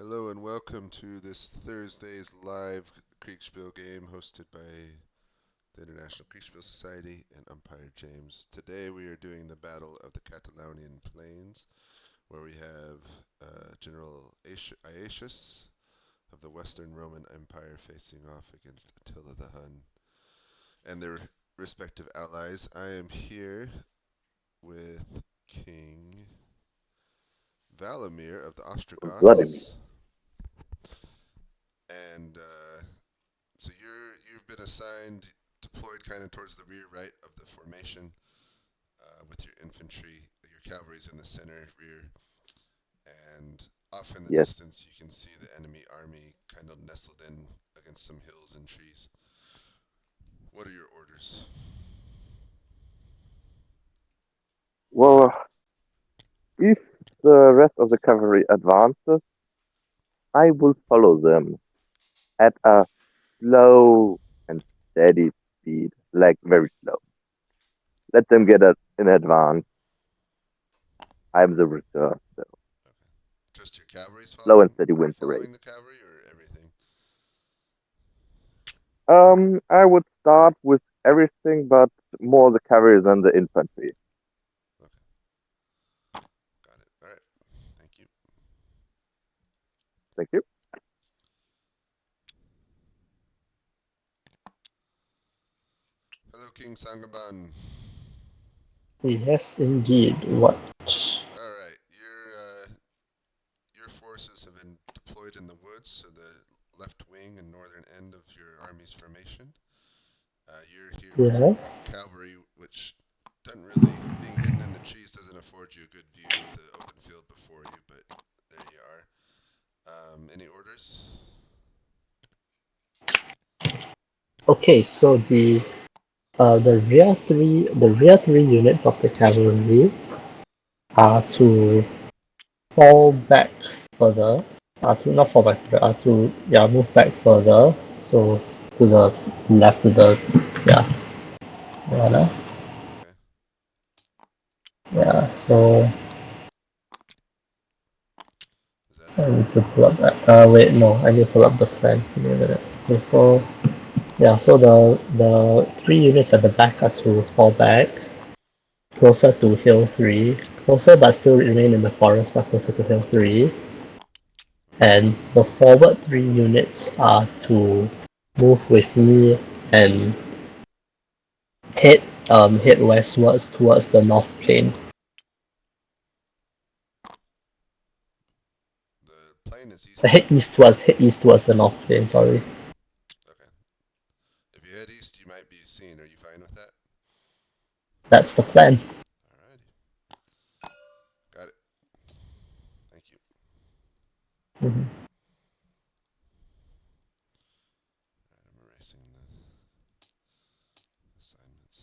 Hello and welcome to this Thursday's live Kriegspiel game hosted by the International Kriegspiel Society and umpire James. Today we are doing the Battle of the Catalaunian Plains, where we have General Aetius of the Western Roman Empire facing off against Attila the Hun and their respective allies. I am here with King Valimir of the Vladimir. Ostrogoths, and so you've been assigned, deployed kind of towards the rear right of the formation, with your infantry. Your cavalry's in the center rear, and off in the Yes. distance you can see the enemy army kind of nestled in against some hills and trees. What are your orders? Well, if the rest of the cavalry advances, I will follow them at a slow and steady speed, like very slow. Let them get in advance. I'm the reserve, so Okay. Just your cavalry's slow and following steady wins the race. following the cavalry, or everything? I would start with everything, but more the cavalry than the infantry. Okay, got it. All right, thank you. Thank you. Hello, King Sangaban. Yes, indeed. What? All right, your forces have been deployed in the woods, so the left wing and northern end of your army's formation. You're here with your Yes. cavalry, which doesn't really, being hidden in the trees doesn't afford you a good view of the open field before you, but there you are. Any orders? Okay, so the rear three units of the cavalry are to fall back further. Are to not fall back further. Are to move back further. So to the left, to the yeah yeah Okay. yeah. So Is that I it? need to pull up that. Wait, no, I need to pull up the plan. Give me a minute. Okay, so yeah, so the three units at the back are to fall back closer to Hill 3, closer but still remain in the forest, but closer to Hill 3. Okay. And the forward three units are to move with me and head westwards towards the north plain. The plane is east of. Head east towards the north plain. Sorry, Okay. If you head east, you might be seen. Are you fine with that? that's the plan. Alrighty. Got it. Thank you. Mhm. Alright, I'm erasing the assignments.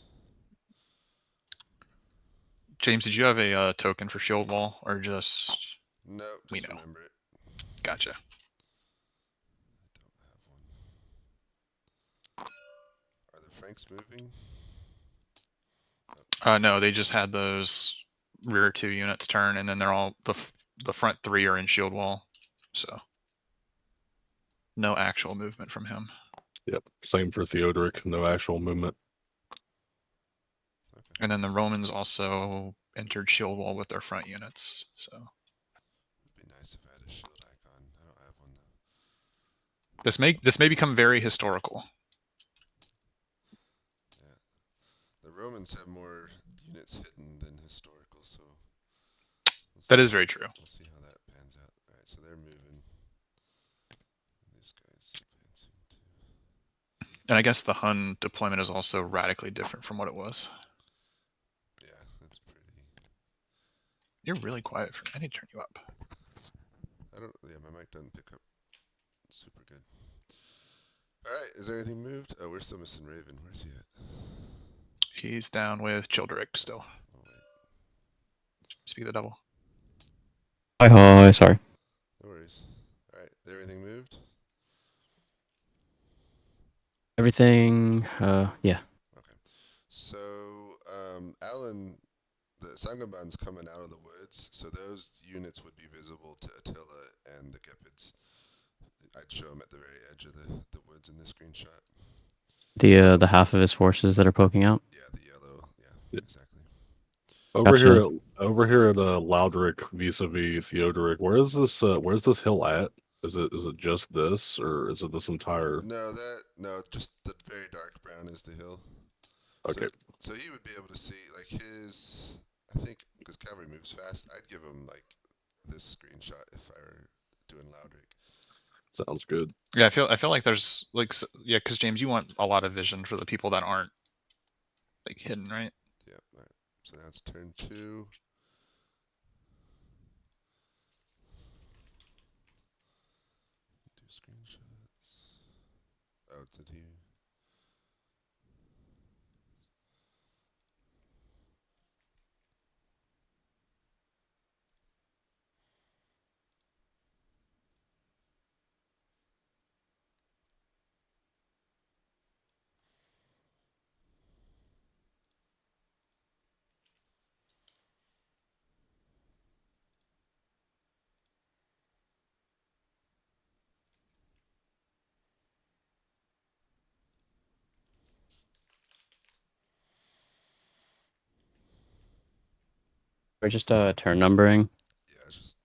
James, did you have a token for shield wall, or just No, we just know? remember it. Gotcha. I don't have one. Are the Franks moving? No, they just had those rear two units turn, and then they're all the front three are in shield wall, so no actual movement from him. Yep. Same for Theodoric. No actual movement. Okay. And then the Romans also entered shield wall with their front units. So It'd be nice if I had a shield icon. I don't have one though. this may become very historical. Yeah. The Romans have more units hidden than historical, so That is very true. we'll see how that pans out. Alright, so they're moving. These guys advancing too. And I guess the Hun deployment is also radically different from what it was. Yeah, that's pretty. You're really quiet for me. I need to turn you up. I don't. Yeah, my mic doesn't pick up super good. All right, is there anything moved? Oh, we're still missing Raven. Where's he at? He's down with Childeric still. Oh wait, Speak the devil. Hi, hi, sorry. no worries. All right, everything moved. Everything, yeah. Okay, so Alan, the Sangaban's coming out of the woods, so those units would be visible to Attila and the Gepid woods. I'd show him at the very edge of the woods in this screenshot. The half of his forces that are poking out. Yeah, the yellow. Yeah, Yeah. exactly. Over here at Loudric vis-a-vis Theodoric, where's this hill at? Is it just this, or is it this entire? No, just the very dark brown is the hill. Okay. So he would be able to see like his. I think because cavalry moves fast, I'd give him like this screenshot if I were doing Loudric. Sounds good. Yeah, I feel like there's like yeah, because James, you want a lot of vision for the people that aren't like hidden, right? Yeah. All right. So now it's turn 2. Do screenshots. Oh, did he? We're just turn numbering. Yeah, it's just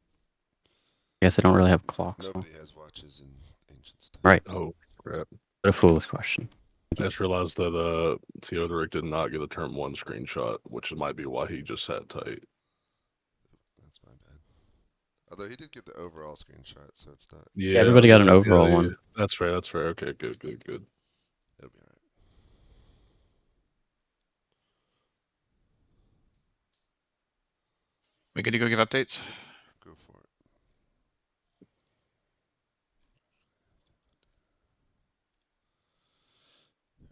I guess I don't really have clocks. So. nobody has watches in ancient times. Right. Oh crap! What a foolish question. I just realized that Theodoric did not get a turn 1 screenshot, which might be why he just sat tight. That's my bad. Although he did get the overall screenshot, so it's not. Yeah, everybody got an overall one. That's fair. That's fair. Okay, good. It'll be alright. We good to go give updates? Go for it.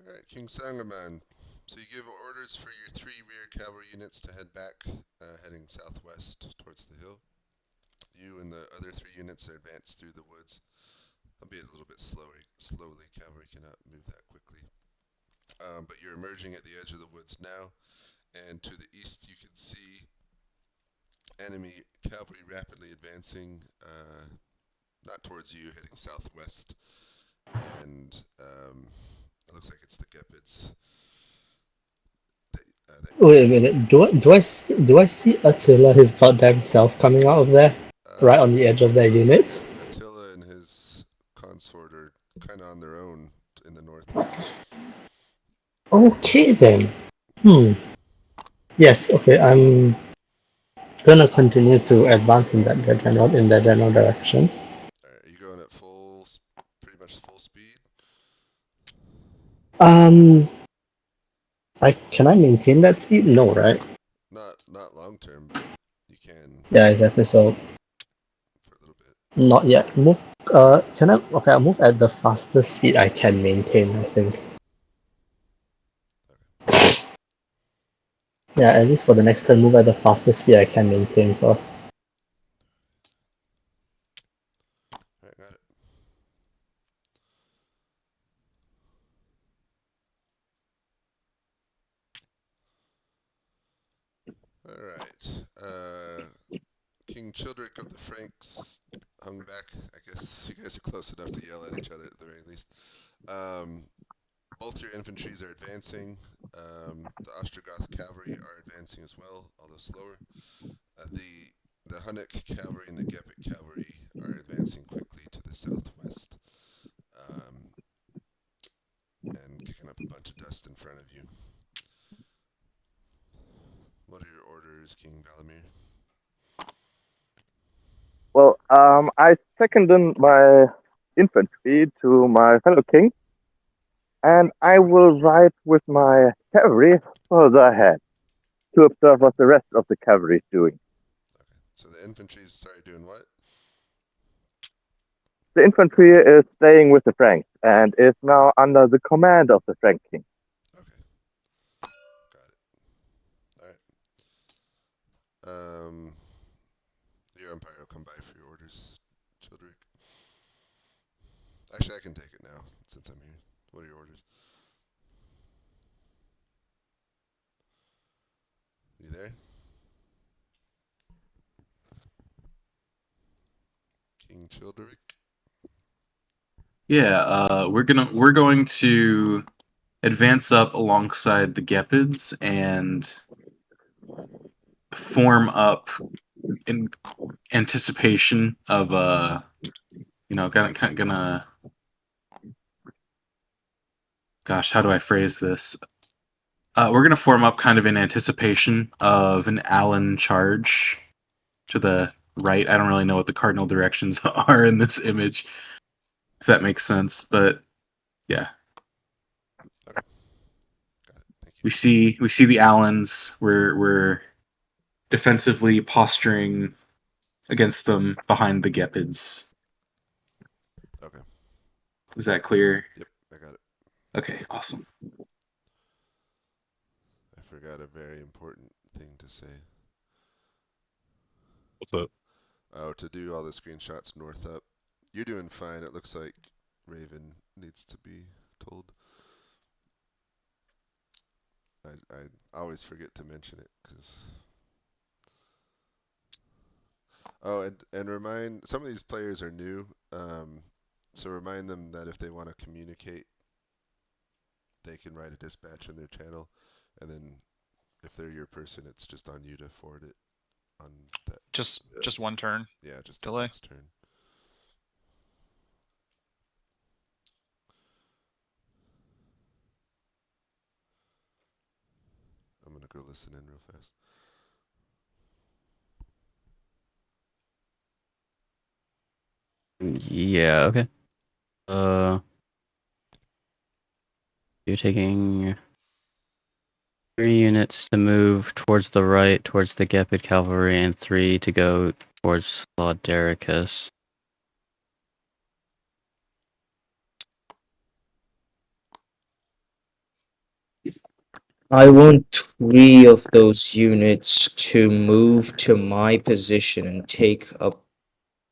Alright, King Sangaman. So you give orders for your 3 rear cavalry units to head back, heading southwest towards the hill. You and the other 3 units are advanced through the woods, albeit a little bit slowly. Cavalry cannot move that quickly. But you're emerging at the edge of the woods now, and to the east you can see enemy cavalry rapidly advancing, not towards you, heading southwest, and it looks like it's the Gepids. Wait a minute. Do I see Attila his goddamn self coming out of there, right on the edge of their units? Attila and his consort are kind of on their own in the north. Okay then. Yes. Okay. I'm gonna continue to advance in that general direction. Are you going at pretty much full speed? Can I maintain that speed? No, right? Not long term, but you can. Yeah, exactly. So For a little bit. not yet. Move. Can I? Okay, I'll move at the fastest speed I can maintain. I think. Okay. Yeah, at least for the next turn, move at the fastest speed I can maintain first. Alright, got it. Alright. King Childeric of the Franks hung back. I guess you guys are close enough to yell at each other at the very least. Both your infantries are advancing. The Ostrogoth cavalry are advancing as well, although slower. The Hunnic cavalry and the Gepid cavalry are advancing quickly to the southwest, and kicking up a bunch of dust in front of you. What are your orders, King Valamir? Well, I seconded my infantry to my fellow king, and I will ride with my cavalry further ahead to observe what the rest of the cavalry is doing. Okay, so the infantry started doing what? The infantry is staying with the Franks and is now under the command of the Frank king. Okay, got it. Alright. Your umpire will come by for your orders, Childeric. Actually, I can take it now, since I'm here. What are your orders? You there? King Childeric? Yeah, we're going to advance up alongside the Gepids and form up in anticipation of gonna gosh, how do I phrase this? We're gonna form up kind of in anticipation of an Allen charge to the right. I don't really know what the cardinal directions are in this image, if that makes sense, but yeah. Okay. Got it. Thank you. We see the Allens. We're defensively posturing against them behind the Gepids. Okay. Was that clear? Yep, I got it. Okay, awesome. I forgot a very important thing to say. What's up? Oh, to do all the screenshots north up. You're doing fine. It looks like Raven needs to be told. I always forget to mention it because. Oh, and remind some of these players are new, so remind them that if they want to communicate, they can write a dispatch in their channel, and then if they're your person, it's just on you to forward it on that. Just one turn. Yeah, just delay. the next turn. I'm gonna go listen in real fast. Yeah, okay. You're taking 3 units to move towards the right, towards the Gepid Cavalry, and 3 to go towards Laudericus. I want 3 of those units to move to my position and take up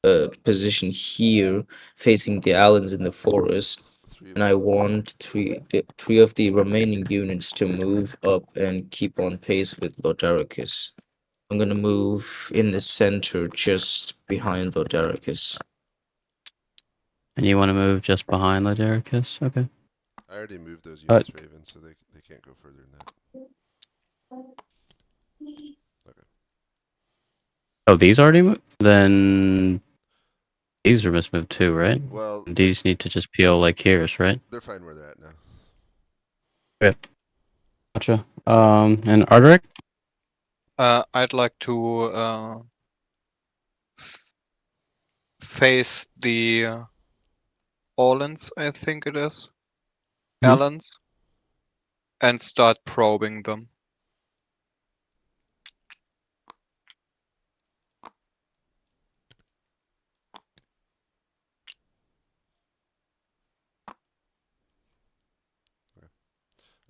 a position here, facing the islands in the forest. And I want three of the remaining units to move up and keep on pace with Laudericus. I'm gonna move in the center, just behind Laudericus. And you want to move just behind Laudericus? Okay. I already moved those units, Raven, so they can't go further than that. Okay. Oh, these already moved? Then these are mismoved too, right? Well, These need to just peel like here's, right? they're fine where they're at now. Okay. Gotcha. And Arderic? I'd like to face the Orlands, I think it is. Mhm. Allens. And start probing them.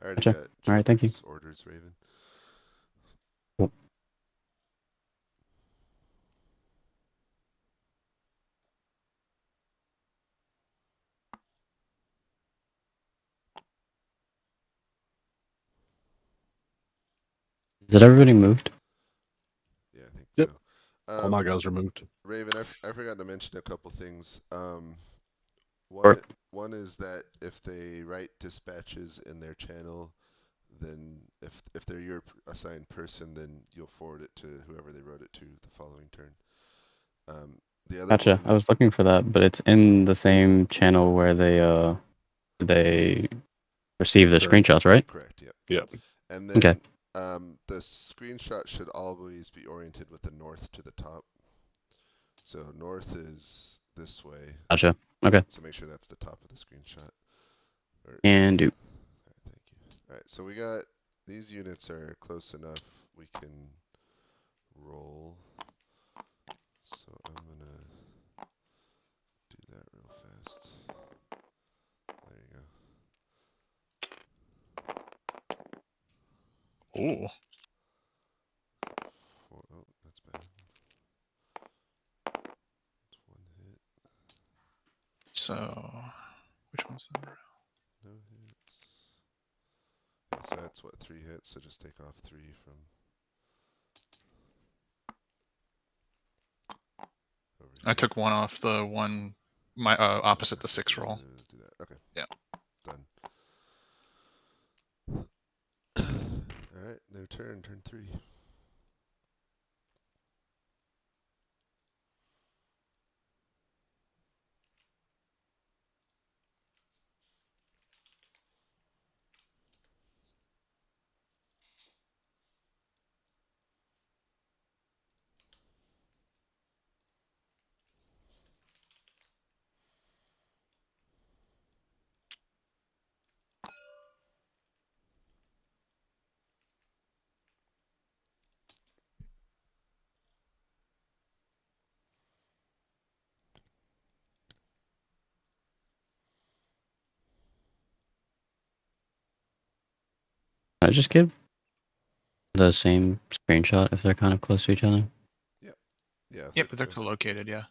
I already Gotcha. got All right, thank you. Chopper's orders, Raven. Cool. Is it everybody moved? Yeah, I think Yep. so. All my guys are moved. Raven, I forgot to mention a couple things. Or- One is that if they write dispatches in their channel, then if they're your assigned person, then you'll forward it to whoever they wrote it to the following turn. The other Gotcha. I one, was looking for that, but it's in the same channel where they receive the Correct. screenshots, right? correct, yep. Yep. And Okay. then the screenshot should always be oriented with the north to the top. So north is this way. Gotcha. Okay. So make sure that's the top of the screenshot. And do. Alright, thank you. Alright, so we got these units are close enough. We can roll. So I'm gonna do that real fast. There you go. Ooh. Oh, that's bad. It's one hit. So, which one's the No hits. Yeah, so that's what, 3 hits, so just take off 3 from over here. I took one off the one my opposite the 6 roll. Do that. Okay. Yeah. Done. All right. No turn. Turn 3. I just give the same screenshot if they're kind of close to each other. Yeah. Yep, but they're co-located. Yeah.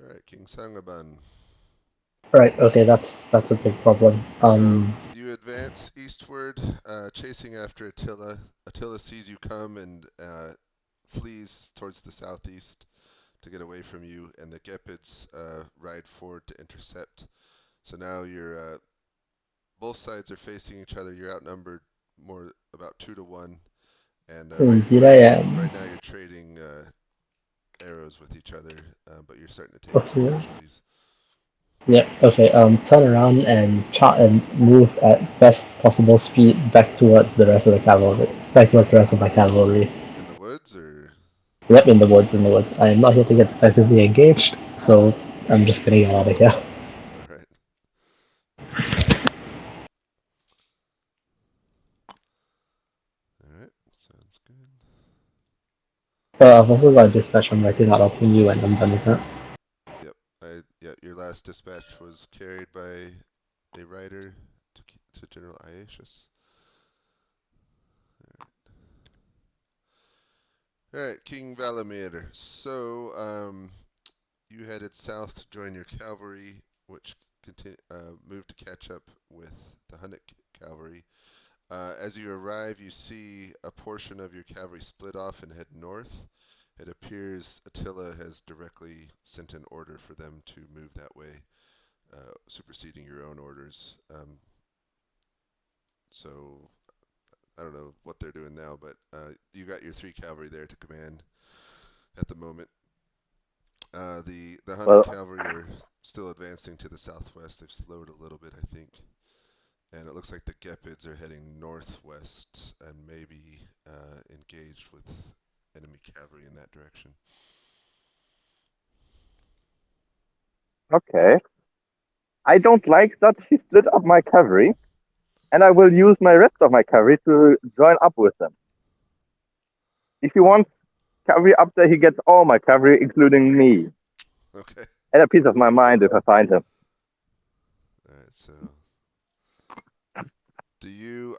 All right. King Sangaban. Right. Okay, that's a big problem. So you advance eastward, chasing after Attila. Attila sees you come and flees towards the southeast to get away from you, and the Gepids ride forward to intercept. So now you're both sides are facing each other. You're outnumbered more about 2 to 1, and Indeed, I am. right now you're trading arrows with each other, but you're starting to take Okay. casualties. Yeah. Okay. Turn around and chart and move at best possible speed back towards the rest of the cavalry. Back towards the rest of my cavalry. In the woods, or Yep, in the woods. In the woods. I am not here to get decisively engaged, so I'm just gonna get out of here. all right. All right. Sounds good. I've also got a dispatch I'm writing out. I'll ping you when I'm done with that. Yep. Your last dispatch was carried by a rider to General Aetius. All right, King Valamir. So, you headed south to join your cavalry, which moved to catch up with the Hunnic cavalry. As you arrive, you see a portion of your cavalry split off and head north. It appears Attila has directly sent an order for them to move that way, superseding your own orders. So I don't know what they're doing now, but you got your 3 cavalry there to command at the moment. The Hunnic cavalry are still advancing to the southwest. They've slowed a little bit, I think. And it looks like the Gepids are heading northwest and maybe engaged with enemy cavalry in that direction. Okay. I don't like that he split up my cavalry, and I will use my rest of my cavalry to join up with them. If he wants cavalry up there, he gets all my cavalry, including me. Okay. And a piece of my mind if I find him. Alright, so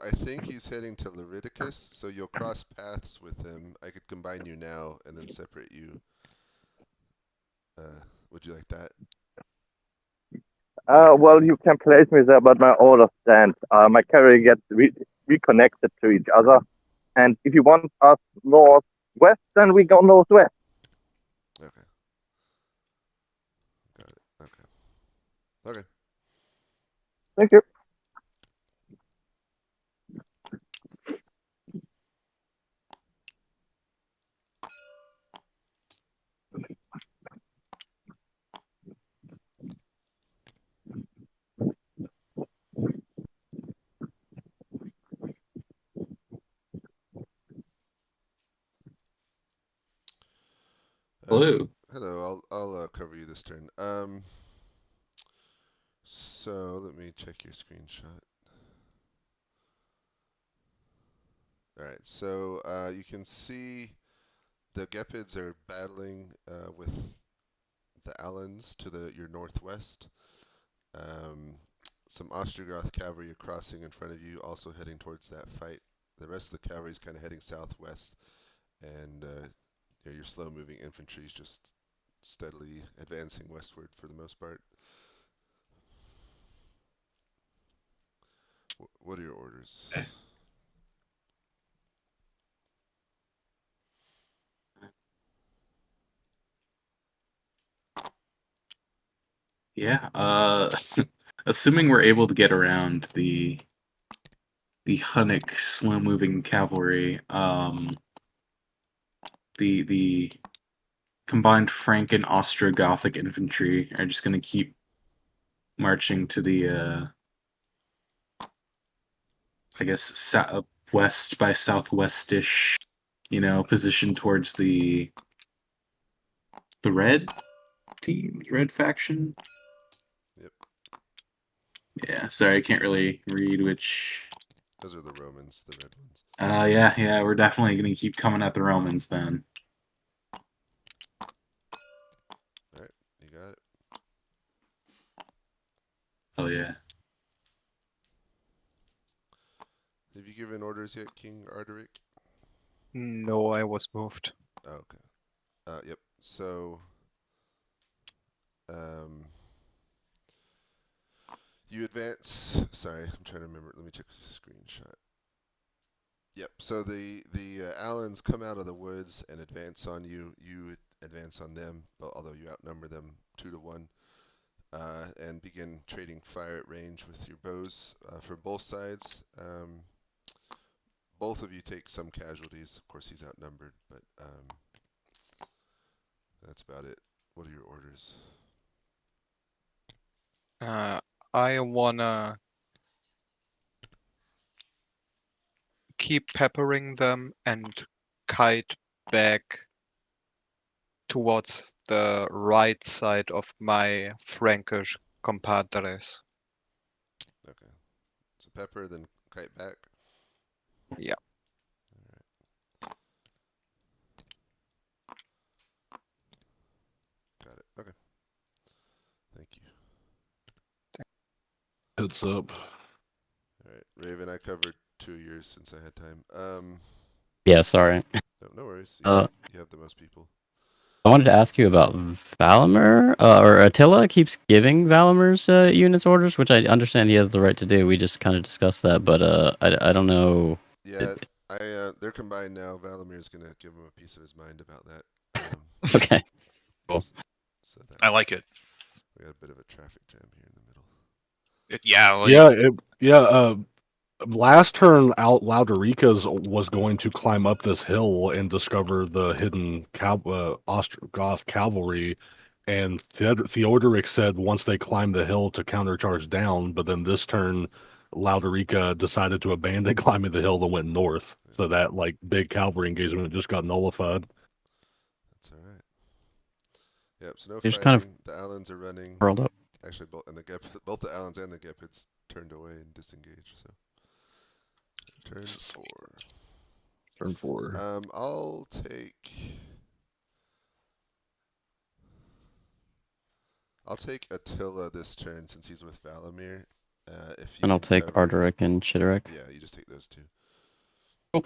I think he's heading to Leviticus, so you'll cross paths with him. I could combine you now and then separate you. Would you like that? Well, you can place me there, but my orders stand. My cavalry gets reconnected to each other. And if you want us northwest, then we go northwest. Okay. Got it. Okay. Okay. Thank you. Hello. Hello. I'll cover you this turn. So let me check your screenshot. All right. So you can see the Gepids are battling with the Alans to your northwest. Some Ostrogoth cavalry are crossing in front of you, also heading towards that fight. The rest of the cavalry is kind of heading southwest, and your slow-moving infantry is just steadily advancing westward for the most part. What are your orders? Yeah. Assuming we're able to get around the Hunnic slow-moving cavalry, the combined Frank and Ostrogothic infantry are just going to keep marching to the, I guess, west by southwestish, position towards the red team, red faction. Yep. Yeah, sorry, I can't really read which. Those are the Romans, the red ones. Yeah, we're definitely going to keep coming at the Romans then. Alright, you got it. Oh, yeah. Have you given orders yet, King Arderic? No, I was moved. Oh, okay. Yep. So, you advance. Sorry, I'm trying to remember. Let me check the screenshot. Yep. So the Alans come out of the woods and advance on you. You advance on them, although you outnumber them 2-1, and begin trading fire at range with your bows for both sides. Both of you take some casualties. Of course, he's outnumbered, but that's about it. What are your orders? I wanna keep peppering them and kite back towards the right side of my Frankish compadres. Okay. So pepper, then kite back. Yeah. Got it. Okay. Thank you. Heads up. All right, Raven. I covered 2 years since I had time. Yeah, sorry. No worries. You have the most people. I wanted to ask you about Valamir, or Attila keeps giving Valamir's units orders, which I understand he has the right to do. We just kind of discussed that, but I don't know. Yeah, they're combined now. Valamir's gonna give him a piece of his mind about that. Okay, cool. So I like it. We got a bit of a traffic jam here in the middle. Last turn, Lauderica's was going to climb up this hill and discover the hidden Ostrogoth cavalry, and Theodoric said once they climbed the hill to countercharge down, but then this turn, Lauderica decided to abandon climbing the hill and went north. So that big cavalry engagement just got nullified. That's all right. Yep. So no They just fighting. kind of The Alans are running. curled up. Actually, both the Alans and the Gepids turned away and disengaged. So turn 4. Turn 4. I'll take Attila this turn since he's with Valamir. If you And I'll can take cover. Arderic and Chitteric. Yeah, you just take those two. Cool.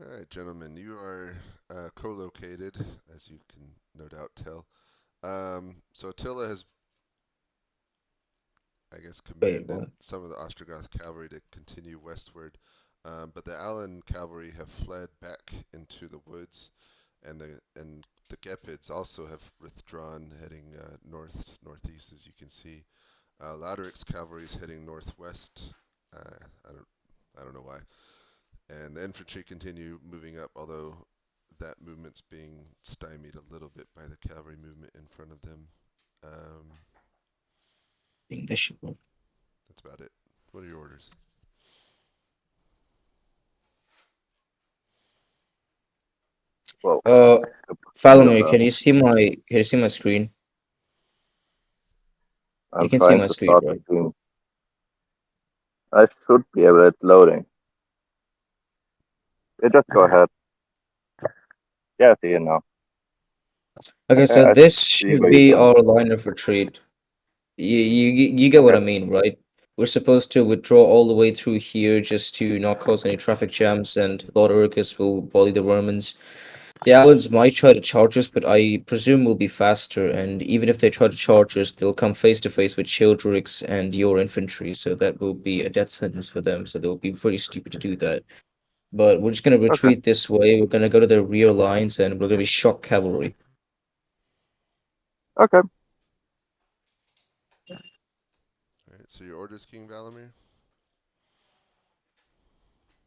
All right, gentlemen, you are co-located, as you can no doubt tell. So Attila has, I guess, Wait, commanded what? some of the Ostrogoth cavalry to continue westward, but the Alan cavalry have fled back into the woods, and the Gepids also have withdrawn, heading northeast, as you can see. Lauderic's cavalry is heading northwest. I don't know why. And the infantry continue moving up, although that movement's being stymied a little bit by the cavalry movement in front of them. I think this should work. That's about it. What are your orders? Well, Falamir, can you see my screen? I'm You can see trying my to screen, start the right? screen. I should be able. It's loading. Yeah, just go ahead. Yeah, I see it now. Okay, so Yeah, I this see should where you're be going. our line of retreat. You get what Okay. I mean, right? We're supposed to withdraw all the way through here just to not cause any traffic jams, and Lord Uricus will volley the Romans. The Alans might try to charge us, but I presume we'll be faster, and even if they try to charge us, they'll come face to face with Childrix and your infantry, so that will be a death sentence for them, so they'll be very stupid to do that. But we're just gonna Okay. retreat this way, we're gonna go to their rear lines, and we're gonna be shock cavalry. Okay. All right. So your orders, King Valamir.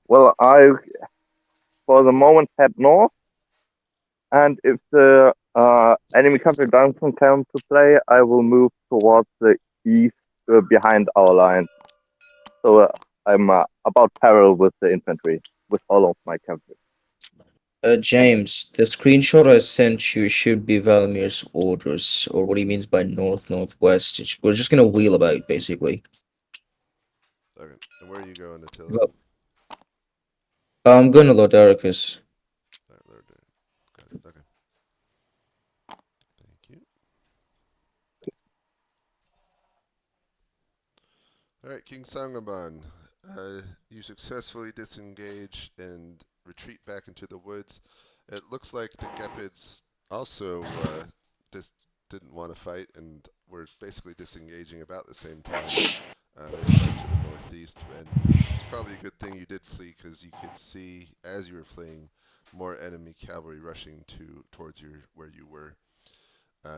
Well, I for the moment head north, and if the enemy cavalry doesn't come to play, I will move towards the east behind our line. So I'm about parallel with the infantry, with all of my cavalry. James, the screenshot I sent you should be Valmir's orders, or what he means by northwest. We're just gonna wheel about, basically. Okay. And where are you going, Attila? Well, I'm going to Lodaricus. All right, Lord. Got it. Okay. Thank you. All right, King Sangaban. You successfully disengage and retreat back into the woods. It looks like the Gepids also didn't want to fight and were basically disengaging about the same time. They fled to the northeast, and it's probably a good thing you did flee because you could see as you were fleeing more enemy cavalry rushing towards where you were.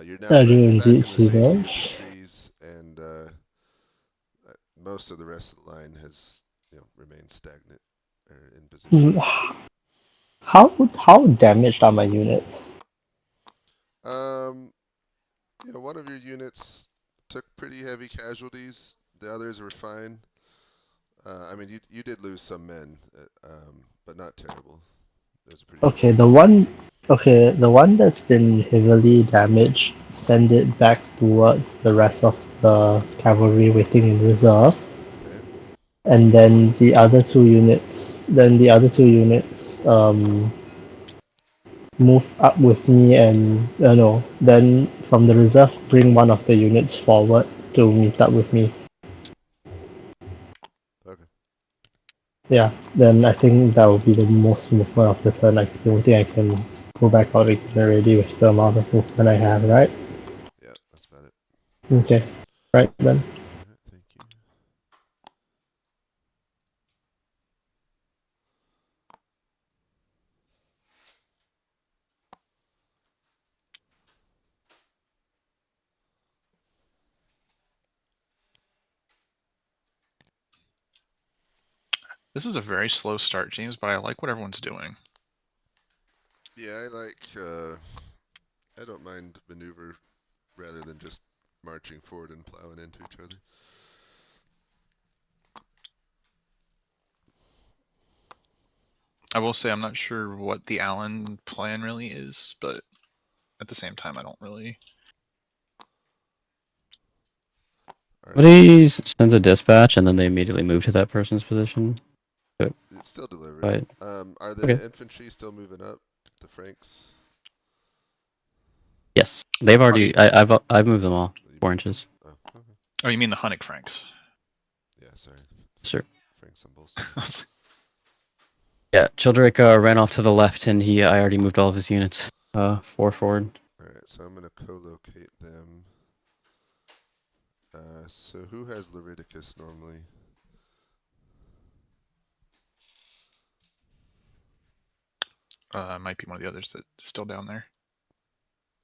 You're now I do back indeed in the see safety of the those. trees, and most of the rest of the line has remained stagnant or in position. Hmm, how damaged are my units? Um, one of your units took pretty heavy casualties. The others were fine. I mean, you did lose some men, but not terrible. It was a pretty short Okay, battle. the one that's been heavily damaged, send it back towards the rest of the cavalry waiting in reserve, Okay. and then the other two units move up with me, and no, then from the reserve bring one of the units forward to meet up with me. Okay. Yeah, then I think that will be the most movement of the turn. I don't think I can go back out again already with the amount of movement I have, right? Yeah, that's about it. Okay, right then. All right. Thank you. This is a very slow start, James, but I like what everyone's doing. Yeah, I don't mind maneuver rather than just marching forward and plowing into each other. I will say I'm not sure what the Allen plan really is, but at the same time, I don't really. All right. What he sends a dispatch and then they immediately move to that person's position. It's still delivering. Right. Are Okay. the infantry still moving up? The Franks? Yes, they've Oh, already. I've moved them all You 4 moved them? inches. Oh, okay. Oh, you mean the Hunnic Franks? Yeah, sorry. Sure. Franks on both sides. Yeah, Childeric ran off to the left, and I already moved all of his units 4 forward. Alright, so I'm going to co-locate them. So who has Leviticus normally? Might be one of the others that's still down there.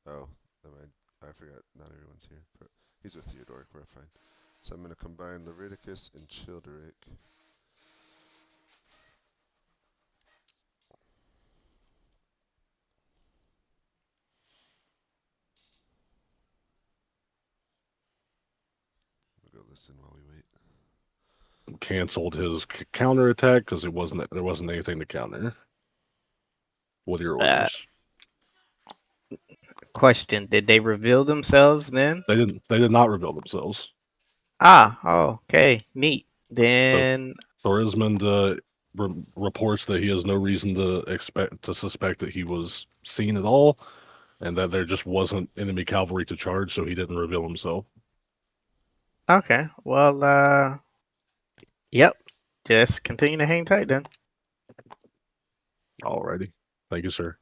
Oh, I forgot. Not everyone's here, but he's with Theodoric. We're fine. So I'm going to combine Leviticus and Childeric. We'll go listen while we wait. Canceled his counterattack because there wasn't anything to counter. What are your orders? Question: did they reveal themselves then? They did not reveal themselves. Ah, oh, okay, neat. Then Thorismond reports that he has no reason to suspect that he was seen at all, and that there just wasn't enemy cavalry to charge, so he didn't reveal himself. okay, well, yep. Just continue to hang tight then. Alrighty, thank you, sir.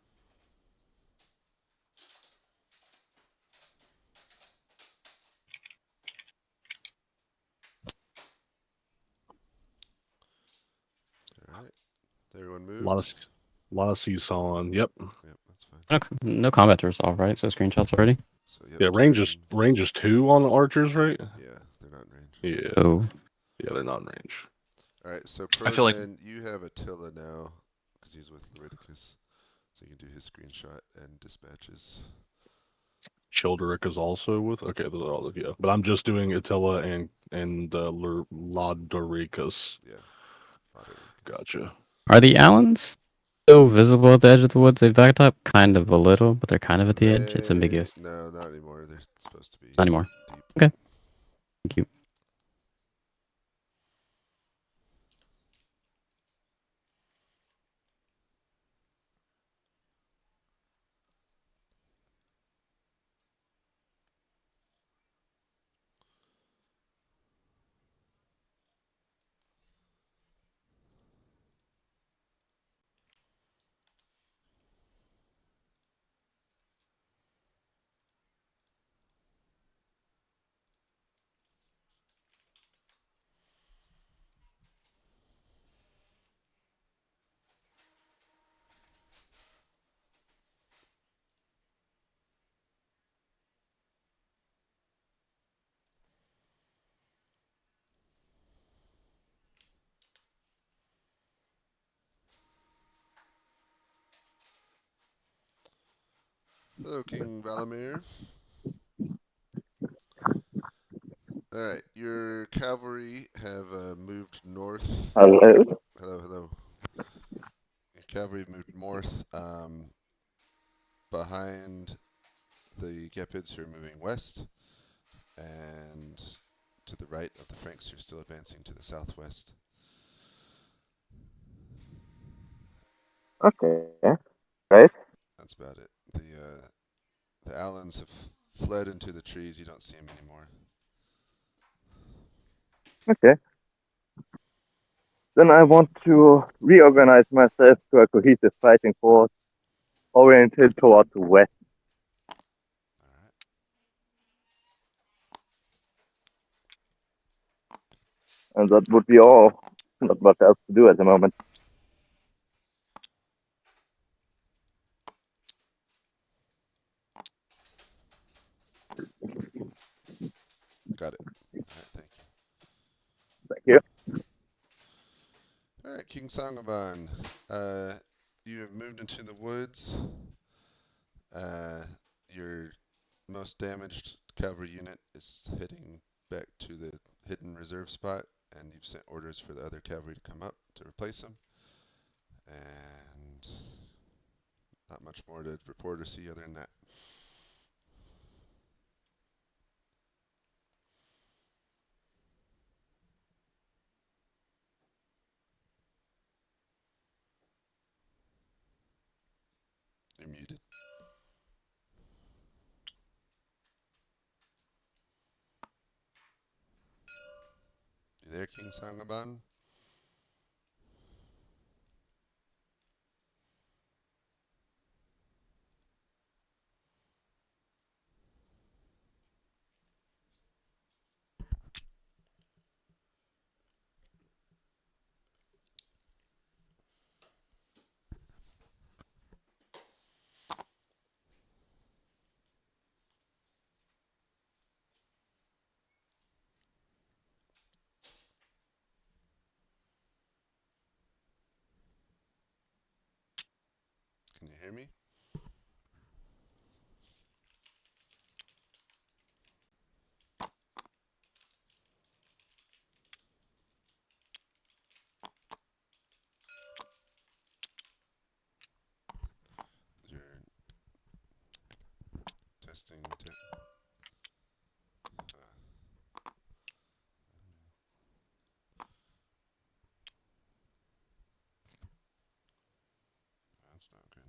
Alright. Everyone moved? A lot of seesawing. Yep. Yep, that's fine. No combat to resolve, right? So screenshots already. So yep, Yeah, range is 2 on the archers, right? Yeah, they're not in range. Yeah. Oh, Yeah, they're not in range. Alright, so I feel like- Prozen, you have Attila now, because he's with Leviticus. So you can do his screenshot and dispatches. Childeric is also with. Okay, those are all yeah. But I'm just doing Attila and Lodoricus. Yeah. Lodoricus. Gotcha. are the Allens still visible at the edge of the woods? They backed up kind of a little, but they're kind of at the edge. It's ambiguous. No, not anymore. They're supposed to be Not anymore. deep. Okay. Thank you. Hello, King Valamir. Alright, your cavalry have moved north. Hello. Hello, hello. Your cavalry have moved north behind the Gepids who are moving west, and to the right of the Franks who are still advancing to the southwest. Okay. Right. That's about it. The Allens have fled into the trees. You don't see them anymore. Okay. Then I want to reorganize myself to a cohesive fighting force oriented towards the west. Alright. And that would be all. Not much else to do at the moment. Got it. Alright, thank you. Thank you. Alright, King Sangaban. You have moved into the woods. Your most damaged cavalry unit is heading back to the hidden reserve spot, and you've sent orders for the other cavalry to come up to replace them. And not much more to report or see other than that. You're muted. You there, King Sangaban? Can you hear me? You're testing. That's not good.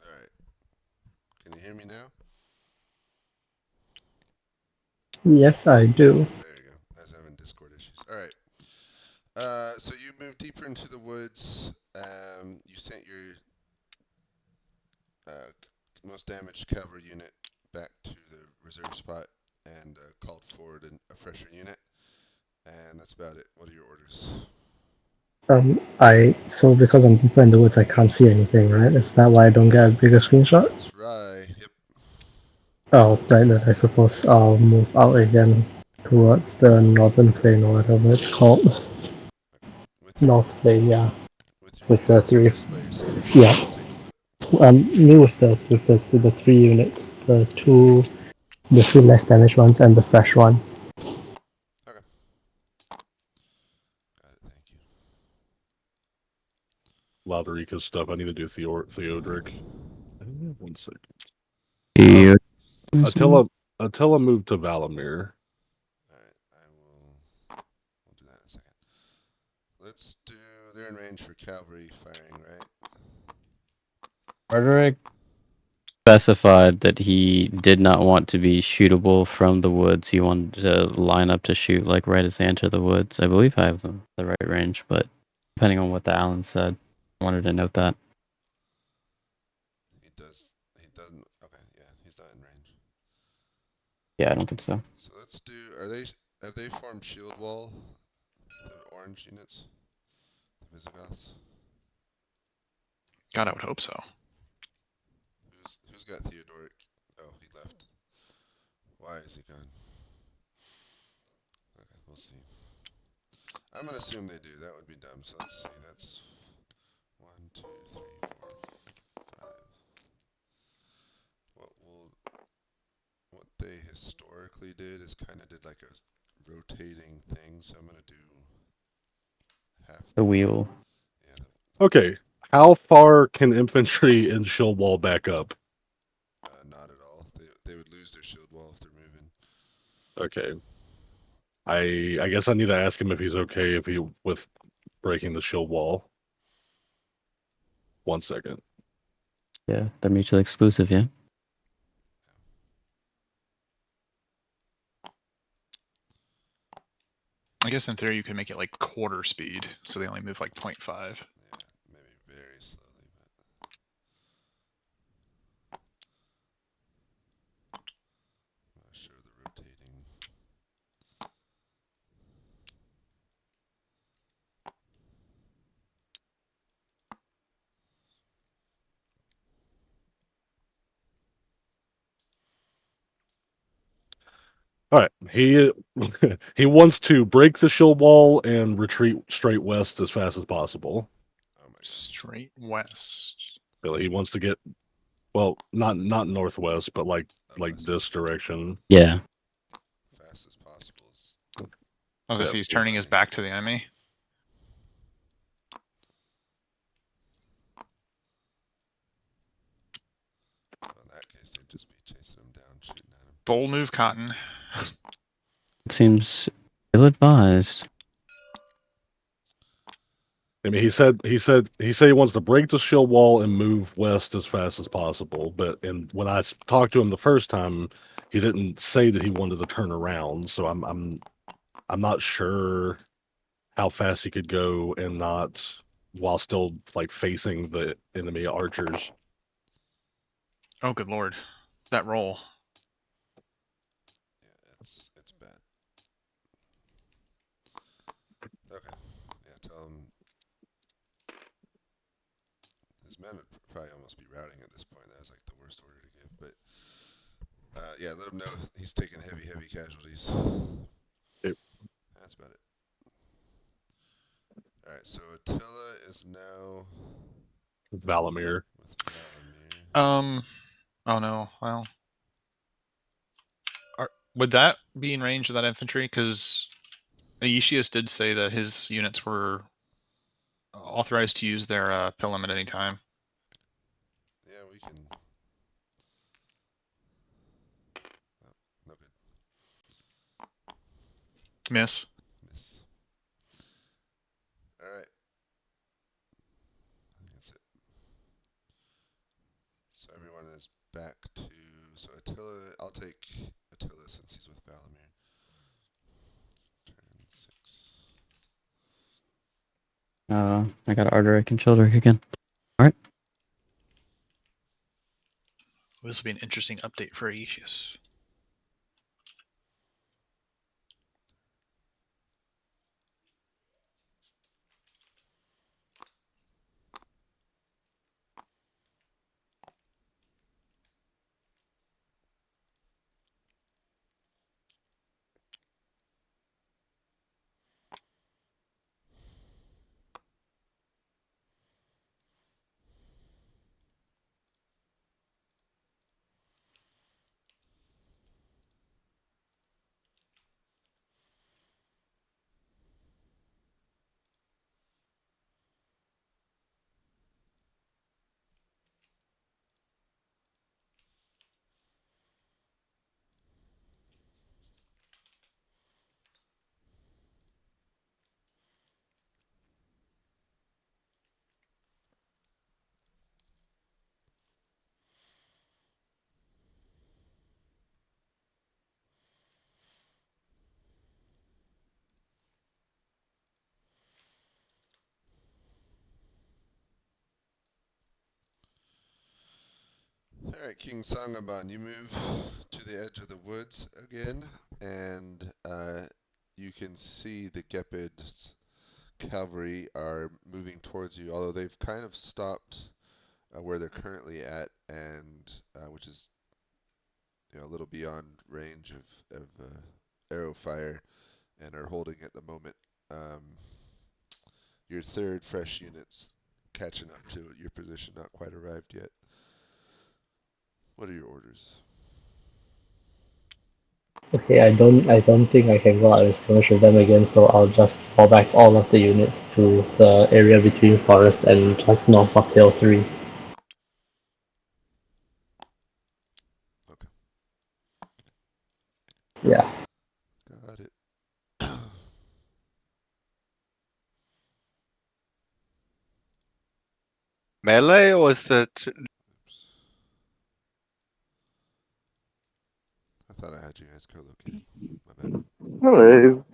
All right. Can you hear me now? Yes, I do. There you go. I was having Discord issues. All right. So you moved deeper into the woods. You sent your most damaged cavalry unit back to the reserve spot and called forward a fresher unit. And that's about it. What are your orders? So because I'm deeper in the woods, I can't see anything, right? Is that why I don't get a bigger screenshot? That's right. Yep. Oh, right, then I suppose I'll move out again towards the northern plain or whatever it's called. With your North plain, yeah. with your With the units or three. just by yourself? Yeah. Take a look. Me with the 3 units, the two less damaged ones and the fresh one. Okay. Got it. Thank you. Lauderica's stuff. I need to do Theodoric. 1 second. You- Attila moved to Valamir. All right. We'll do that in a second. Let's do. They're in range for cavalry firing, right? Frederick specified that he did not want to be shootable from the woods. He wanted to line up to shoot like right as they enter the woods. I believe I have the right range, but depending on what the Allen said, I wanted to note that. He does. He doesn't. Okay. Yeah. He's not in range. Yeah, I don't think so. So let's do. Have they formed shield wall? The orange units. The Visigoths. God, I would hope so. Who's got Theodoric? Oh, he left. Why is he gone? Okay, we'll see. I'm gonna assume they do. That would be dumb. So let's see. That's 1, 2, 3, 4, 5. What they historically did is kind of did like a rotating thing. So I'm gonna do half The wheel. Yeah. Okay. How far can infantry and shield wall back up? Not at all. They would lose their shield wall if they're moving. Okay. I guess I need to ask him if he's okay with breaking the shield wall. 1 second. Yeah, they're mutually exclusive, yeah. I guess in theory you could make it like quarter speed, so they only move like 0.5. Yeah, maybe very slowly, but I'm not sure the rotating. All right, he he wants to break the shield wall and retreat straight west as fast as possible. Oh my god. Straight west. Really, he wants to get not northwest, but like West, this west. direction. Yeah. Fast as possible. I was gonna say he's turning his back to the enemy. Well, in that case, they'd just be chasing him down, shooting at him. Bold move, Cotton. It seems ill-advised. I mean, he said he wants to break the shield wall and move west as fast as possible. But when I talked to him the first time, he didn't say that he wanted to turn around. So I'm not sure how fast he could go and not while still like facing the enemy archers. Oh, good lord, that roll. Yeah, it's bad. Okay. Yeah, tell him his men would probably almost be routing at this point. That was like the worst order to give, but yeah, let him know he's taking heavy casualties. Yep. That's about it. All right, so Attila is now Valamir. with Valamir. Oh no. Well, would that be in range of that infantry? Because Aetius did say that his units were authorized to use their pilum at any time. Yeah, we can. Oh, no good. Miss. Miss. All right. That's it. So everyone is back to. So Attila, I'll take Attila since he's with Valamir. Turn 6. I got Arderic and Childeric again. All right. This will be an interesting update for Aetius. Alright, King Sangaban, you move to the edge of the woods again, and you can see the Gepid's cavalry are moving towards you, although they've kind of stopped where they're currently at, and which is a little beyond range of arrow fire, and are holding at the moment. Your third fresh unit's catching up to your position, not quite arrived yet. What are your orders? Okay, I don't think I can go out and skirmish with them again, so I'll just fall back all of the units to the area between forest and just north of Hill 3. Okay. Yeah. Got it. Melee or is it? Oops. I thought I had you guys co-located. My bad. Hello.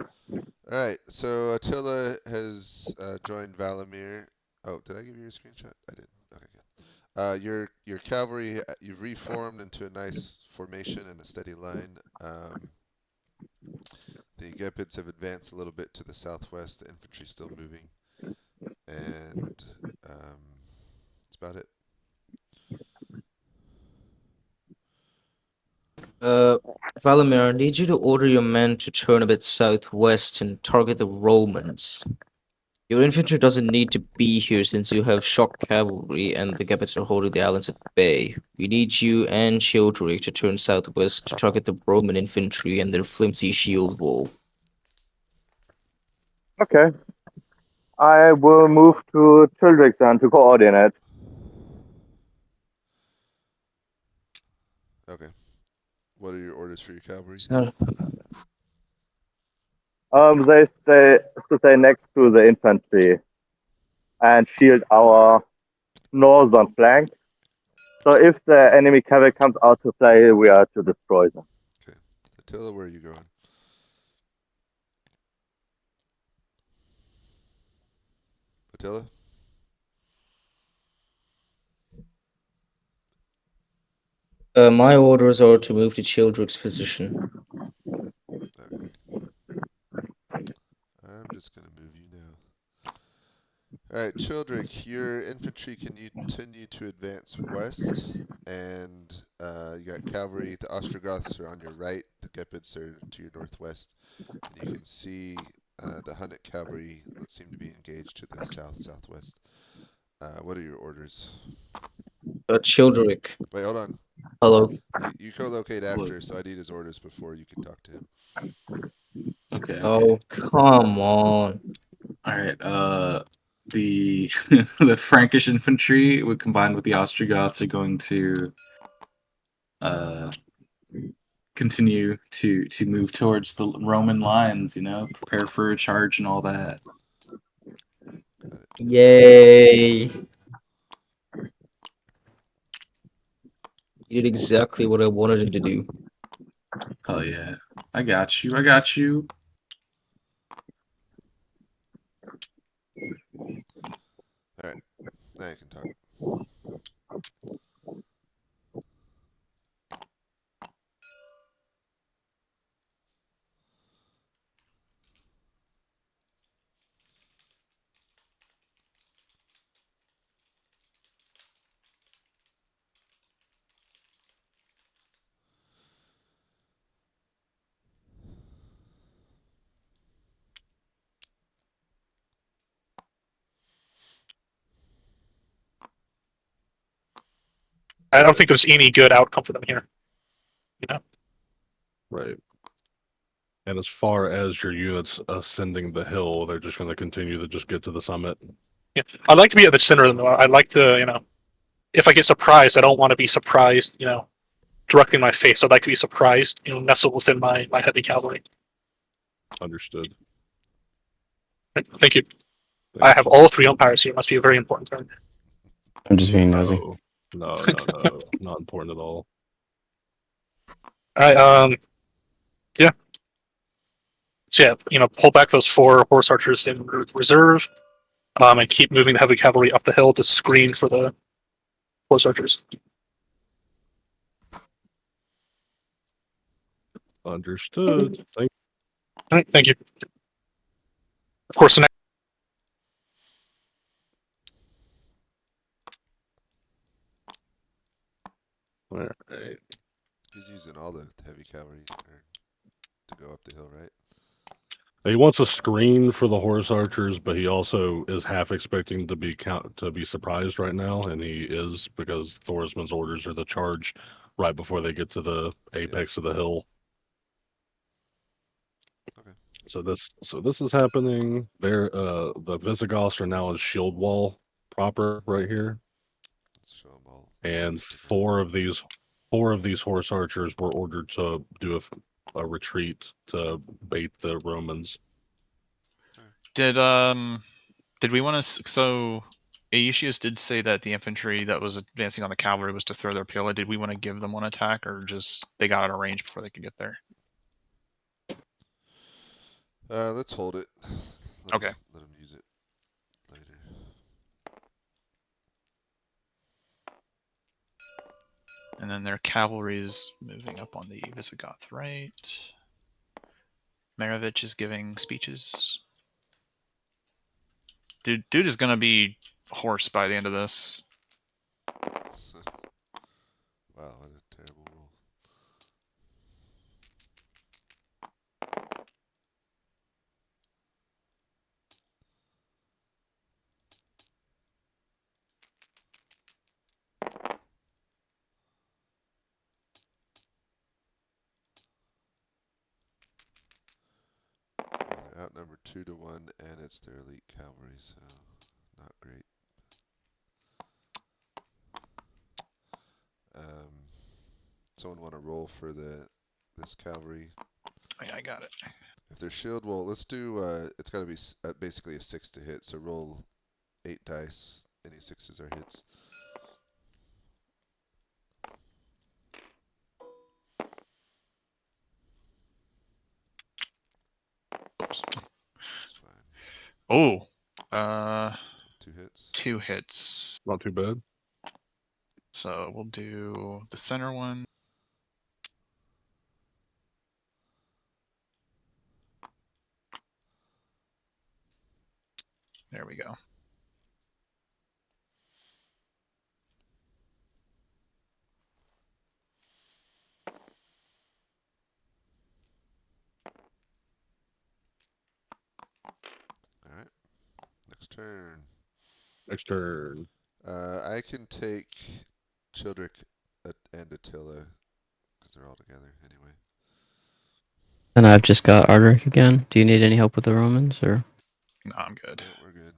Alright, so Attila has joined Valamir. Oh, did I give you a screenshot? I did. Okay, good. Your cavalry, you've reformed into a nice formation and a steady line. The Gepids have advanced a little bit to the southwest. The infantry's still moving. And that's about it. Valimir, I need you to order your men to turn a bit southwest and target the Romans. Your infantry doesn't need to be here since you have shock cavalry and the Gepids are holding the islands at bay. We need you and Childeric to turn southwest to target the Roman infantry and their flimsy shield wall. Okay. I will move to Childrick then to coordinate. Okay. What are your orders for your cavalry? It's not- They stay next to the infantry and shield our northern flank. So if the enemy cavalry comes out to play, we are to destroy them. Okay. Attila, where are you going? Attila? My orders are to move to Childric's position. Okay. I'm just going to move you now. Alright, Childrick, your infantry can continue to advance west, and you got cavalry. The Ostrogoths are on your right, the Gepids are to your northwest, and you can see the Hunnic cavalry seem to be engaged to the southwest. What are your orders? Childeric. Wait, hold on. Hello. You co-locate after, so I need his orders before you can talk to him. Okay. Oh, come on. All right. The the Frankish infantry, combined with the Ostrogoths, are going to continue to move towards the Roman lines. You know, prepare for a charge and all that. Got it. Yay. He did exactly what I wanted him to do. Oh yeah, I got you. I got you. Alright, now you can talk. I don't think there's any good outcome for them here. You know? Right. And as far as your units ascending the hill, they're just going to continue to just get to the summit. Yeah. I'd like to be at the center of them. I'd like to, if I get surprised, I don't want to be surprised, directly in my face. I'd like to be surprised, nestled within my heavy cavalry. Understood. Thank you. Thank I have all three umpires here. It must be a very important turn. I'm just being nosy. No, not important at all. All right. Yeah. So yeah, pull back those 4 horse archers in reserve, and keep moving the heavy cavalry up the hill to screen for the horse archers. Understood. All right. Thank you. Of course, the next. All right. He's using all the heavy cavalry to go up the hill, right? He wants a screen for the horse archers, but he also is half expecting to be surprised right now, and he is, because Thorisman's orders are the charge right before they get to the apex of the hill. Okay. So this is happening. The Visigoths are now in shield wall proper right here, Let's show them all. and Stick around. four of these horse archers were ordered to do a retreat to bait the Romans. Did we want to? So Aetius did say that the infantry that was advancing on the cavalry was to throw their pila. Did we want to give them one attack, or just they got out of range before they could get there? Let's hold it. Okay. Let him use it later. And then their cavalry is moving up on the Visigoth right. Maravich is giving speeches. Dude is gonna be horse by the end of this. Wow, what a terrible roll. outnumbered 2-1, and it's their elite cavalry, so not great. Someone want to roll for this cavalry? Yeah, I got it. If their shield, well, let's do. It's got to be basically a 6 to hit. So roll 8 dice. Any 6s are hits. Oops. It's fine. Oh, 2 hits. 2 hits. Not too bad. So we'll do the center one. There we go. All right. Next turn. Next turn. I can take Childrick and Attila because they're all together anyway. And I've just got Ardric again. Do you need any help with the Romans, or? No, I'm good. Yeah, we're good.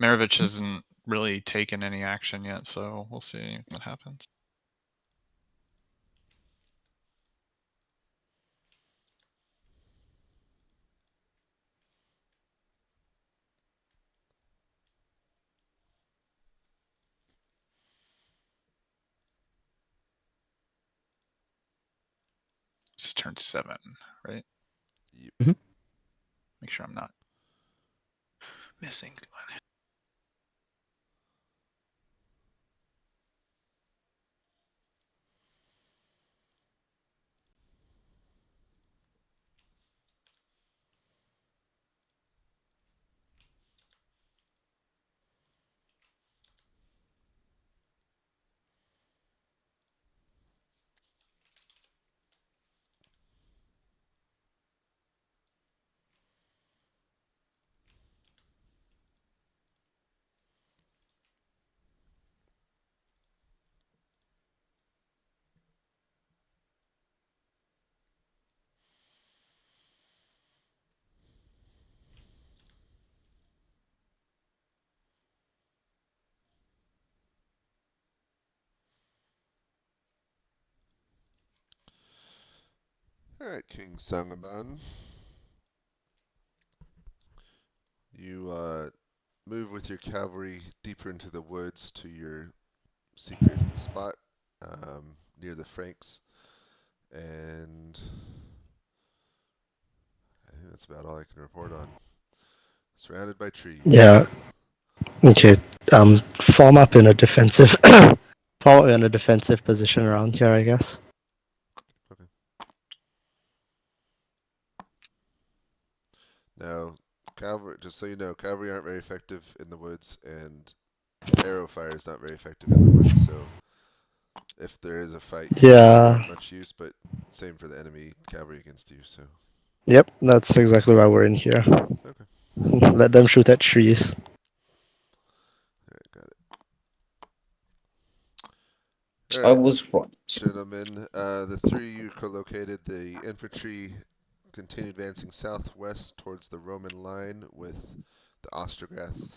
Maravich hasn't really taken any action yet, so we'll see what happens. This is turn 7, right? Yep. Mhm. Make sure I'm not missing one. All right, King Sangaban. You move with your cavalry deeper into the woods to your secret spot near the Franks, and I think that's about all I can report on. Surrounded by trees. Yeah. Okay. Form up in a defensive. Form up in a defensive position around here, I guess. Okay. Now, cavalry. Just so you know, cavalry aren't very effective in the woods, and arrow fire is not very effective in the woods. So, if there is a fight, you Yeah. not much use. But same for the enemy cavalry against you. So. Yep. That's exactly why we're in here. Okay. Let them shoot at trees. Alright, got it. I Alright, was right. gentlemen. The 3 of you co-located. The infantry continued advancing southwest towards the Roman line with the Ostrogoths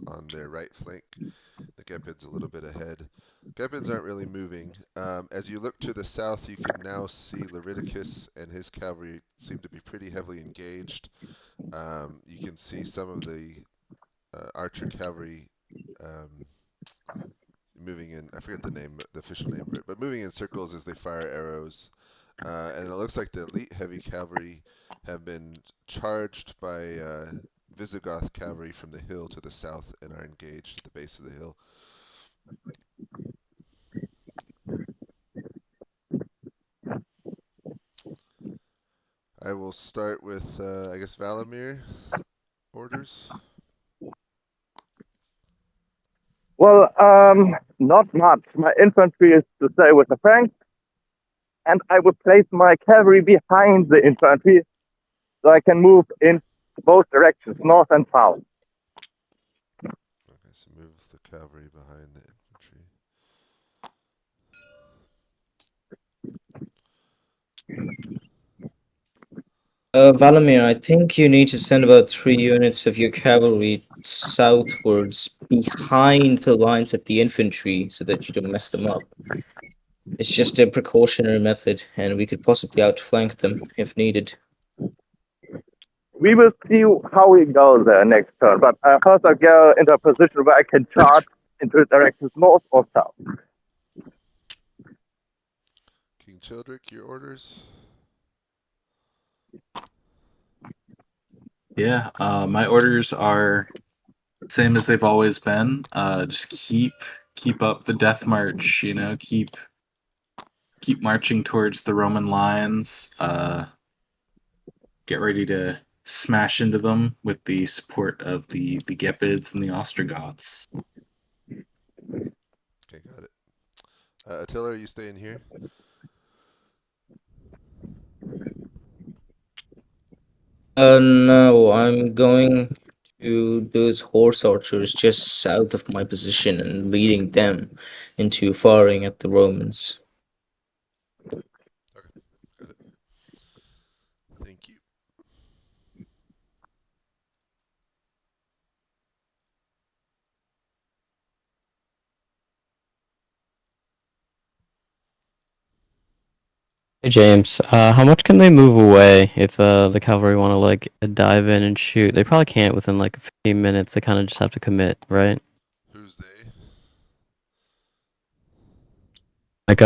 on their right flank. The Gepids a little bit ahead. Gepids aren't really moving. As you look to the south, you can now see Leviticus and his cavalry seem to be pretty heavily engaged. You can see some of the archer cavalry moving in. I forget the name, the official name for it, but moving in circles as they fire arrows. And it looks like the elite heavy cavalry have been charged by Visigoth cavalry from the hill to the south and are engaged at the base of the hill. I will start with, I guess, Valamir. Orders? Well, not much. My infantry is to stay with the Franks, and I would place my cavalry behind the infantry so I can move in both directions, north and south. Okay, so move the cavalry behind the infantry. Valamir, I think you need to send about 3 units of your cavalry southwards behind the lines of the infantry so that you don't mess them up. It's just a precautionary method, and we could possibly outflank them if needed. We will see how we go there next turn, but first I'll go into a position where I can charge into directions north or south. King Childrick, your orders? Yeah, my orders are same as they've always been. Just keep up the death march. You know, keep marching towards the Roman lines. Get ready to smash into them with the support of the Gepids and the Ostrogoths. Okay, got it. Attila, are you staying here? No, I'm going to those horse archers just south of my position and leading them into firing at the Romans. Okay, got it. Thank you. Hey James, how much can they move away if the cavalry want to like dive in and shoot? They probably can't within like 15 minutes. They kind of just have to commit, right? Who's they? Like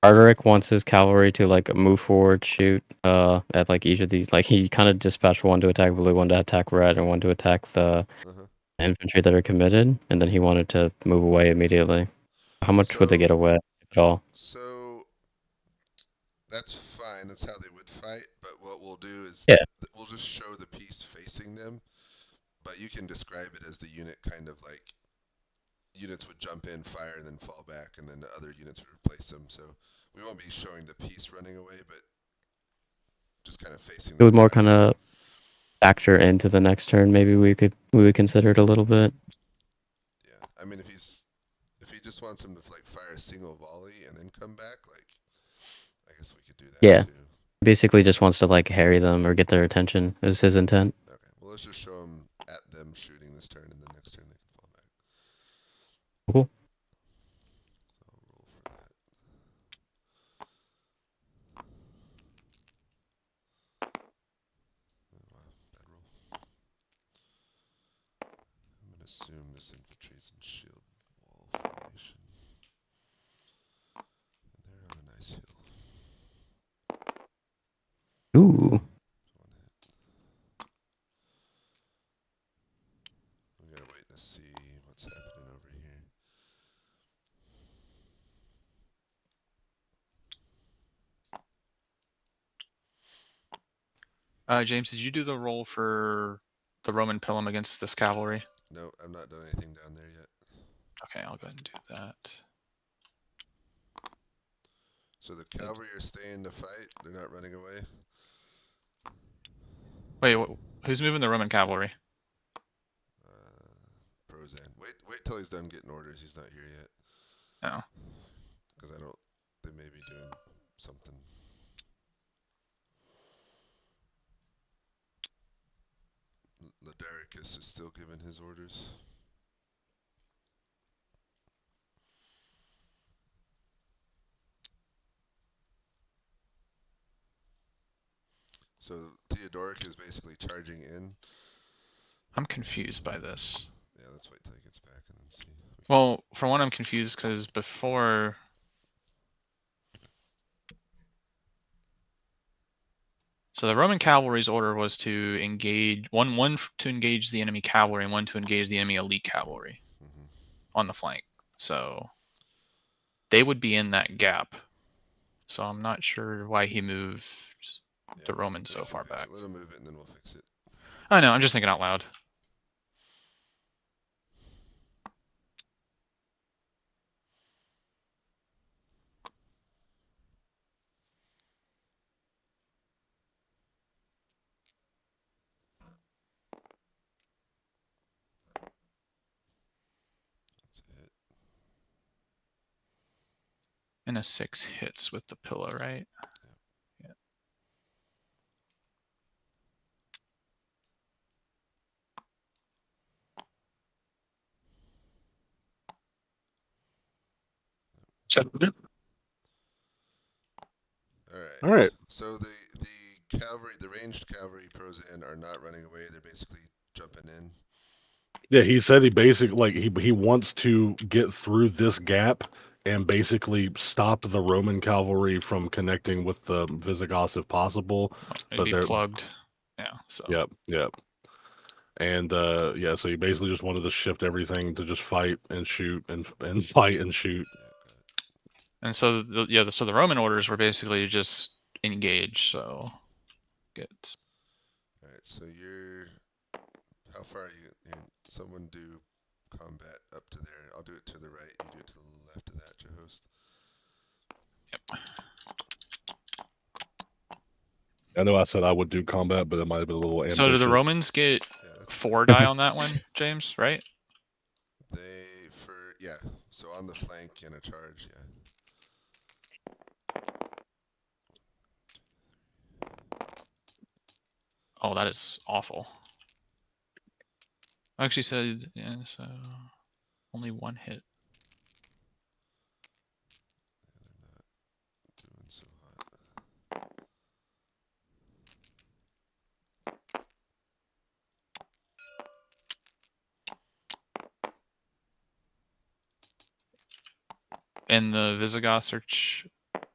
Arderic wants his cavalry to like move forward, shoot at like each of these. Like he kind of dispatched one to attack blue, one to attack red, and one to attack the Uh-huh. infantry that are committed, and then he wanted to move away immediately. How much would they get away at all? So that's fine. That's how they would fight. But what we'll do is Yeah. we'll just show the piece facing them. But you can describe it as the unit kind of like units would jump in, fire, and then fall back, and then the other units would replace them. So we won't be showing the piece running away, but just kind of facing It them. would more kind of factor into the next turn. Maybe we would consider it a little bit. Yeah, I mean if he just wants them to like fire a single volley and then come back, like I guess we could do that Yeah. too. Basically just wants to like harry them or get their attention is his intent. Okay, well let's just show him at them shooting this turn, and the next turn they can fall back. Cool. So I'll roll for that. Oh, wow, bad roll. I'm gonna assume this infantry's in shield wall formation, and they're on a nice hill. Ooh. One hit. We gotta wait to see what's happening over here. James, did you do the roll for the Roman pilum against this cavalry? No, I've not done anything down there yet. Okay, I'll go ahead and do that. So the cavalry are staying to fight. They're not running away. Wait, who's moving the Roman cavalry? Prozan. Wait till he's done getting orders. He's not here yet. Oh. Because I don't. They may be doing something. Ladaricus is still giving his orders. So Theodoric is basically charging in. I'm confused by this. Yeah, let's wait till he gets back and then see. Well, for one, I'm confused because before. So the Roman cavalry's order was to engage one to engage the enemy cavalry and one to engage the enemy elite cavalry on the flank. So they would be in that gap. So I'm not sure why he moved the Romans so far back. Let him move it and then we'll fix it. I know, I'm just thinking out loud. That's a hit. And a 6 hits with the pillow, right? Yeah. Alright. All right. So the cavalry, the ranged cavalry Prozan are not running away. They're basically jumping in. Yeah, he said he basically like he wants to get through this gap and basically stop the Roman cavalry from connecting with the Visigoths if possible. It'd be they're plugged. Yeah. So. Yep. And yeah, so he basically just wanted to shift everything to just fight and shoot and fight and shoot. Yeah, got it. And so so the Roman orders were basically just engage. So good. Alright, so you're... How far are you? Someone do combat up to there. I'll do it to the right. You do it to the left of that, Jehost. I know I said I would do combat, but it might have been a little ambitious. So do the Romans get Yeah, 4 die on that one, James? Right? Yeah. So on the flank in a charge, yeah. Oh, that is awful. I actually said, yeah, so only 1 hit. They're not doing so hot. And the Visigoths are So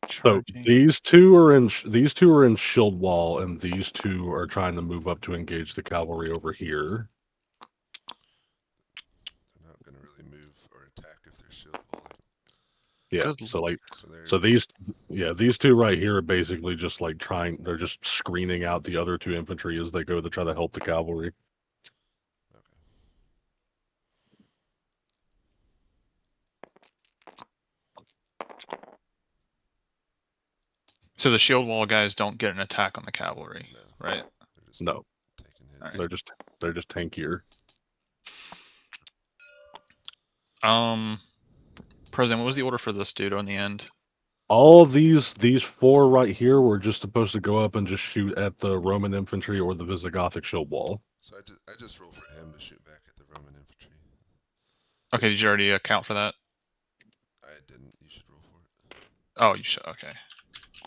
charging. these two are in shield wall, and these two are trying to move up to engage the cavalry over here. They're not going to really move or attack if they're shield wall. Yeah. Good So like, So these two right here are basically just like they're just screening out the other two infantry as they go to try to help the cavalry. So the shield wall guys don't get an attack on the cavalry, No. right? They're just No, taking hits. Alright. they're just tankier. President, what was the order for this dude on the end? All of these 4 right here were just supposed to go up and just shoot at the Roman infantry or the Visigothic shield wall. So I just roll for him to shoot back at the Roman infantry. Okay, did you already account for that? I didn't. You should roll for it. Oh, you should. Okay.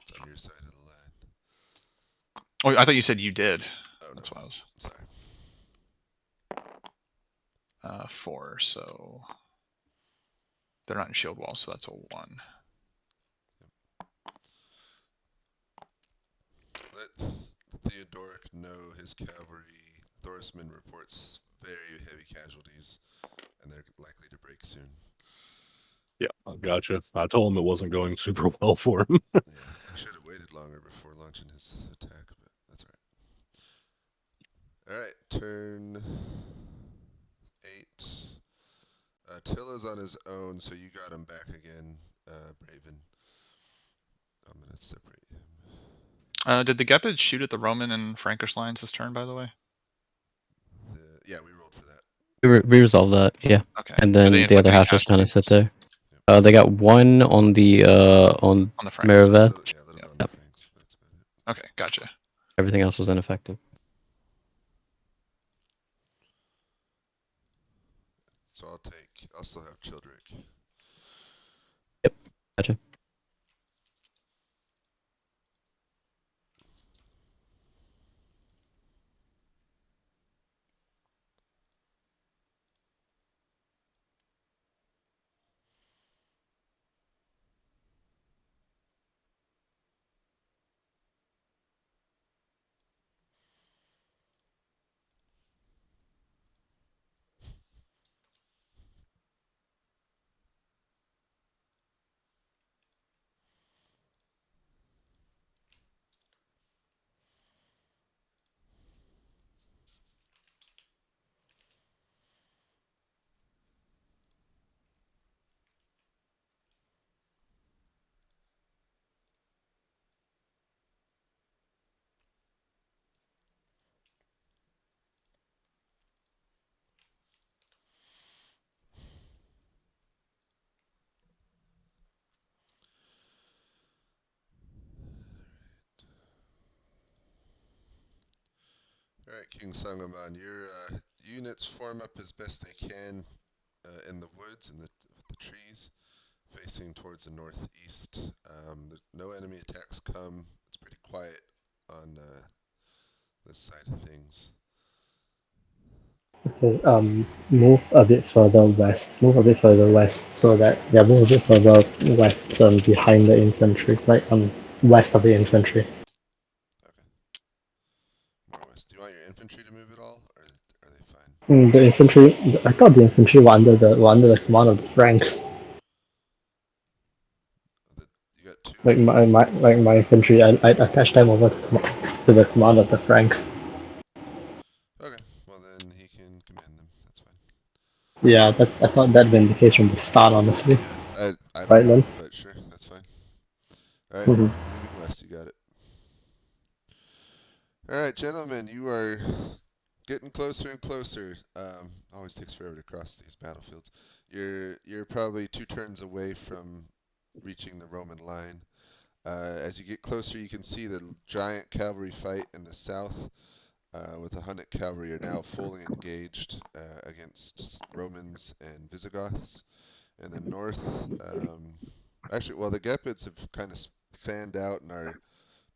It's on your side of the line. Oh, I thought you said you did. Oh, That's no. why I was. Sorry. 4, so they're not in shield wall, so that's a 1. Let Theodoric know his cavalry. Thorisman reports very heavy casualties, and they're likely to break soon. Yeah, gotcha. I told him it wasn't going super well for him. Yeah, he should have waited longer before launching his attack, but that's alright. Alright, turn 8. Attila's on his own, so you got him back again, Braven. I'm gonna separate him. Did the Gepid shoot at the Roman and Frankish lines this turn, by the way? Yeah, we rolled for that. We resolved that, yeah. Okay. And Are then they the other inflicting half just kind of sit casualties? there. They got 1 on the On the Franks. Merivet. Little on the Yep. Franks. That's about it. Okay, gotcha. Everything else was ineffective. So I'll still have Childrick. Yep, gotcha. Alright, King Sangoman, your units form up as best they can in the woods and the trees. facing towards the northeast. No enemy attacks come. It's pretty quiet on this side of things. Okay, move a bit further west. Move a bit further west so that move a bit further west behind the infantry, like west of the infantry. Okay. More west. Do you want your infantry to move at all, or are they fine? The infantry. I thought the infantry were under the command of the Franks. You got two. Like my infantry, I attached them over to the command of the Franks. Okay. Well, then he can command them. That's fine. Yeah, I thought that'd been the case from the start, honestly. Yeah. I don't Right know, then. but sure, that's fine. All right. Mhm. Moving west. You got it. All right, gentlemen. You are getting closer and closer. Always takes forever to cross these battlefields. You're probably 2 turns away from reaching the Roman line. As you get closer, you can see the giant cavalry fight in the south, with the Hunnic cavalry are now fully engaged against Romans and Visigoths. In the north, actually, well, the Gepids have kind of fanned out and are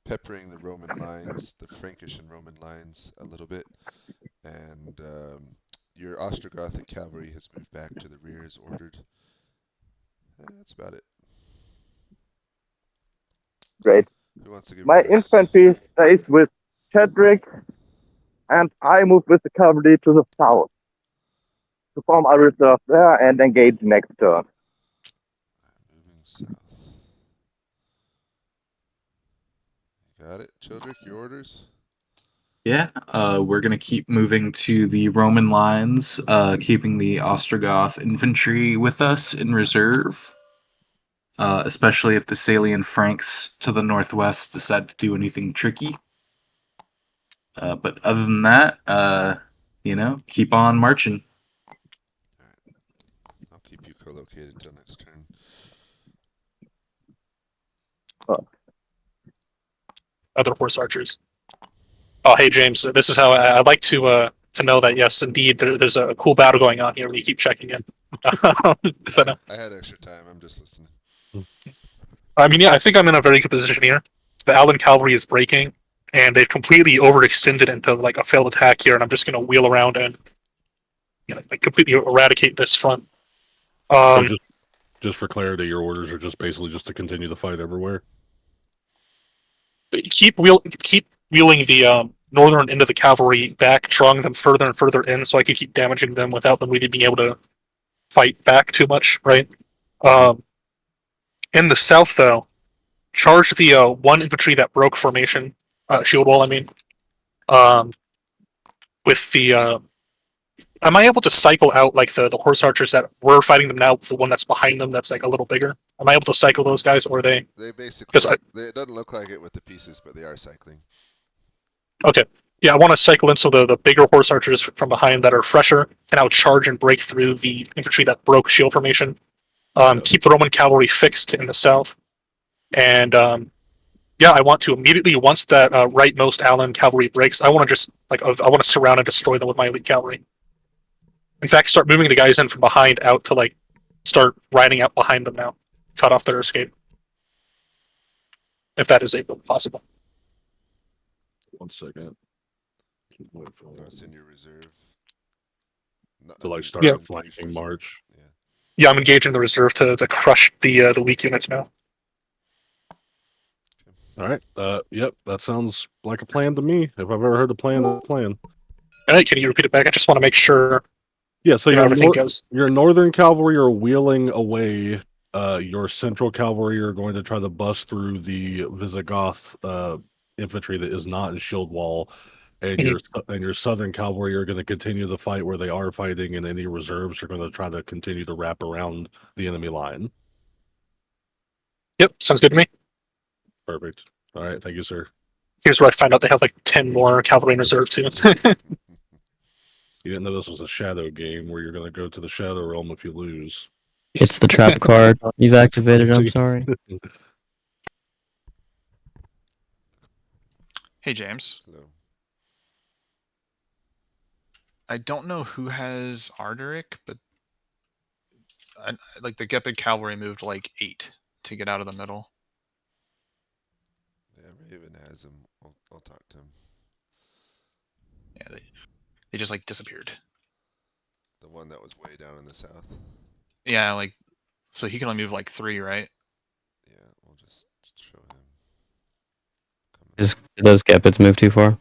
peppering the Roman lines, the Frankish and Roman lines, a little bit. And your Ostrogothic cavalry has moved back to the rear as ordered. That's about it. Great. Who wants to give My orders? infantry stays with Chadrick, and I move with the cavalry to the south to form a reserve there and engage next turn. Moving south. Got it. Childrick, your orders? Yeah, we're gonna keep moving to the Roman lines, keeping the Ostrogoth infantry with us in reserve. Especially if the Salian Franks to the northwest decide to do anything tricky. But other than that, keep on marching. Alright. I'll keep you co-located till next turn. Other horse archers. Oh, hey James, this is how I'd like to know that yes, indeed, there's a cool battle going on here. We keep checking in. But I had extra time. I'm just listening. I mean, yeah, I think I'm in a very good position here. The Allen cavalry is breaking, and they've completely overextended into like a failed attack here. And I'm just going to wheel around and like completely eradicate this front. So just for clarity, your orders are just basically just to continue the fight everywhere. Keep wheeling the northern end of the cavalry back, drawing them further and further in, so I can keep damaging them without them really being able to fight back too much. Right. In the south, though, charge the one infantry that broke formation, shield wall. I mean, with the am I able to cycle out like the horse archers that were fighting them now? The one that's behind them, that's like a little bigger. Am I able to cycle those guys, or are they? They basically. Because It doesn't look like it with the pieces, but they are cycling. okay, yeah, I want to cycle in so the bigger horse archers from behind that are fresher, and I'll charge and break through the infantry that broke shield formation. Keep the Roman cavalry fixed in the south, and yeah, I want to immediately once that rightmost Allen cavalry breaks, I want to just I want to surround and destroy them with my elite cavalry. In fact, start moving the guys in from behind out to like start riding out behind them now, cut off their escape, if that is able possible. 1 second. It's in your reserve. To like start Yeah. a flanking march. Yeah. Yeah, I'm engaging the reserve to crush the weak units now. All right. Yep. That sounds like a plan to me. If I've ever heard a plan, that's a plan. All right, can you repeat it back? I just want to make sure. Yeah. So everything goes. your northern cavalry are wheeling away. Your central cavalry are going to try to bust through the Visigoth infantry that is not in shield wall, and your southern cavalry are going to continue the fight where they are fighting, and any reserves are going to try to continue to wrap around the enemy line. Yep, sounds good to me. Perfect. All right. Thank you, sir. Here's where I find out they have like 10 more cavalry in reserve too. You didn't know this was a shadow game where you're going to go to the shadow realm if you lose. It's the trap card you've activated. I'm sorry. Hey, James. Hello. I don't know who has Arderic, but like the Gepid cavalry moved like 8 to get out of the middle. Yeah, Raven has him. I'll talk to him. Yeah, they just like disappeared. The one that was way down in the south. Yeah, like so he can only move like 3, right? Yeah, we'll just show him. Did those Gepids move too far?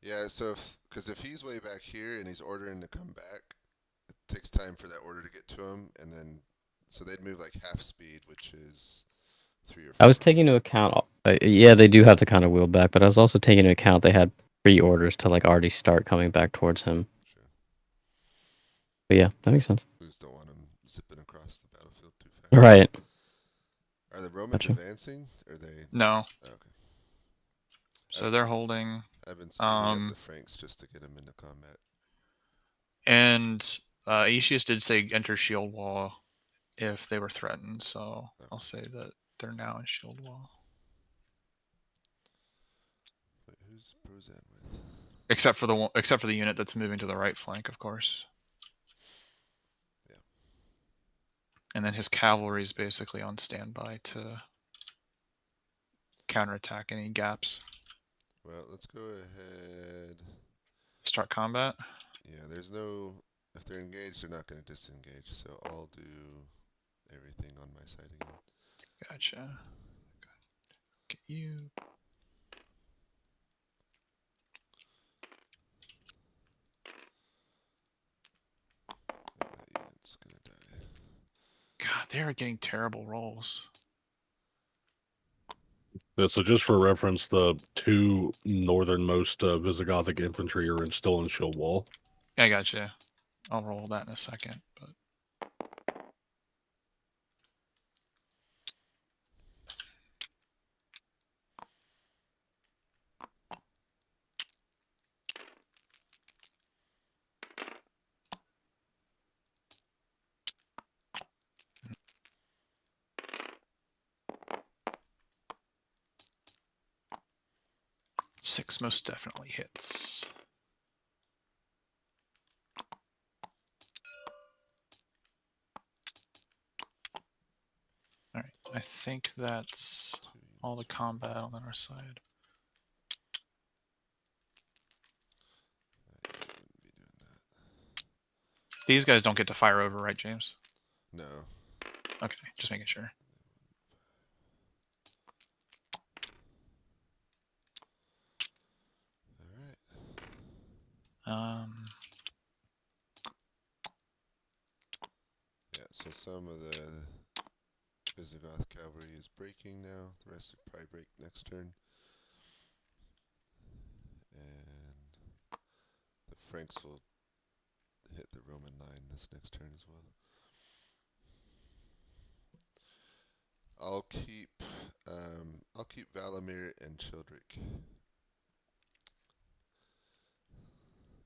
Yeah, so because if he's way back here and he's ordering to come back, it takes time for that order to get to him, and then so they'd move like half speed, which is 3 or 4. I was taking into account. Yeah, they do have to kind of wheel back, but I was also taking into account they had pre-orders to like already start coming back towards him. Sure. But yeah, that makes sense. We just don't want him zipping across the battlefield too fast. Right. Are the Romans Gotcha. advancing? Or are they? No. Oh, okay. So they're holding. I've been speeding up the Franks just to get them into combat. And Aetius did say enter shield wall if they were threatened, so I'll say that they're now in shield wall. Wait, who's Brozan with? Except for the unit that's moving to the right flank, of course. Yeah. And then his cavalry is basically on standby to counterattack any gaps. Well, let's go ahead. Start combat. Yeah, there's no. If they're engaged, they're not going to disengage. So I'll do everything on my side again. Gotcha. Get you. That unit's going to die. God, they are getting terrible rolls. Yeah, so just for reference, the 2 northernmost Visigothic infantry are still in shield wall. I gotcha. I'll roll that in a second, but. Six most definitely hits. Alright, I think that's all the combat on our side. These guys don't get to fire over, right, James? No. Okay, just making sure. Alright. Yeah, so some of the Visigoth cavalry is breaking now. The rest will probably break next turn. And the Franks will hit the Roman line this next turn as well. I'll keep Valamir and Childrick.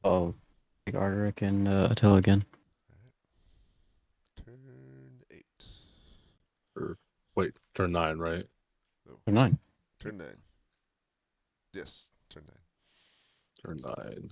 Oh, take Arderic and Attila again. Alright. Turn 8. Or, wait, turn 9, right? Oh, Turn 9. turn 9. Yes, turn 9. Turn 9.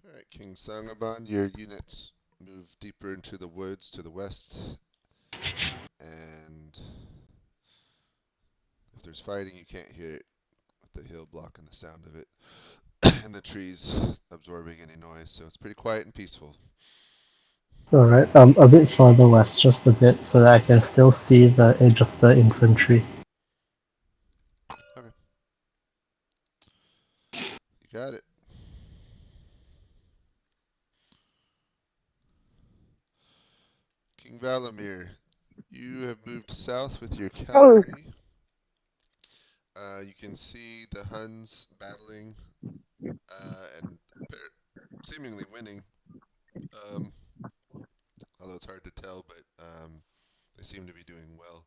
Alright, King Sangabon, your units move deeper into the woods to the west. And there's fighting, you can't hear it with the hill blocking the sound of it, and the trees absorbing any noise. So it's pretty quiet and peaceful. Alright, a bit further west, just a bit, so that I can still see the edge of the infantry. Okay. You got it. King Valamir, you have moved south with your cavalry. You can see the Huns battling and seemingly winning. Although it's hard to tell, but they seem to be doing well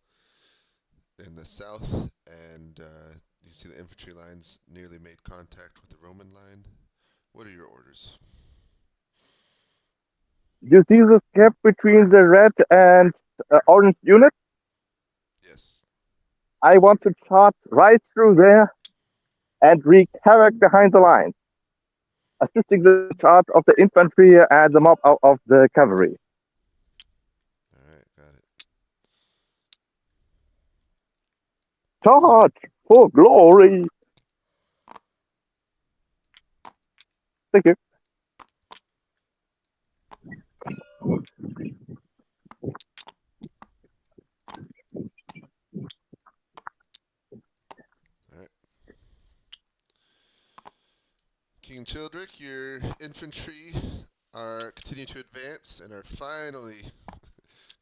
in the south. And you see the infantry lines nearly made contact with the Roman line. What are your orders? You see the gap between the red and orange unit? Yes. I want to charge right through there and wreak havoc behind the lines, assisting the charge of the infantry and the mob of the cavalry. Alright, got it. Charge for glory! Thank you. Alright. King Childrick, your infantry are continue to advance and are finally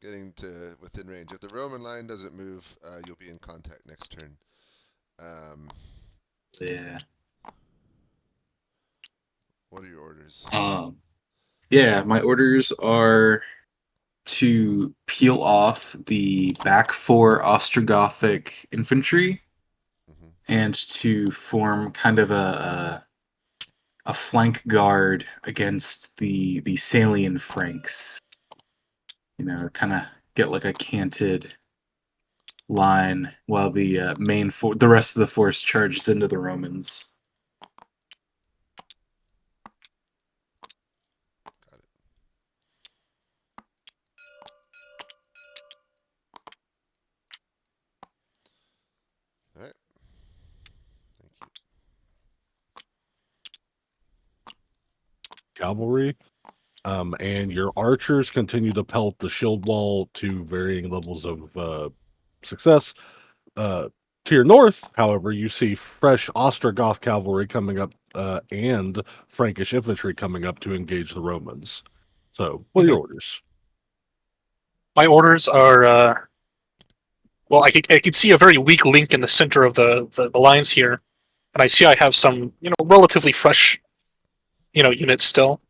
getting to within range. If the Roman line doesn't move, you'll be in contact next turn. Yeah. What are your orders? Yeah, my orders are to peel off the back 4 Ostrogothic infantry Mm-hmm. and to form kind of a flank guard against the Salian Franks. You know, kind of get like a canted line while the the rest of the force charges into the Romans. Got it. All right. Thank you. Cavalry. And your archers continue to pelt the shield wall to varying levels of success. To your north, however, you see fresh Ostrogoth cavalry coming up and Frankish infantry coming up to engage the Romans. So, what are your orders? My orders are well, I could see a very weak link in the center of the lines here, and I see I have some relatively fresh units still.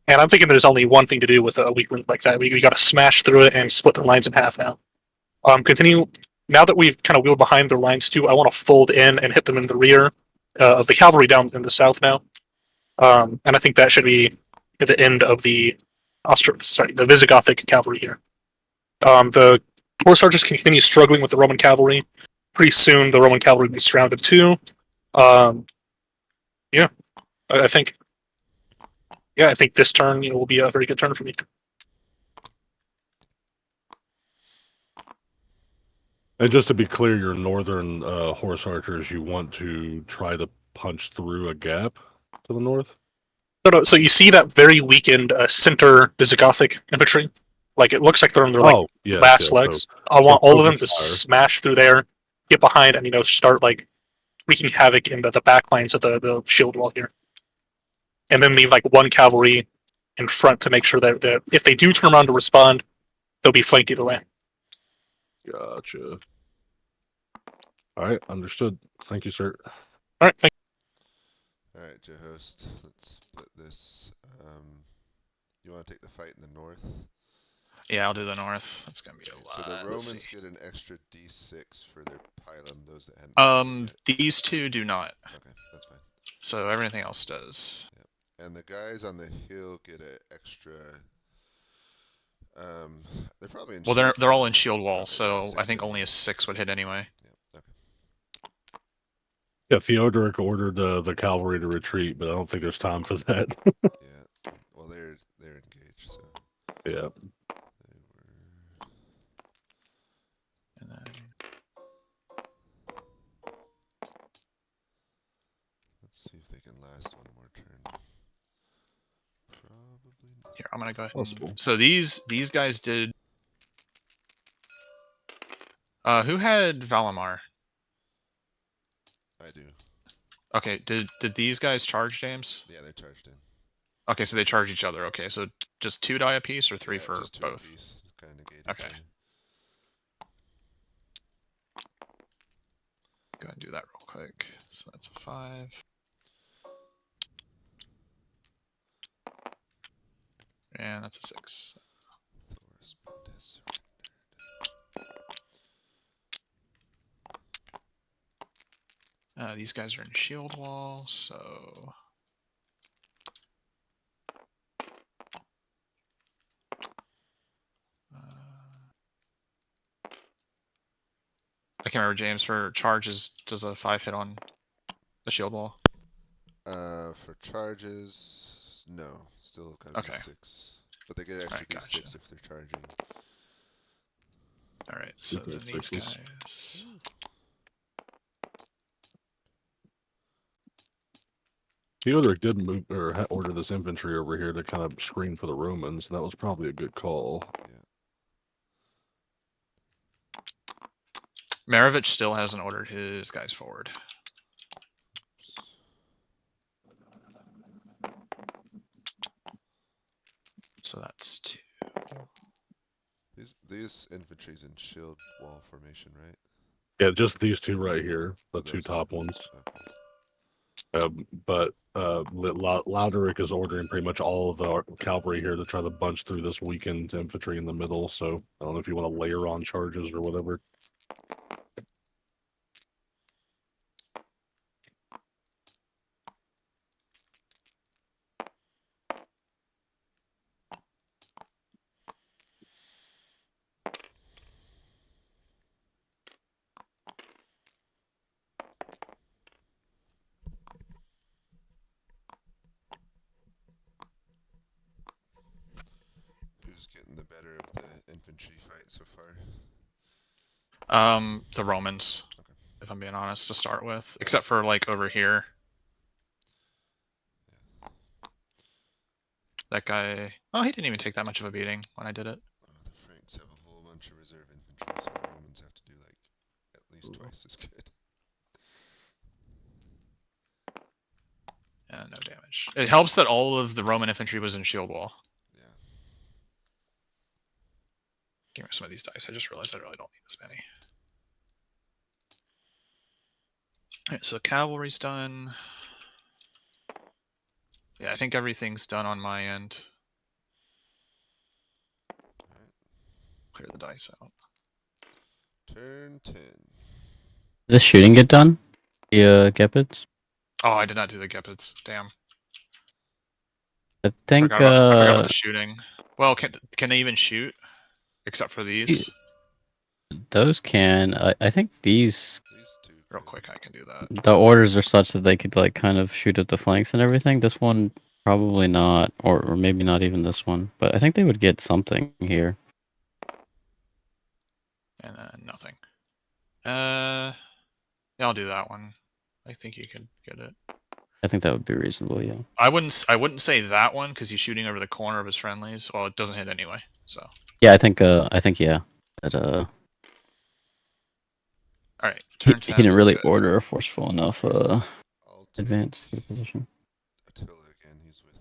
And I'm thinking there's only one thing to do with a weak link like that. We got to smash through it and split the lines in half now. Continue. Now that we've kind of wheeled behind their lines too, I want to fold in and hit them in the rear of the cavalry down in the south now. And I think that should be at the end of the the Visigothic cavalry here. The horse archers continue struggling with the Roman cavalry. Pretty soon, the Roman cavalry will be surrounded too. Yeah, I think. Yeah, I think this turn will be a very good turn for me. And just to be clear, your northern horse archers, you want to try to punch through a gap to the north? No. So you see that very weakened center Visigothic infantry? Like it looks like they're on their last legs. I want all of them to smash through there, get behind, and start like wreaking havoc in the back lines of the shield wall here, and then leave like one cavalry in front to make sure that if they do turn around to respond, they'll be flanked either way. Gotcha. All right, understood. Thank you, sir. All right, thank you. All right, Jehost. Let's split this. You want to take the fight in the north? Yeah, I'll do the north. That's gonna be a lot. So the Let's Romans see. get an extra D6 for their pylon. Those that hadn't. These two do not. Okay, that's fine. So everything else does. Yep. And the guys on the hill get an extra. They're probably in. Well, they're all in shield wall, Okay, so yeah, I think only a 6 would hit anyway. Yeah. Okay. Yeah, Theodoric ordered the cavalry to retreat, but I don't think there's time for that. Yeah. Well, they're engaged. So. Yeah. And then... I'm gonna go ahead. Possible. So these guys did. Who had Valimar? I do. Okay, did these guys charge, James? Yeah, they're charged in. Okay, so they charge each other. Okay, so just 2 die apiece or 3 Yeah, for just 2 both? apiece. Kind of negate Okay. each other. Go ahead and do that real quick. So that's a 5. And that's a 6. Thor's Protest. These guys are in shield wall, so I can't remember, James, for charges, does a 5 hit on the shield wall? For charges, no. Still gotta be Okay. 6. But they get extra Alright, gotcha. d6 if they're charging. Alright, so Secret then these sixes. guys. Theodoric did move or order this infantry over here to kind of screen for the Romans. That was probably a good call. Maravich still hasn't ordered his guys forward. So that's 2. These infantry's in shield wall formation, right? Yeah, just these two right here, the Oh, 2 those. top ones. Okay. But Lauderic is ordering pretty much all of the cavalry here to try to bunch through this weakened infantry in the middle. So I don't know if you want to layer on charges or whatever. Who's getting the better of the infantry fight so far? The Romans, Okay. if I'm being honest, to start with. Except for, like, over here. That guy... Oh, he didn't even take that much of a beating when I did it. The Franks have a whole bunch of reserve infantry, so the Romans have to do, like, at least twice as good. No damage. It helps that all of the Roman infantry was in shield wall. Yeah. Give me some of these dice. I just realized I really don't need this many. Alright, so cavalry's done. Yeah, I think everything's done on my end. Alright. Clear the dice out. Turn 10. Did the shooting get done? The Gepids? Oh, I did not do the Gepids. Damn. I think I forgot about the shooting. Well, can they even shoot? Except for these? those can. I think these These 2. Real quick, I can do that. the orders are such that they could like kind of shoot at the flanks and everything. This one probably not, or maybe not even this one. But I think they would get something here. And then nothing. Yeah, I'll do that one. I think you could get it. I think that would be reasonable. Yeah. I wouldn't say that one because he's shooting over the corner of his friendlies. Well, it doesn't hit anyway. So. Yeah, I think yeah. That All right. he Turn 10. didn't really Good. order a forceful enough I'll take advance to the position. Attila again. He's with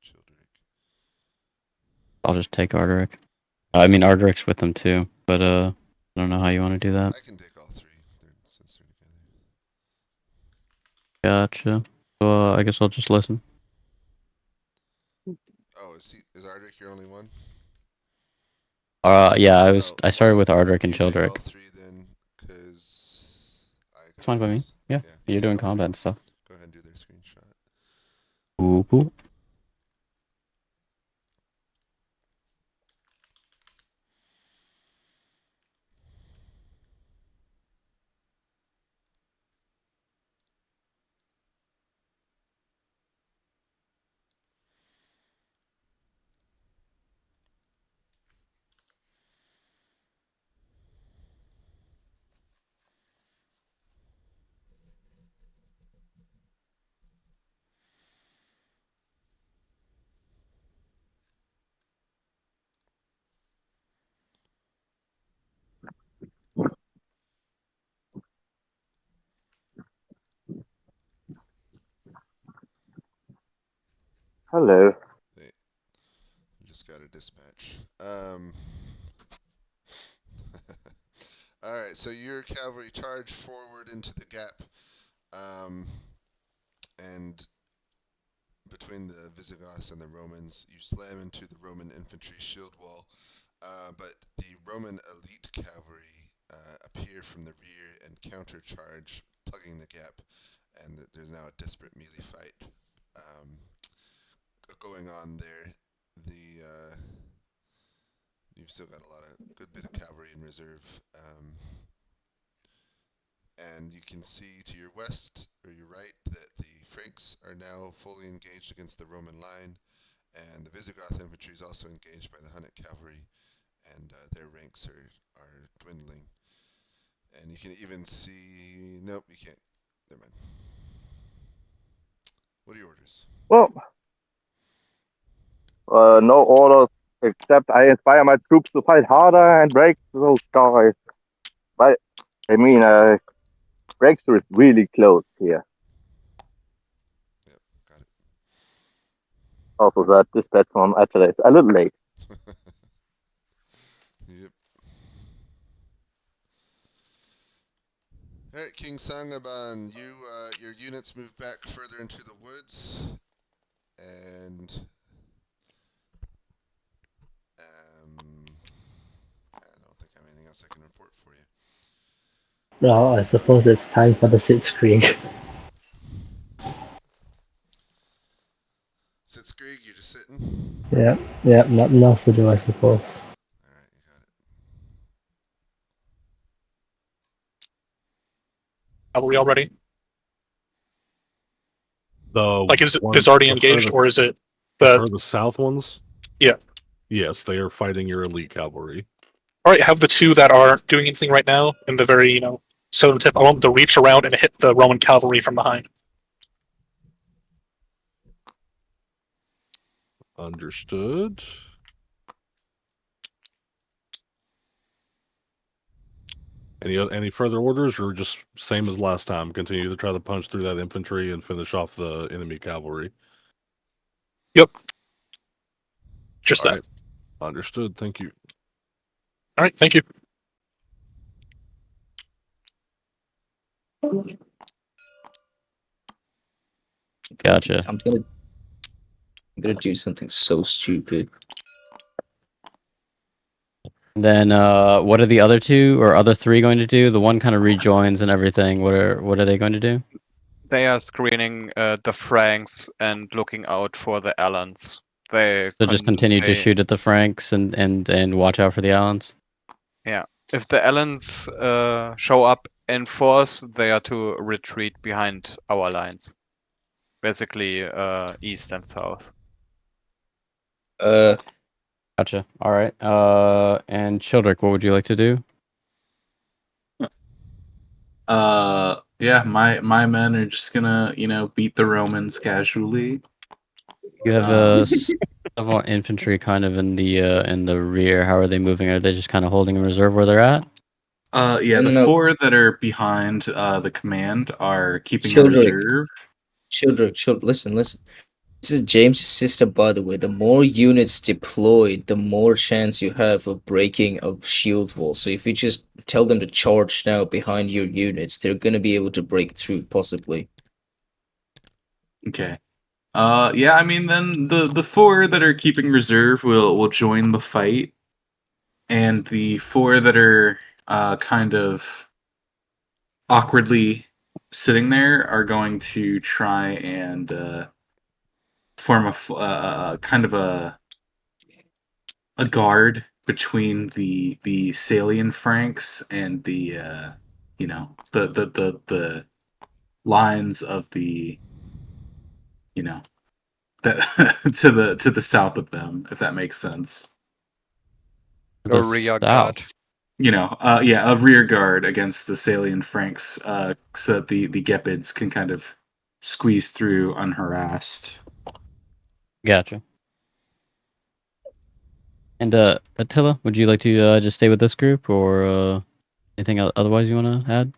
Childeric. I'll just take Arderic. I mean Arderic's with them too, but I don't know how you want to do that. I can take all 3 since they're together. Gotcha. So I guess I'll just listen. Oh, is Arderic your only one? Yeah, Oh, I started with Arderic and you take Childeric. all 3 then, because It's fine by me. Yeah, you you're take doing all 3. combat and stuff. Go ahead and do their screenshot. Ooh, ooh. Hello. Hey, we just got a dispatch. All right, so your cavalry charge forward into the gap, and between the Visigoths and the Romans, you slam into the Roman infantry shield wall. But the Roman elite cavalry appear from the rear and countercharge, plugging the gap, and there's now a desperate melee fight going on there. You've still got a lot of good bit of cavalry in reserve, and you can see to your west or your right that the Franks are now fully engaged against the Roman line, and the Visigoth infantry is also engaged by the Hunnic cavalry, and their ranks are dwindling. And you can even see. Nope, you can't. Never mind. What are your orders? Well, no orders except I inspire my troops to fight harder and break those guys. But I mean, breakthrough is really close here. Yep, got it. Also, that dispatch from Attila is a little late. Yep. All right, King Sangaban, your units move back further into the woods, and I don't think I have anything else I can report for you. Well, I suppose it's time for the sit screen. Sitzkrieg, you're just sitting. Yeah, nothing else to do, I suppose. All right, you got it. Are we all ready? The Like, is ones already the engaged, further, or is it the the? further south ones? Yeah. Yes, they are fighting your elite cavalry. All right, have the two that aren't doing anything right now in the very southern tip. I want them to reach around and hit the Roman cavalry from behind. Understood. Any further orders, or just same as last time? Continue to try to punch through that infantry and finish off the enemy cavalry. Yep. Just All that. right. Understood. Thank you. All right, thank you. Gotcha. I'm gonna do something so stupid. Then what are the other two or other three going to do? The one kind of rejoins and everything. What are they going to do? They are screening the Franks and looking out for the Alans. So just continue to shoot at the Franks and watch out for the Allens. Yeah. If the Alans show up in force, they are to retreat behind our lines. Basically, east and south. Gotcha. All right. And Childrick, what would you like to do? Yeah, my men are just gonna, beat the Romans casually. You have several infantry kind of in the rear. How are they moving? Are they just kind of holding in reserve where they're at? Yeah, the No. four that are behind the command are keeping a Children, reserve. children, listen. This is James' sister, by the way. The more units deployed, the more chance you have of breaking a shield wall. So if you just tell them to charge now behind your units, they're gonna be able to break through, possibly. Okay. Yeah, I mean, then the four that are keeping reserve will join the fight, and the four that are kind of awkwardly sitting there are going to try and form a kind of a guard between the Salian Franks and the the lines of the that to the south of them, if that makes sense. The rear guard. south. Yeah, a rear guard against the Salian Franks, so that the Gepids can kind of squeeze through unharassed. Gotcha. And Attila, would you like to just stay with this group, or anything otherwise you want to add?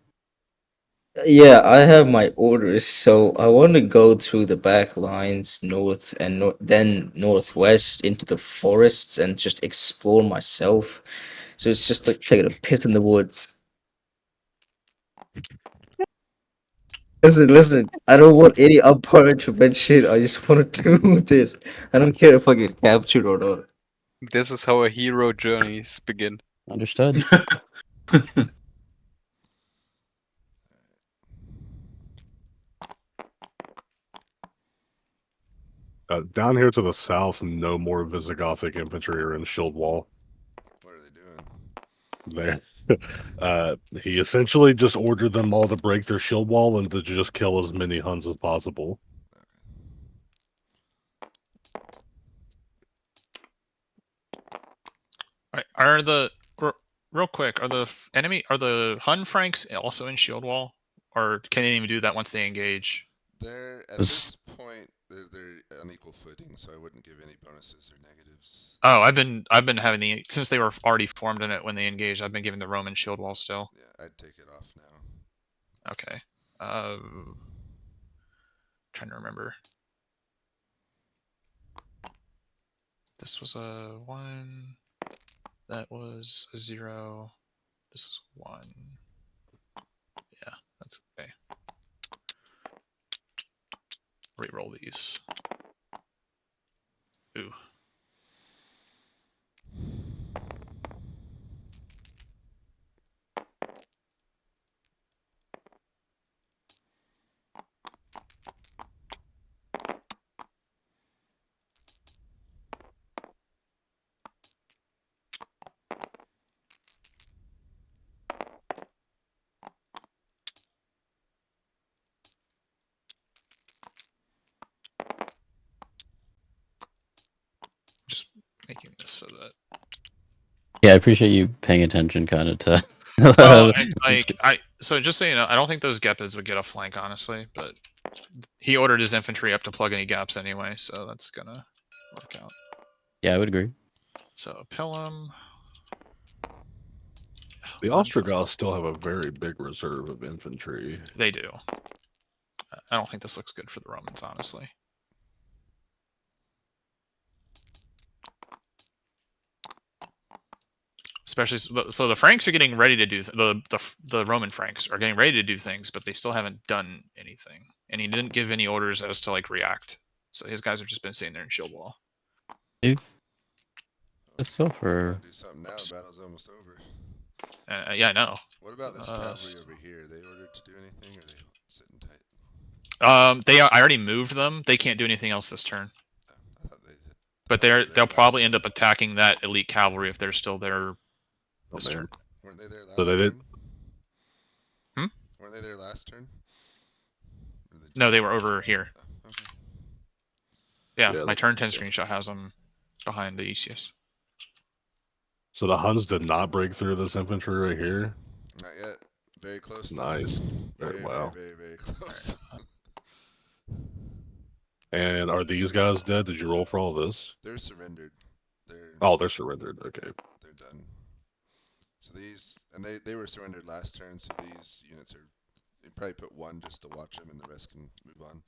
Yeah, I have my orders, so I want to go through the back lines north and then northwest into the forests and just explore myself. So it's just like taking a piss in the woods. Listen, I don't want any umpire intervention. I just want to do this. I don't care if I get captured or not. This is how our hero journeys begin. Understood. Down here to the south, no more Visigothic infantry are in Shield Wall. What are they doing? He essentially just ordered them all to break their shield wall and to just kill as many Huns as possible. Right, are the real quick? Are the Hun Franks also in shield wall, or can they even do that once they engage? They're at This- this point they're on equal footing, so I wouldn't give any bonuses or negatives. Oh, I've been having the since they were already formed in it when they engaged. I've been giving the Roman shield wall still. Yeah, I'd take it off now. Okay. Trying to remember. This was a 1. That was a 0. This is 1. Yeah, that's okay. Reroll these. Ooh. Just making this so that. Yeah, I appreciate you paying attention, kind of to. Well, so just so you know, I don't think those Gepids would get a flank, honestly, but he ordered his infantry up to plug any gaps anyway, so that's gonna work out. Yeah, I would agree. So Pilum. The Ostrogoths still have a very big reserve of infantry. They do. I don't think this looks good for the Romans, honestly. Especially so the Franks are getting ready to do the Roman Franks are getting ready to do things, but they still haven't done anything. And he didn't give any orders as to like react. So his guys have just been sitting there in shield wall. Dude, it's still Gotta for. do something now. The battle's almost over. Yeah, I know. What about this cavalry over here? They ordered to do anything, or are they sitting tight? I already moved them. They can't do anything else this turn. Oh, I thought they did. But they'll probably end up attacking that elite cavalry if they're still there this turn. Weren't they there last So they did. turn? Weren't they there last turn? No, they were over here. Oh, okay. Yeah, my turn 10 screenshot has them behind the Aetius. So the Huns did not break through this infantry right here? Not yet. Very close. Though. Nice. Very, Wow. very close. And are these guys dead? Did you roll for all this? They're surrendered. They're surrendered. Okay. Yeah, they're done. So these, and they were surrendered last turn, so these units are, you probably put one just to watch them and the rest can move on.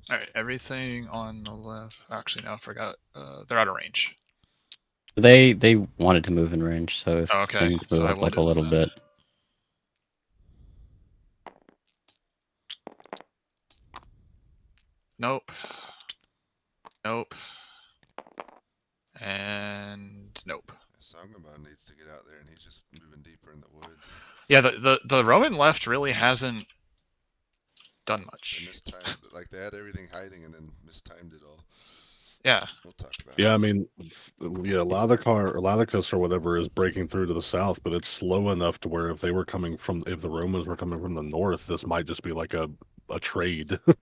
Alright, everything on the left. Actually, no, I forgot. They're out of range. They wanted to move in range, so if okay. they need to move So up like a little bit. Nope. Nope. And nope. Sangamon needs to get out there, and he's just moving deeper in the woods. Yeah, the Roman left really hasn't done much. They mistimed, like they had everything hiding, and then mistimed it all. Yeah. We'll talk about it. Yeah, I mean, yeah, Lathicus or whatever is breaking through to the south, but it's slow enough to where if the Romans were coming from the north, this might just be like a trade. Yeah.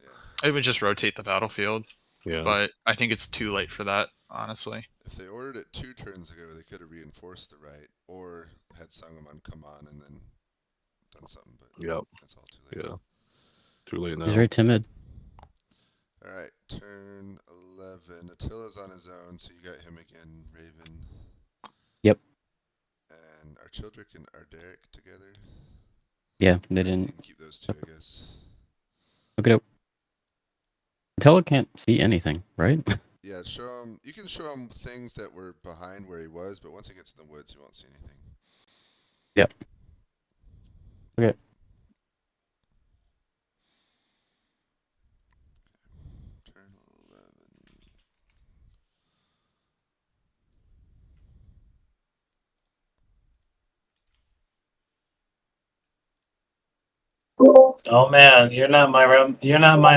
It would just rotate the battlefield. Yeah. But I think it's too late for that, honestly. If they ordered it 2 turns ago, they could have reinforced the right, or had Sangamon come on and then done something. But yep. That's all too late. Yeah. Too late now. He's very timid. All right, turn 11. Attila's on his own, so you got him again, Raven. Yep. And our Childrick and Arderic together? Yeah, they Or you didn't. can keep those two, I guess. Look it up. Attila can't see anything, right? Yeah, show him. You can show him things that were behind where he was, but once he gets in the woods, he won't see anything. Yep. Okay. Turn 11. Oh man, you're not my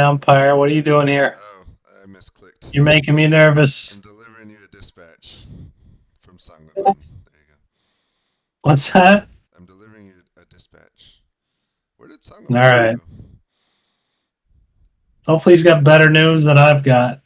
umpire. What are you doing here? Oh, I misclicked. You're making me nervous. I'm delivering you a dispatch from Sangaban. There you go. What's that? I'm delivering you a dispatch. Where did All Sangaban right. go? Hopefully he's got better news than I've got.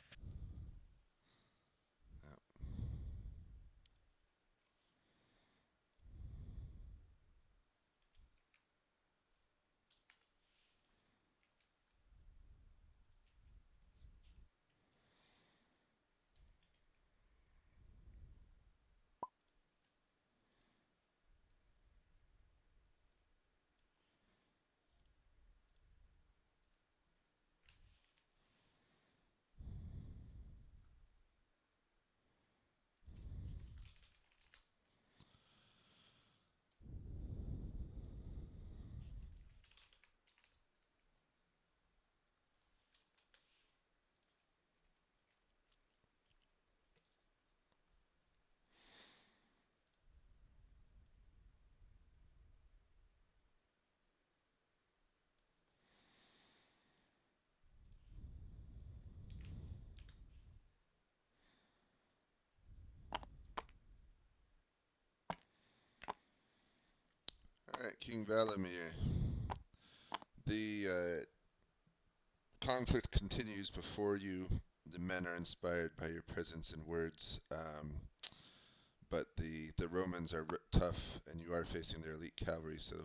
Alright, King Valimir. The conflict continues before you. The men are inspired by your presence and words, but the Romans are tough, and you are facing their elite cavalry, so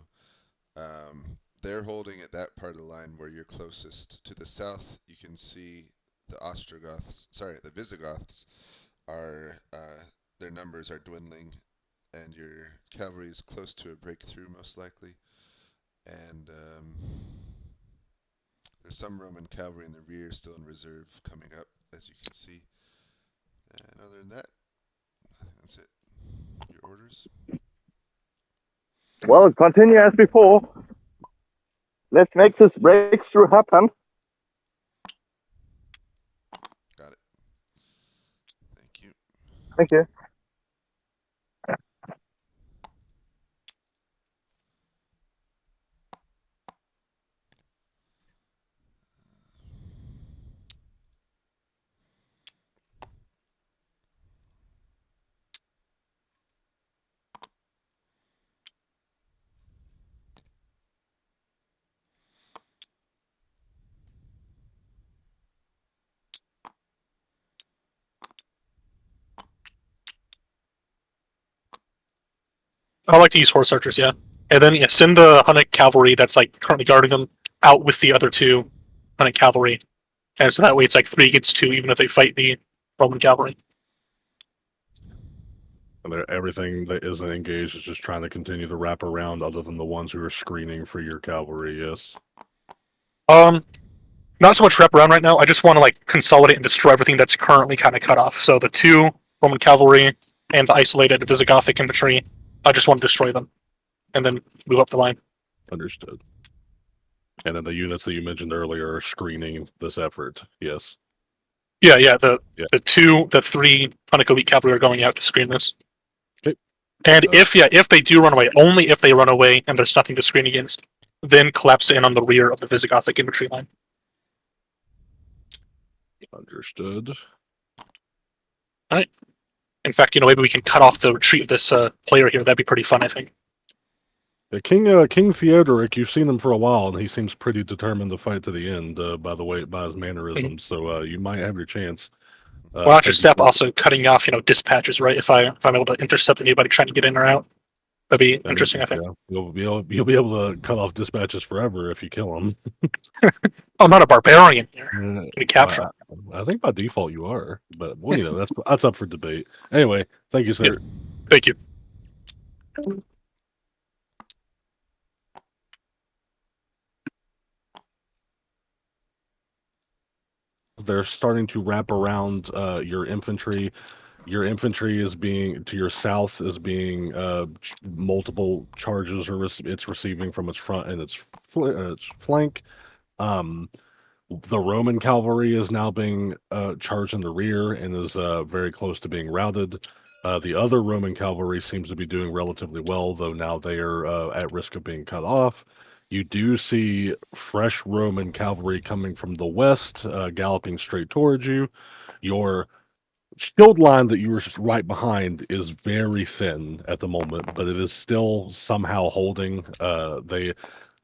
they're holding at that part of the line where you're closest. To the south, you can see the the Visigoths are, their numbers are dwindling, and your cavalry is close to a breakthrough, most likely. And there's some Roman cavalry in the rear still in reserve coming up, as you can see. And other than that, I think that's it. Your orders? Well, continue as before. Let's make this breakthrough happen. Got it. Thank you. Thank you. I like to use horse archers, yeah. And then send the Hunnic cavalry that's like currently guarding them out with the other two Hunnic cavalry. And so that way it's like 3 against 2, even if they fight the Roman cavalry. And everything that isn't engaged is just trying to continue to wrap around, other than the ones who are screening for your cavalry. Yes. Not so much wrap around right now. I just want to like consolidate and destroy everything that's currently kind of cut off. So the 2 Roman cavalry and the isolated Visigothic infantry, I just want to destroy them, and then move up the line. Understood. And then the units that you mentioned earlier are screening this effort. Yes. Yeah. The 3 Hunnic elite cavalry are going out to screen this. Okay. And if they do run away, only if they run away and there's nothing to screen against, then collapse in on the rear of the Visigothic infantry line. Understood. All right. In fact, maybe we can cut off the retreat of this player here. That'd be pretty fun, I think. Yeah, King Theodoric, you've seen him for a while, and he seems pretty determined to fight to the end. By his mannerisms, so you might have your chance. Well, not just step, also cutting off, dispatches, right? If I'm able to intercept anybody trying to get in or out, that'd be interesting, I think. Yeah. You'll be able to cut off dispatches forever if you kill them. I'm not a barbarian here. We capture. I think by default you are, but well, that's up for debate. Anyway, thank you, sir. Thank you. they're starting to wrap around your infantry. Your infantry is being to your south is being multiple charges it's receiving from its front and its flank. The Roman cavalry is now being charged in the rear and is very close to being routed. The other Roman cavalry seems to be doing relatively well, though now they are at risk of being cut off. You do see fresh Roman cavalry coming from the west, galloping straight towards you. Your shield line that you were right behind is very thin at the moment, but it is still somehow holding.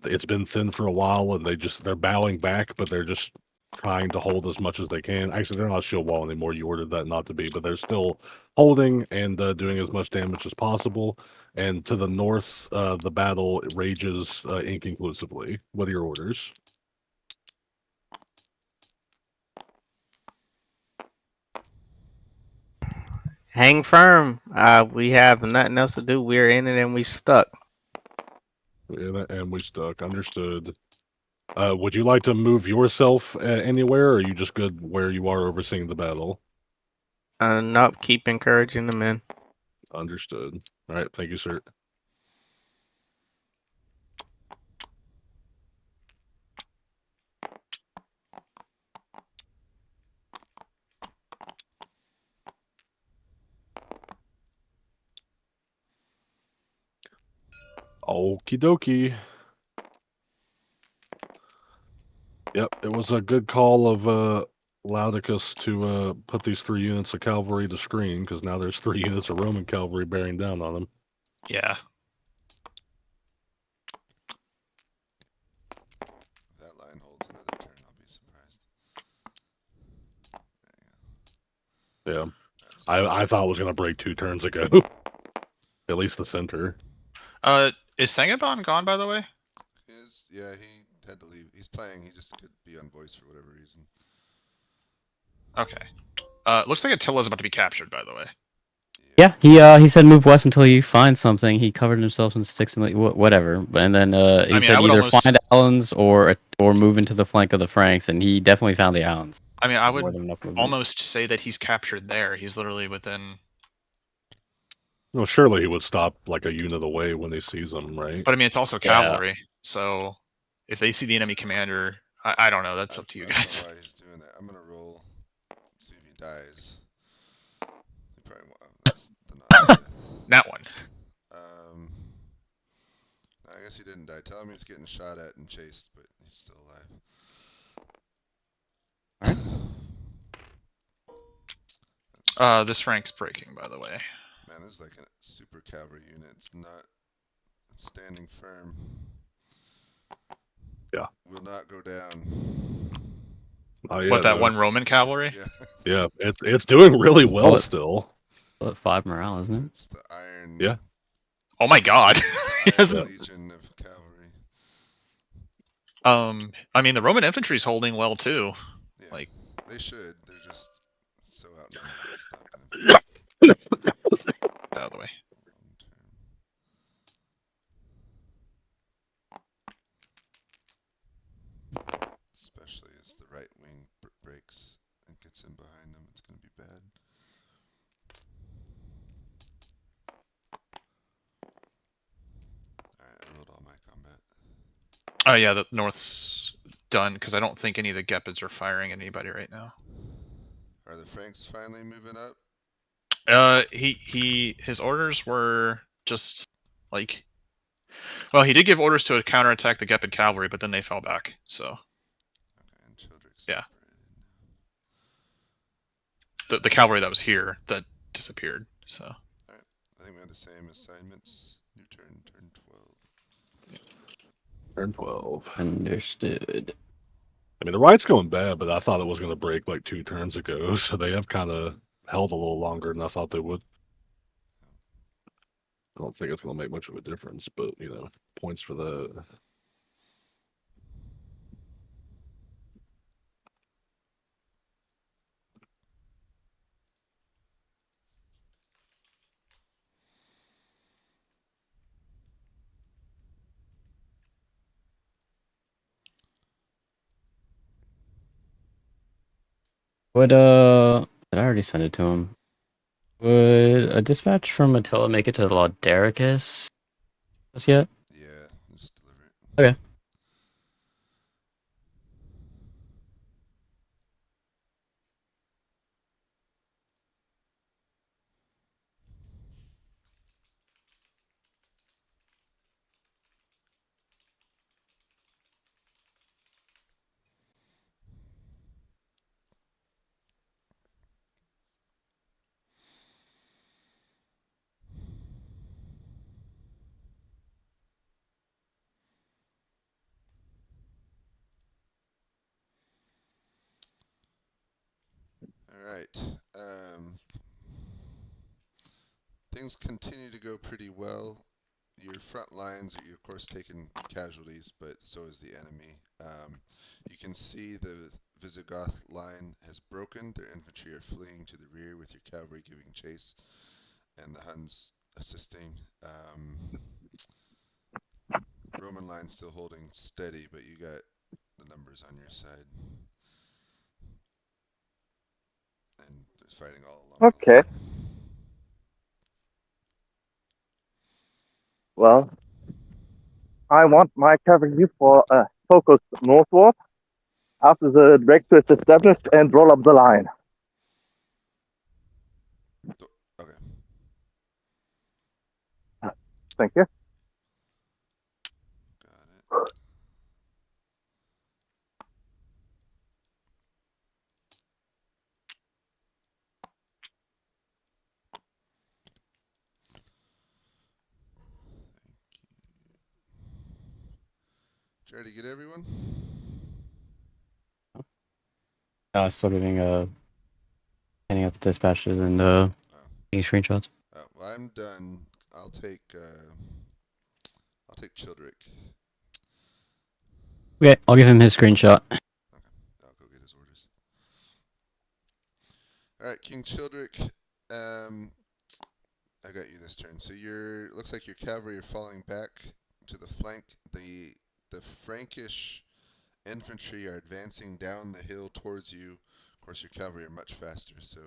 It's been thin for a while, and they're bowing back, but they're just trying to hold as much as they can. Actually, they're not a shield wall anymore. You ordered that not to be, but they're still holding and doing as much damage as possible. And to the north, the battle rages inconclusively. What are your orders? Hang firm. We have nothing else to do. We're in it and we stuck. And we stuck. Understood. Would you like to move yourself anywhere, or are you just good where you are overseeing the battle? Nope. Keep encouraging the men. Understood. All right. Thank you, sir. Okie dokie. Yep, it was a good call of Laudicus to put these 3 units of cavalry to screen, because now there's 3 units of Roman cavalry bearing down on them. Yeah. If that line holds another turn, I'll be surprised. Yeah, That's I thought it was going to break 2 turns ago. At least the center. Is Sangaban gone, by the way? Yeah, he had to leave. He's playing. He just could be on voice for whatever reason. Okay. Looks like Attila's about to be captured, by the way. Yeah, he said move west until you find something. He covered himself in sticks and whatever, and then he said I would either almost- find Alans or move into the flank of the Franks, and he definitely found the Alans. I mean, I More would than enough movement. almost say that he's captured there. He's literally within. Well, surely he would stop like a unit away when he sees them, right? But I mean, it's also Yeah. cavalry. So if they see the enemy commander, I don't know. That's up to you I guys. don't know why he's doing that. I'm gonna roll. See if he dies. He probably won't. That's the not death. That one. I guess he didn't die. Tell him he's getting shot at and chased, but he's still alive. Alright. This rank's breaking, by the way. Man, this is like a super cavalry unit. It's not. It's standing firm. Yeah. Will not go down. What, that one Roman cavalry? Yeah. Yeah, it's doing really well Solid. still. 5 morale, isn't it? It's the iron. Yeah. Oh my god. Iron Legion of cavalry. I mean, the Roman infantry's holding well too. Yeah. Like, they should. They're just so outnumbered. It's not gonna be out of the way. Especially as the right wing breaks and gets in behind them, it's gonna be bad. Alright, I rolled all my combat. Oh yeah, the north's done because I don't think any of the Gepids are firing at anybody right now. Are the Franks finally moving up? His orders were just like, well, he did give orders to counterattack the Gepid cavalry, but then they fell back. So Okay, and Childrick's yeah, separated the cavalry that was here that disappeared. So Alright, I think we have the same assignments. New turn, turn 12. Turn 12. Understood. I mean, the right's going bad, but I thought it was going to break like 2 turns ago, so they have kind of held a little longer than I thought they would. I don't think it's going to make much of a difference, but, you know, points for that. Would did I already send it to him? Would a dispatch from Attila make it to Laudericus just yet? Yeah, just deliver it. Okay. All right. Things continue to go pretty well. Your front lines are, of course, taking casualties, but so is the enemy. You can see the Visigoth line has broken. Their infantry are fleeing to the rear with your cavalry giving chase, and the Huns assisting. Roman line still holding steady, but you got the numbers on your side. And there's fighting all along. Okay. Well, I want my cavalry for focus northward after the breakthrough is established and roll up the line. Okay. Thank you. Got it. Try to get everyone. Still giving sending out the dispatches and taking screenshots. Well, I'm done. I'll take Childeric. Okay, I'll give him his screenshot. Okay, I'll go get his orders. All right, King Childeric. I got you this turn. So looks like your cavalry are falling back to the flank. The Frankish infantry are advancing down the hill towards you. Of course, your cavalry are much faster, so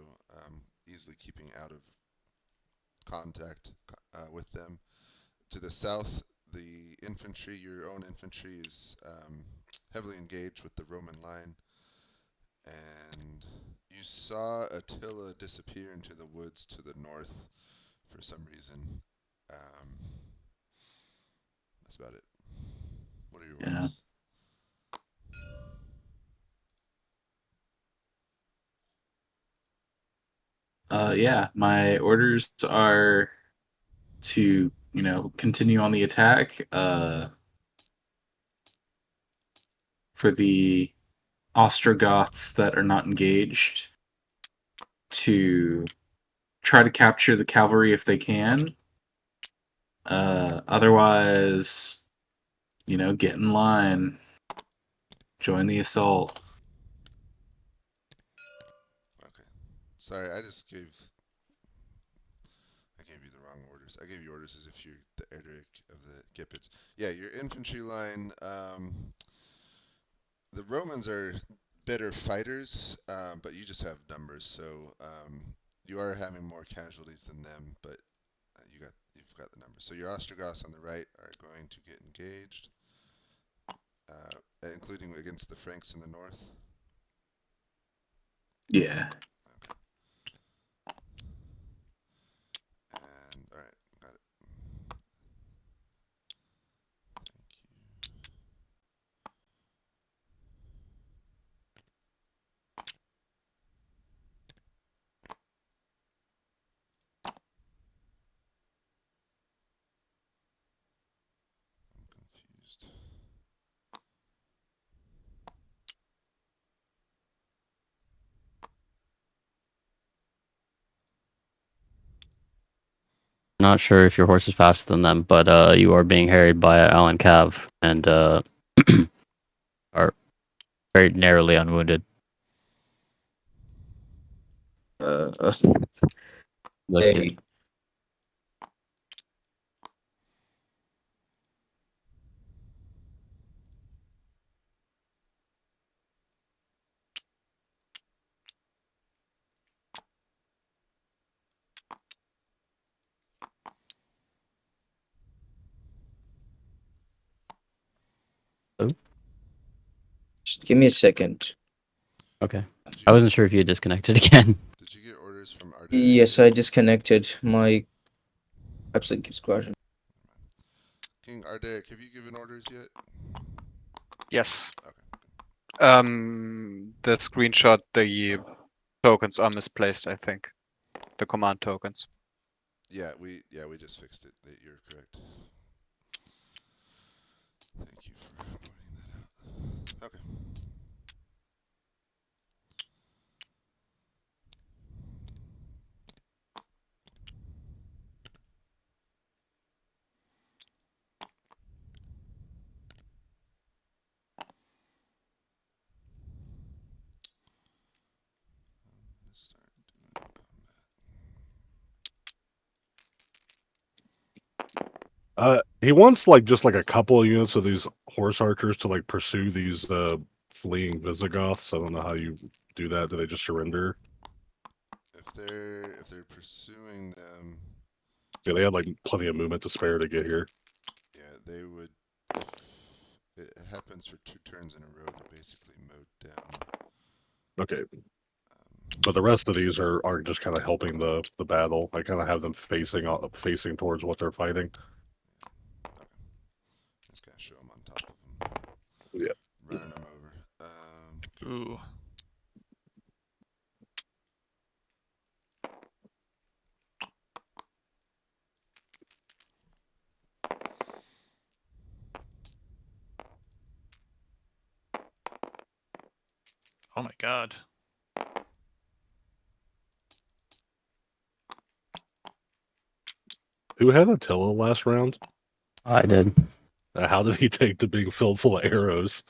easily keeping out of contact with them. To the south, the infantry, your own infantry, is heavily engaged with the Roman line. And you saw Attila disappear into the woods to the north for some reason. That's about it. What are your orders? Yeah, my orders are to, continue on the attack. For the Ostrogoths that are not engaged, to try to capture the cavalry if they can. Otherwise, get in line. Join the assault. Okay. Sorry, I gave you the wrong orders. I gave you orders as if you're the Edric of the Gepids. Yeah, your infantry line. The Romans are better fighters, but you just have numbers, so you are having more casualties than them. But you've got the numbers. So your Ostrogoths on the right are going to get engaged, including against the Franks in the north. Yeah. And all right, got it. Thank you. I'm confused. Not sure if your horse is faster than them, but you are being harried by Alan Cav and are very narrowly unwounded. Hey, Just give me a second. Okay. I wasn't sure if you had disconnected again. Did you get orders from Arderic? Yes, I disconnected. My website keeps crashing. King Arderic, have you given orders yet? Yes. Okay. The screenshot, the tokens are misplaced, I think. The command tokens. Yeah, we just fixed it. You're correct. Thank you for pointing that out. Okay. He wants like just like a couple of units of these horse archers to like pursue these fleeing Visigoths. I don't know how you do that. Do they just surrender? If they're pursuing them, Yeah, they had like plenty of movement to spare to get here. yeah, they would. If it happens for 2 turns in a row, they're basically mowed down. Okay. But the rest of these are just kind of helping the battle. I kind of have them facing towards what they're fighting. Okay. Just gotta show them on top of them. Yeah. Running them over. Ooh. Oh my god. Who had Attila last round? I did. How did he take to being filled full of arrows?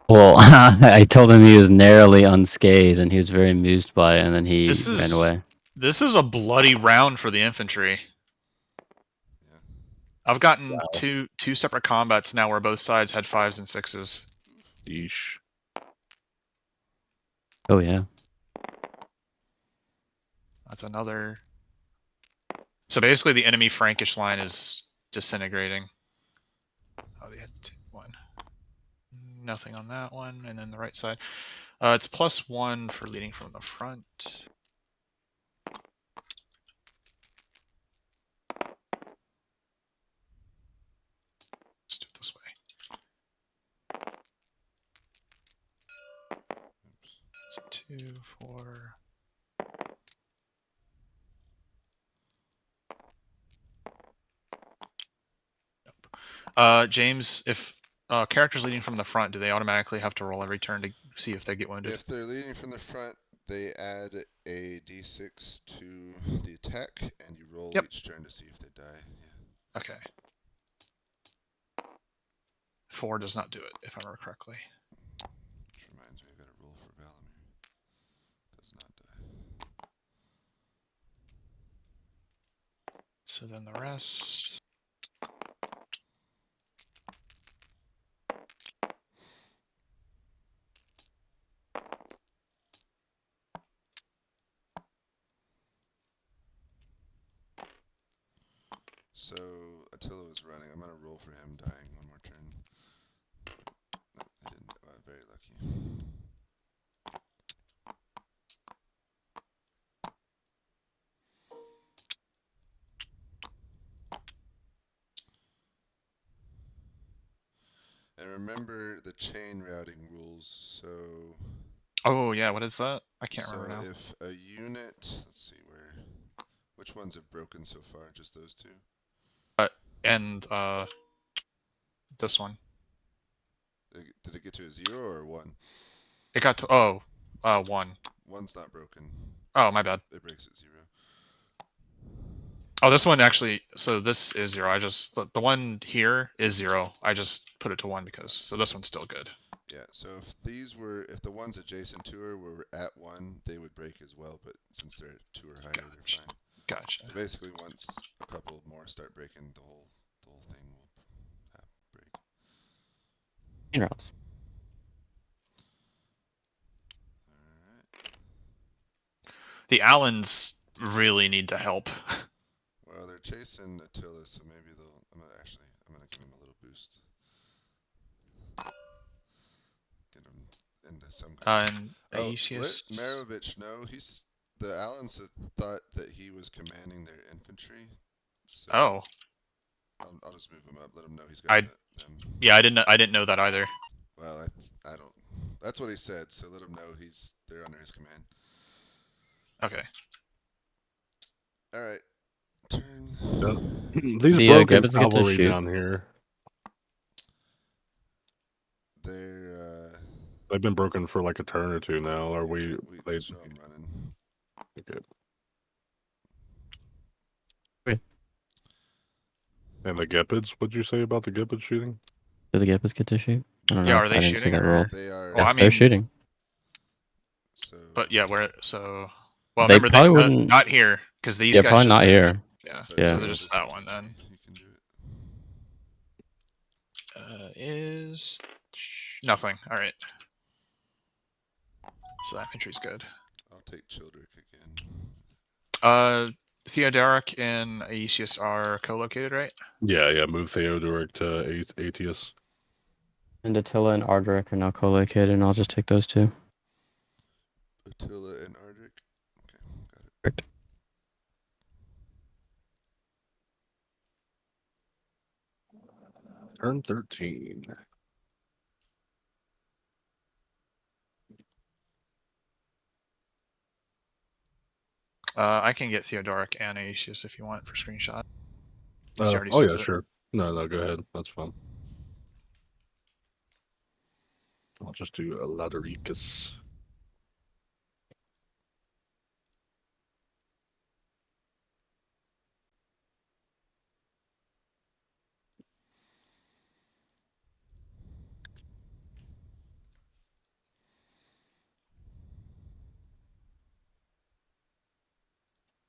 Well, I told him he was narrowly unscathed, and he was very amused by it, and then he ran away. This is a bloody round for the infantry. Yeah. I've gotten two separate combats now where both sides had 5s and 6s. Yeesh. Oh yeah. That's another. So basically, the enemy Frankish line is disintegrating. Oh, they had 1. Nothing on that one, and then the right side. It's +1 for leading from the front. Let's do it this way. It's 2, 4. James, if characters leading from the front, do they automatically have to roll every turn to see if they get wounded? If they're leading from the front, they add a d6 to the attack, and you roll each turn to see if they die. Yeah. Okay. 4 does not do it, if I remember correctly. Which reminds me, I gotta roll for Valamir. Does not die. So then the rest. So Attila is running. I'm gonna roll for him dying 1 more turn. No, I didn't. Very lucky. And remember the chain routing rules. So. Oh yeah, what is that? I can't remember now. So if a unit, let's see which ones have broken so far? Just those 2. And this one. Did it get to a 0 or 1? It got to 1. 1's not broken. Oh, my bad. It breaks at 0. Oh, this one actually. So this is 0. I just the one here is 0. I just put it to 1 because so this one's still good. Yeah. So if the ones adjacent to her were at 1, they would break as well. But since they're 2 or higher, they're fine. Gotcha. So basically, once a couple more start breaking, the whole thing will break. Routes. The Allens really need to help. Well, they're chasing Attila, so maybe I'm gonna give him a little boost. get him into some kind of... And Oh, let Aetius. Marovich know. The Allens thought that he was commanding their infantry. So Oh, I'll just move him up. Let him know he's got them. yeah, I didn't know that either. Well, I don't. That's what he said. So let him know they're under his command. Okay. All right. Turn. These The broken Gebbets get to cavalry shoot. down here. They've been broken for like a turn or two now. Are we show them running. Okay. Okay. And the Gepids, what'd you say about the Gepids shooting? Do the Gepids get to shoot? I don't Yeah, know. are they I didn't see shooting that or? roll. They are. Well, I mean, They're shooting. So. But yeah, where so? Well, They remember probably wouldn't. not here because these Yeah, guys probably just not moved. here. Yeah. Yeah. So there's that one then. You can do it. Is nothing. All right. So that infantry's good. I'll take Childeric again. Theodoric and Aetius are co-located, right? Yeah. Move Theodoric to Aetius. And Attila and Ardric are now co-located, and I'll just take those two. Attila and Ardric. Okay, got it. Perfect. Turn 13. I can get Theodoric and Aetius if you want for screenshot. Oh yeah, sure. No, go ahead. That's fine. I'll just do a Ladericus.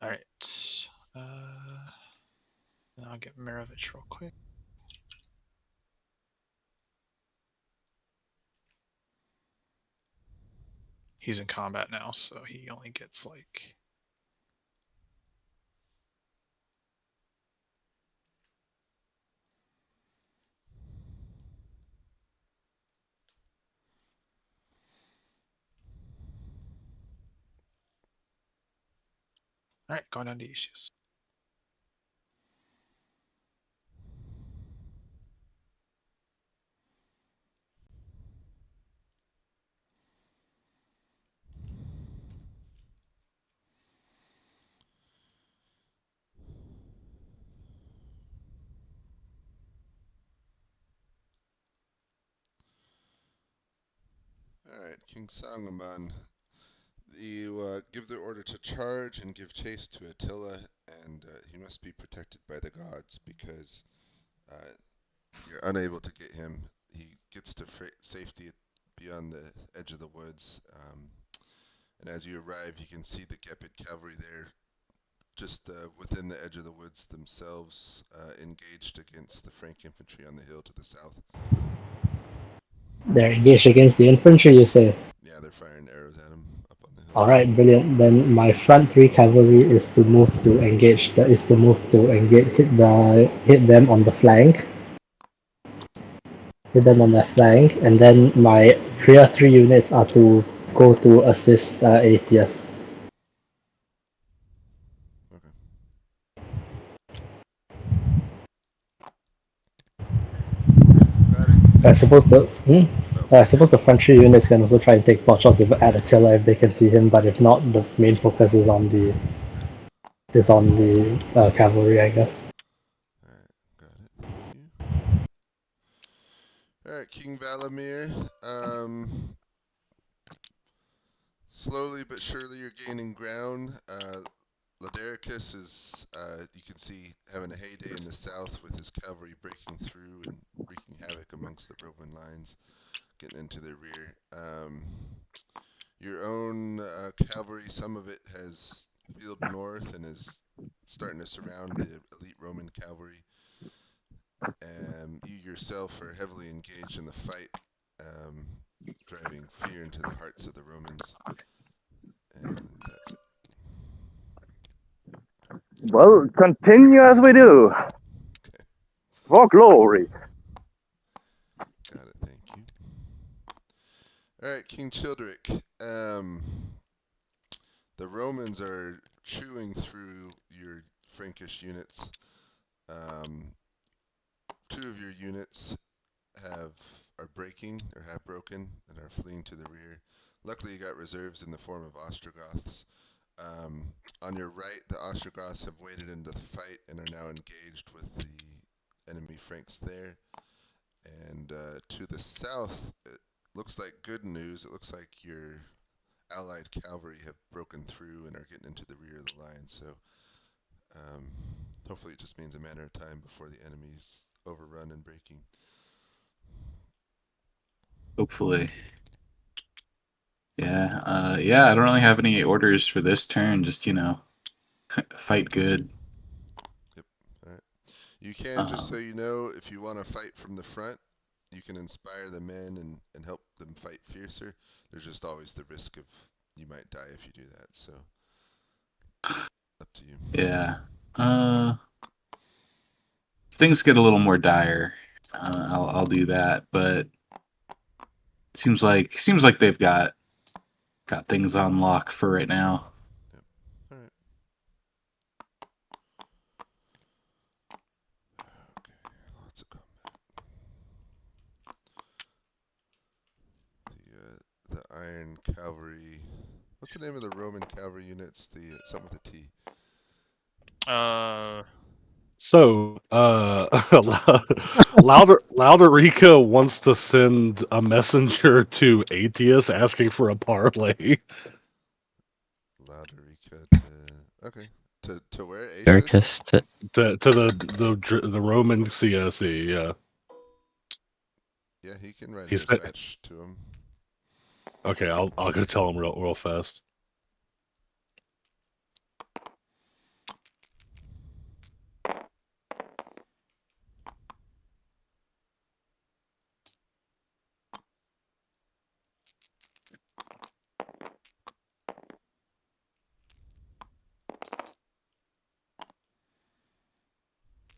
All right. I'll get Marovich real quick. He's in combat now, so he only gets like. All right, going down to Aetius. Alright, King Sangaman. You give the order to charge and give chase to Attila, and he must be protected by the gods because you're unable to get him. He gets to safety beyond the edge of the woods, and as you arrive, you can see the Gepid cavalry there, just within the edge of the woods themselves, engaged against the Frank infantry on the hill to the south. They're engaged against the infantry, you say? Yeah, they're firing arrows at him up on the hill. Alright, brilliant. Then my front three cavalry is to move to engage. Hit them on the flank. Hit them on the flank, and then my rear three units are to go to assist Aetius. Okay. Got it. I suppose the front three units can also try and take pot shots at Attila if they can see him, but if not, the main focus is on the cavalry, I guess. Alright, got it. Thank you. Alright, King Valamir. Slowly but surely you're gaining ground. Ladericus is, you can see, having a heyday in the south with his cavalry breaking through and wreaking havoc amongst the Roman lines, getting into their rear. Your own cavalry, some of it has wheeled north and is starting to surround the elite Roman cavalry. You yourself are heavily engaged in the fight, driving fear into the hearts of the Romans. And that's it. Well, continue as we do. Okay. For glory. Got it, thank you. All right, King Childeric. The Romans are chewing through your Frankish units. Two of your units are breaking or have broken and are fleeing to the rear. Luckily, you got reserves in the form of Ostrogoths. On your right, the Ostrogoths have waded into the fight and are now engaged with the enemy Franks there. And to the south, it looks like good news. It looks like your allied cavalry have broken through and are getting into the rear of the line. So hopefully it just means a matter of time before the enemy's overrun and breaking. Hopefully. Yeah, I don't really have any orders for this turn. Just, fight good. Yep. All right. You can, just so you know, if you want to fight from the front, you can inspire the men and help them fight fiercer. There's just always the risk of you might die if you do that. So up to you. Yeah. Things get a little more dire. I'll do that, but seems like they've got things on lock for right now. Yep. All right. Okay. Lots of combat. The Iron Cavalry. What's the name of the Roman cavalry units? The something with a T. So, Lauderica wants to send a messenger to Aetius asking for a parlay. Lauderica to okay to where? Aetius? Dericus to the Roman CSE. Yeah. Yeah, he can write a He said, dispatch to him. "Okay, I'll go tell him real fast."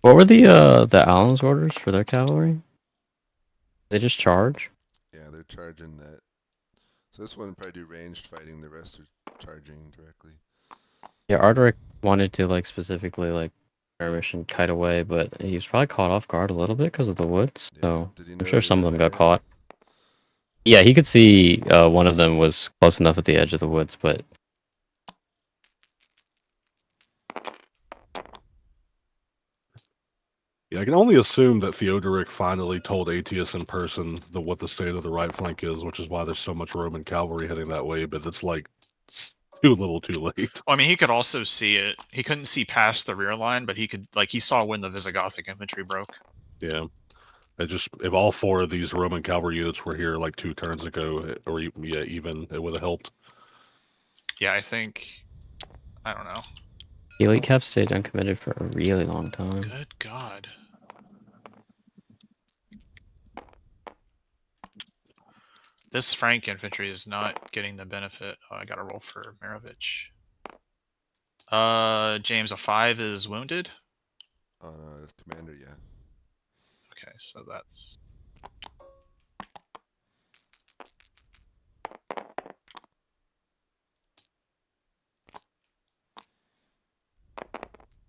What were the Allen's orders for their cavalry? They just charge? Yeah, they're charging that. So this one probably do ranged fighting. The rest are charging directly. Yeah, Arderic wanted to like specifically like skirmish and kite away, but he was probably caught off guard a little bit because of the woods. Yeah. So Did he I'm know sure you some were of them got there? caught. Yeah, he could see one of them was close enough at the edge of the woods, but Yeah, I can only assume that Theodoric finally told Aetius in person what the state of the right flank is, which is why there's so much Roman cavalry heading that way. But it's like too little, too late. Well, I mean, he could also see it. He couldn't see past the rear line, but he saw when the Visigothic infantry broke. Yeah. If all four of these Roman cavalry units were here like 2 turns ago, or even it would have helped. Yeah, I don't know. the elite cav stayed uncommitted for a really long time. Good God. This Frank infantry is not getting the benefit. Oh, I gotta roll for Marovich. James, a 5 is wounded? Commander, yeah. Okay, so that's...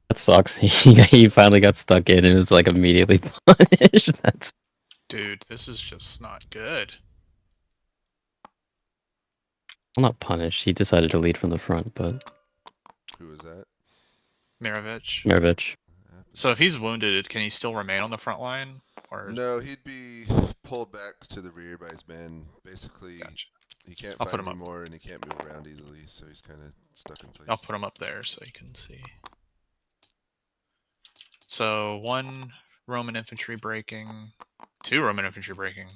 That sucks. He finally got stuck in and was like immediately punished. That's Dude, this is just not good. well, not punished. He decided to lead from the front, but Who was that? Marovich. Marovich. So if he's wounded, can he still remain on the front line? Or No, he'd be pulled back to the rear by his men. Basically, Gotcha. he can't I'll put fight him up. anymore, and he can't move around easily, so he's kind of stuck in place. I'll put him up there so you can see. So 1 Roman infantry breaking, 2 Roman infantry breaking.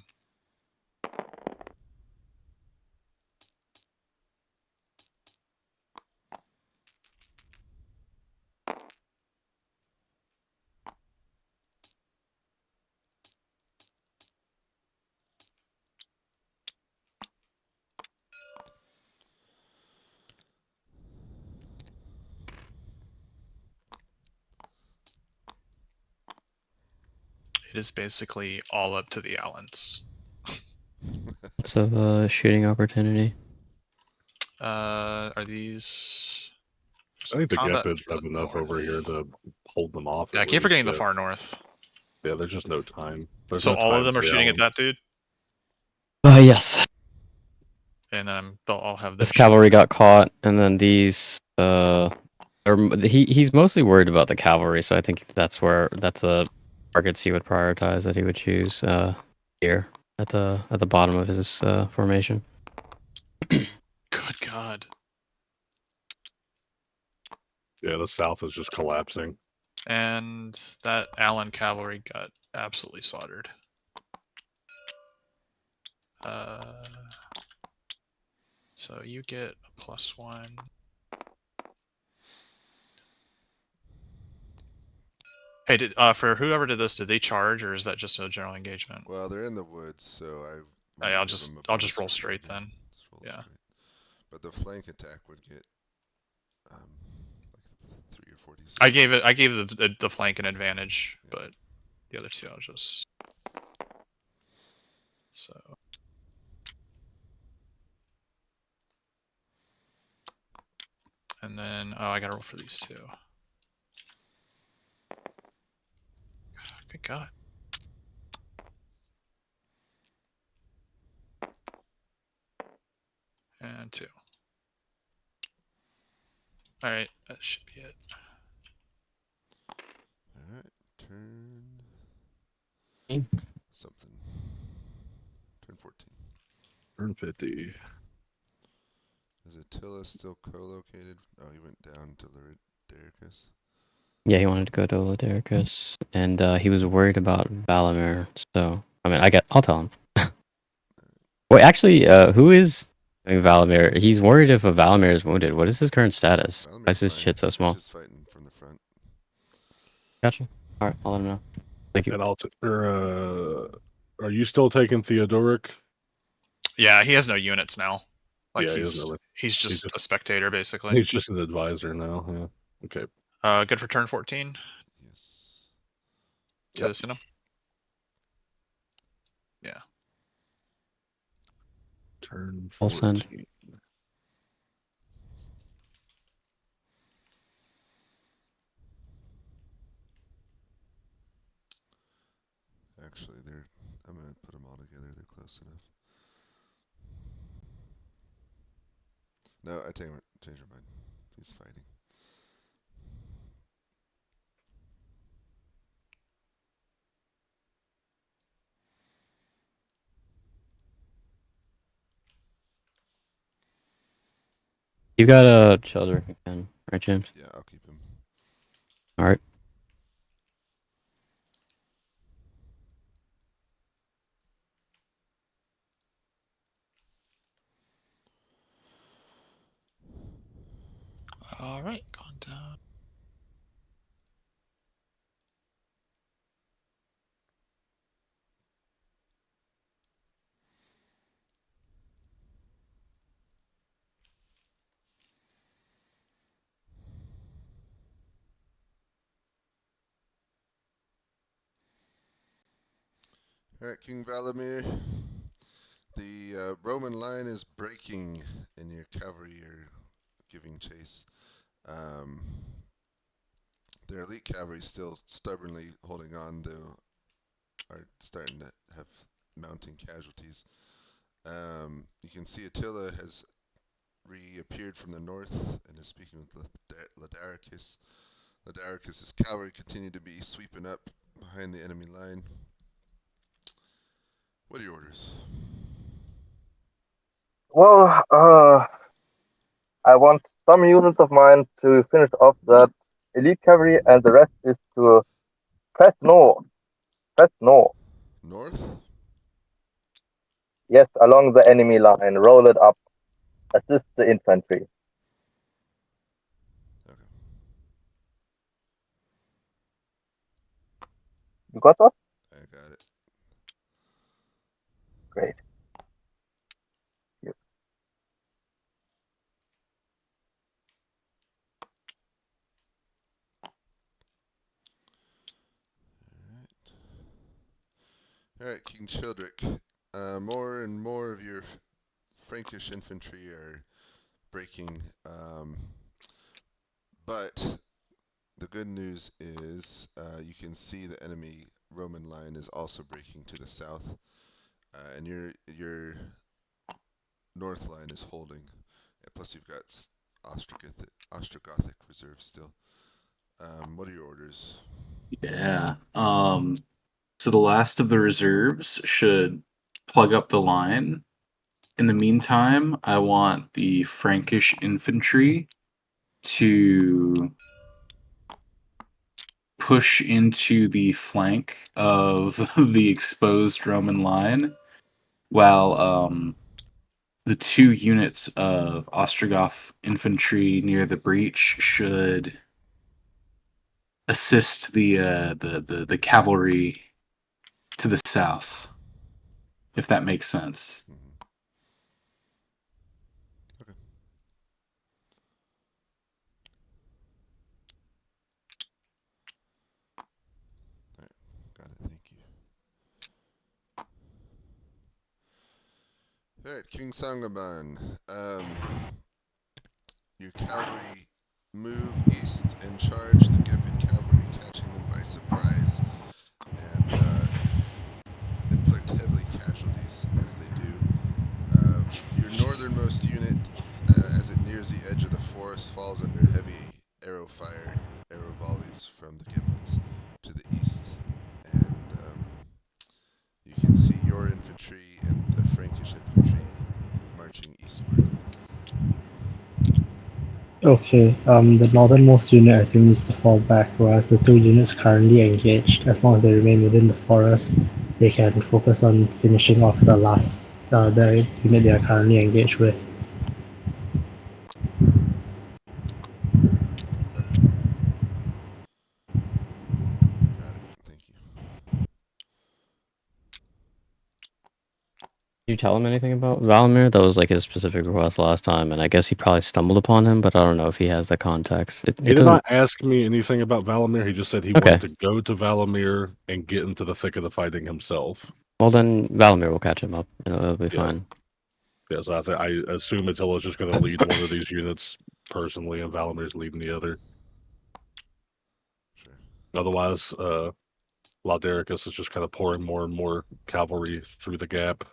It is basically all up to the Allens. Lots of shooting opportunity. Are these? I think the combat Gepids for have the enough over here north? to hold them off. Yeah, I at keep least, forgetting the but- far north. Yeah, there's just no time. There's So no all of time them are for the shooting at Allen. that dude, Yes. and then they'll all have This this cavalry got caught, and then these. He's mostly worried about the cavalry, so I think that's the targets he would prioritize that he would choose here at the bottom of his formation. Good God. Yeah, the south is just collapsing. And that Allen cavalry got absolutely slaughtered. So you get a +1. Hey, for whoever did this, did they charge or is that just a general engagement? Well, they're in the woods, so Hey, I'll just roll straight then. Yeah. Straight. But the flank attack would get like 3 or 4 d6. I gave the flank an advantage, yeah. But the other two I'll just so. And then I gotta roll for these two. Good God. And 2. Alright, that should be it. Alright, turn something. Turn 14. Turn 50. Is Attila still co-located? Oh, he went down to Lyricus. Yeah, he wanted to go to Ladericus, and he was worried about Valamir. So I mean, I'll tell him. Wait, actually, who is Valamir? He's worried if a Valamir is wounded. What is his current status? Why is his shit so small? He's just fighting from the front. Gotcha. All right, I'll let him know. Thank you. And are you still taking Theodoric? Yeah, he has no units now. Like Yeah, he's just a spectator basically. He's just an advisor now. Yeah. Okay. Good for turn 14. Yes. To send him. Yeah. Turn I'll 14. send. Actually, I'm gonna put them all together. They're close enough. No, I change your mind. He's fighting. You got a Childeric again, right, James? Yeah, I'll keep him. All right. All right, gone down. Alright, King Valamir. The Roman line is breaking, and your cavalry are giving chase. Their elite cavalry still stubbornly holding on, though, are starting to have mounting casualties. You can see Attila has reappeared from the north and is speaking with Ladaricus. Ladaricus' cavalry continue to be sweeping up behind the enemy line. What are your orders? Well, I want some units of mine to finish off that elite cavalry, and the rest is to press north. Press north. North? Yes, along the enemy line. Roll it up. Assist the infantry. Okay. You got that? I got it. Great. Yes. Alright, King Childeric. more and more of your Frankish infantry are breaking, but the good news is you can see the enemy Roman line is also breaking to the south, and your north line is holding. Plus, you've got Ostrogothic reserves still. What are your orders? Yeah. So the last of the reserves should plug up the line. In the meantime, I want the Frankish infantry to push into the flank of the exposed Roman line, while the 2 units of Ostrogoth infantry near the breach should assist the cavalry to the south, if that makes sense. Okay. All right, got it. Thank you. All right, King Sangaban. Your cavalry move east and charge the Gepid cavalry, catching them by surprise, and inflict heavy casualties as they do. Your northernmost unit, as it nears the edge of the forest, falls under heavy arrow volleys from the Gepids to the east, and you can see your infantry and the Frankish infantry marching eastward. Okay, the northernmost unit I think needs to fall back, whereas the 2 units currently engaged, as long as they remain within the forest, they can focus on finishing off the unit they are currently engaged with. Okay. Got it. Thank you. Did you tell him anything about Valimir? That was like his specific request last time, and I guess he probably stumbled upon him, but I don't know if he has the context. It He did doesn't. not ask me anything about Valimir. He just said he Okay. wanted to go to Valimir and get into the thick of the fighting himself. Well, then Valimir will catch him up. It'll be Yeah. fine. Yes, I assume Attila's just going to lead one of these units personally, and Valamir's leading the other. Sure. Otherwise, Laudericus is just kind of pouring more and more cavalry through the gap.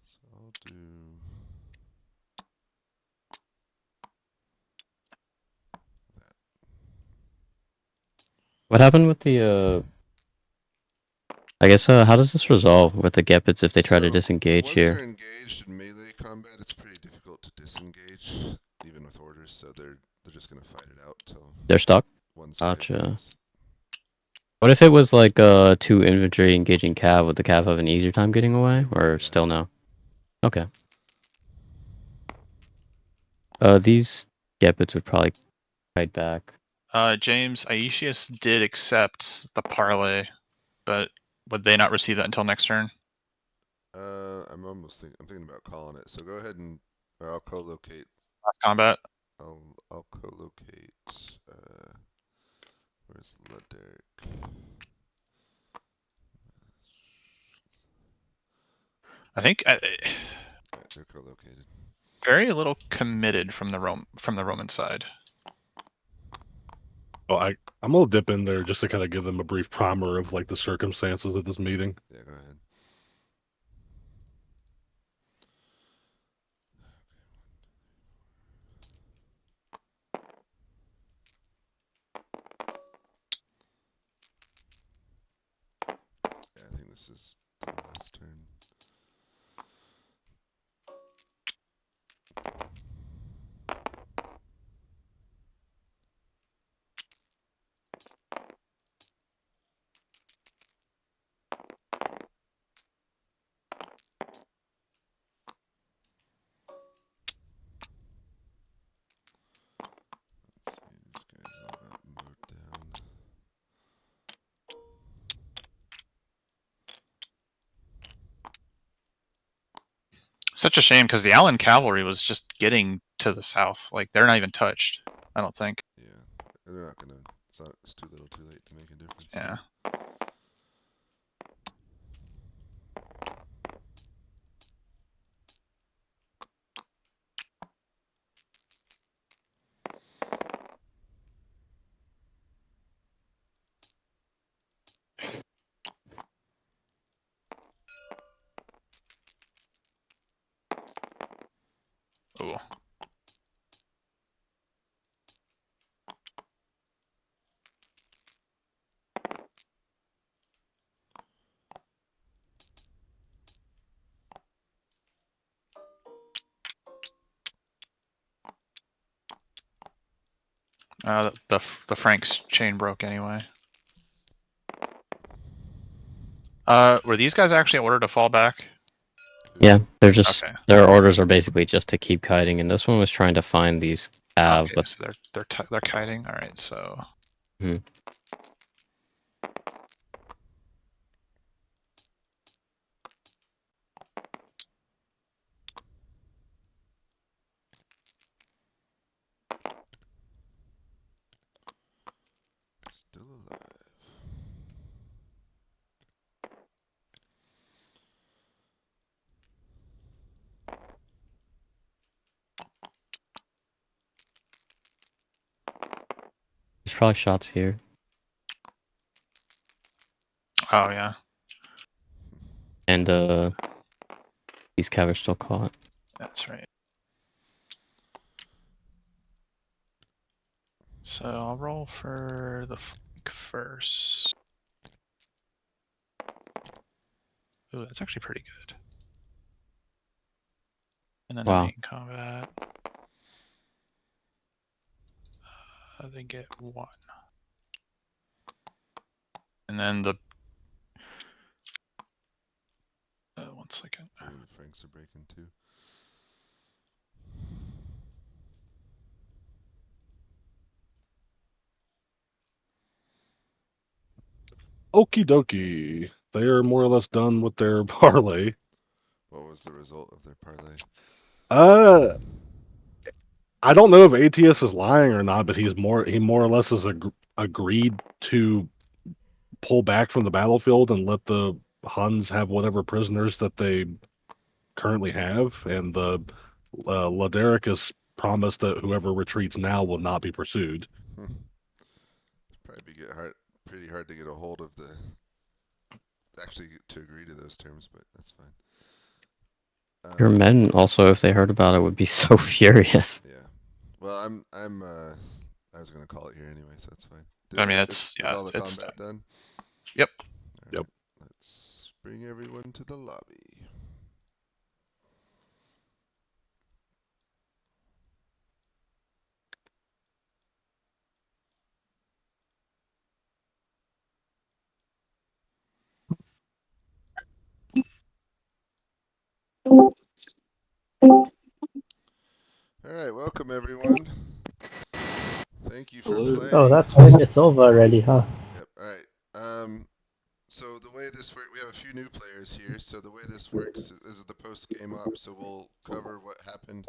So I'll do. What happened with the? I guess how does this resolve with the Gepids if they try to disengage once here? they're engaged in melee combat, it's pretty difficult to disengage, even with orders. So they're just gonna fight it out till They're stuck. one side Gotcha. wins. What if it was like 2 infantry engaging cav? Would the cav have an easier time getting away, or still no? Okay. These Gepids would probably fight back. James, Aetius did accept the parlay, but would they not receive that until next turn? I'm thinking about calling it. So go ahead or I'll co-locate. Last combat. I'll co-locate. Where's Lederick? I think They're co-located. very little committed from the Roman side. Oh, I'm gonna dip in there just to kind of give them a brief primer of like the circumstances of this meeting. Yeah, go ahead. Yeah, I think this is the last turn. Let's see, these guys all got mowed down. Such a shame because the Allen cavalry was just getting to the south. Like they're not even touched. I don't think. Yeah, They're not gonna. It's too little, too late to make a difference. Yeah. Ooh. The Frank's chain broke anyway. Were these guys actually ordered to fall back? Yeah, they're just Okay. their orders are basically just to keep kiting, and this one was trying to find these Okay, but so they're kiting. All right, so. Hmm. Still alive. there's probably shots here. Oh yeah. And these cav are still caught. That's right. So I'll roll for the flank first. Ooh, that's actually pretty good. And then the Wow. main combat. They get 1. And then the. 1 second. Ooh, the Franks are breaking too. Okie dokie. They are more or less done with their parlay. What was the result of their parlay? I don't know if Aetius is lying or not, but he more or less has agreed to pull back from the battlefield and let the Huns have whatever prisoners that they currently have, and the Ladericus promised that whoever retreats now will not be pursued. Probably pretty hard to get a hold of the actually to agree to those terms, but that's fine. Your men also, if they heard about it, would be so furious. Yeah. Well, I was gonna call it here anyway, so that's fine. I mean, is all the it's combat done? Yep. All right, let's bring everyone to the lobby. All right, welcome everyone. Thank you for playing. Oh, that's right. It's over already, huh? Yep. All right. So the way this works, we have a few new players here. So the way this works is the post-game up. So we'll cover what happened.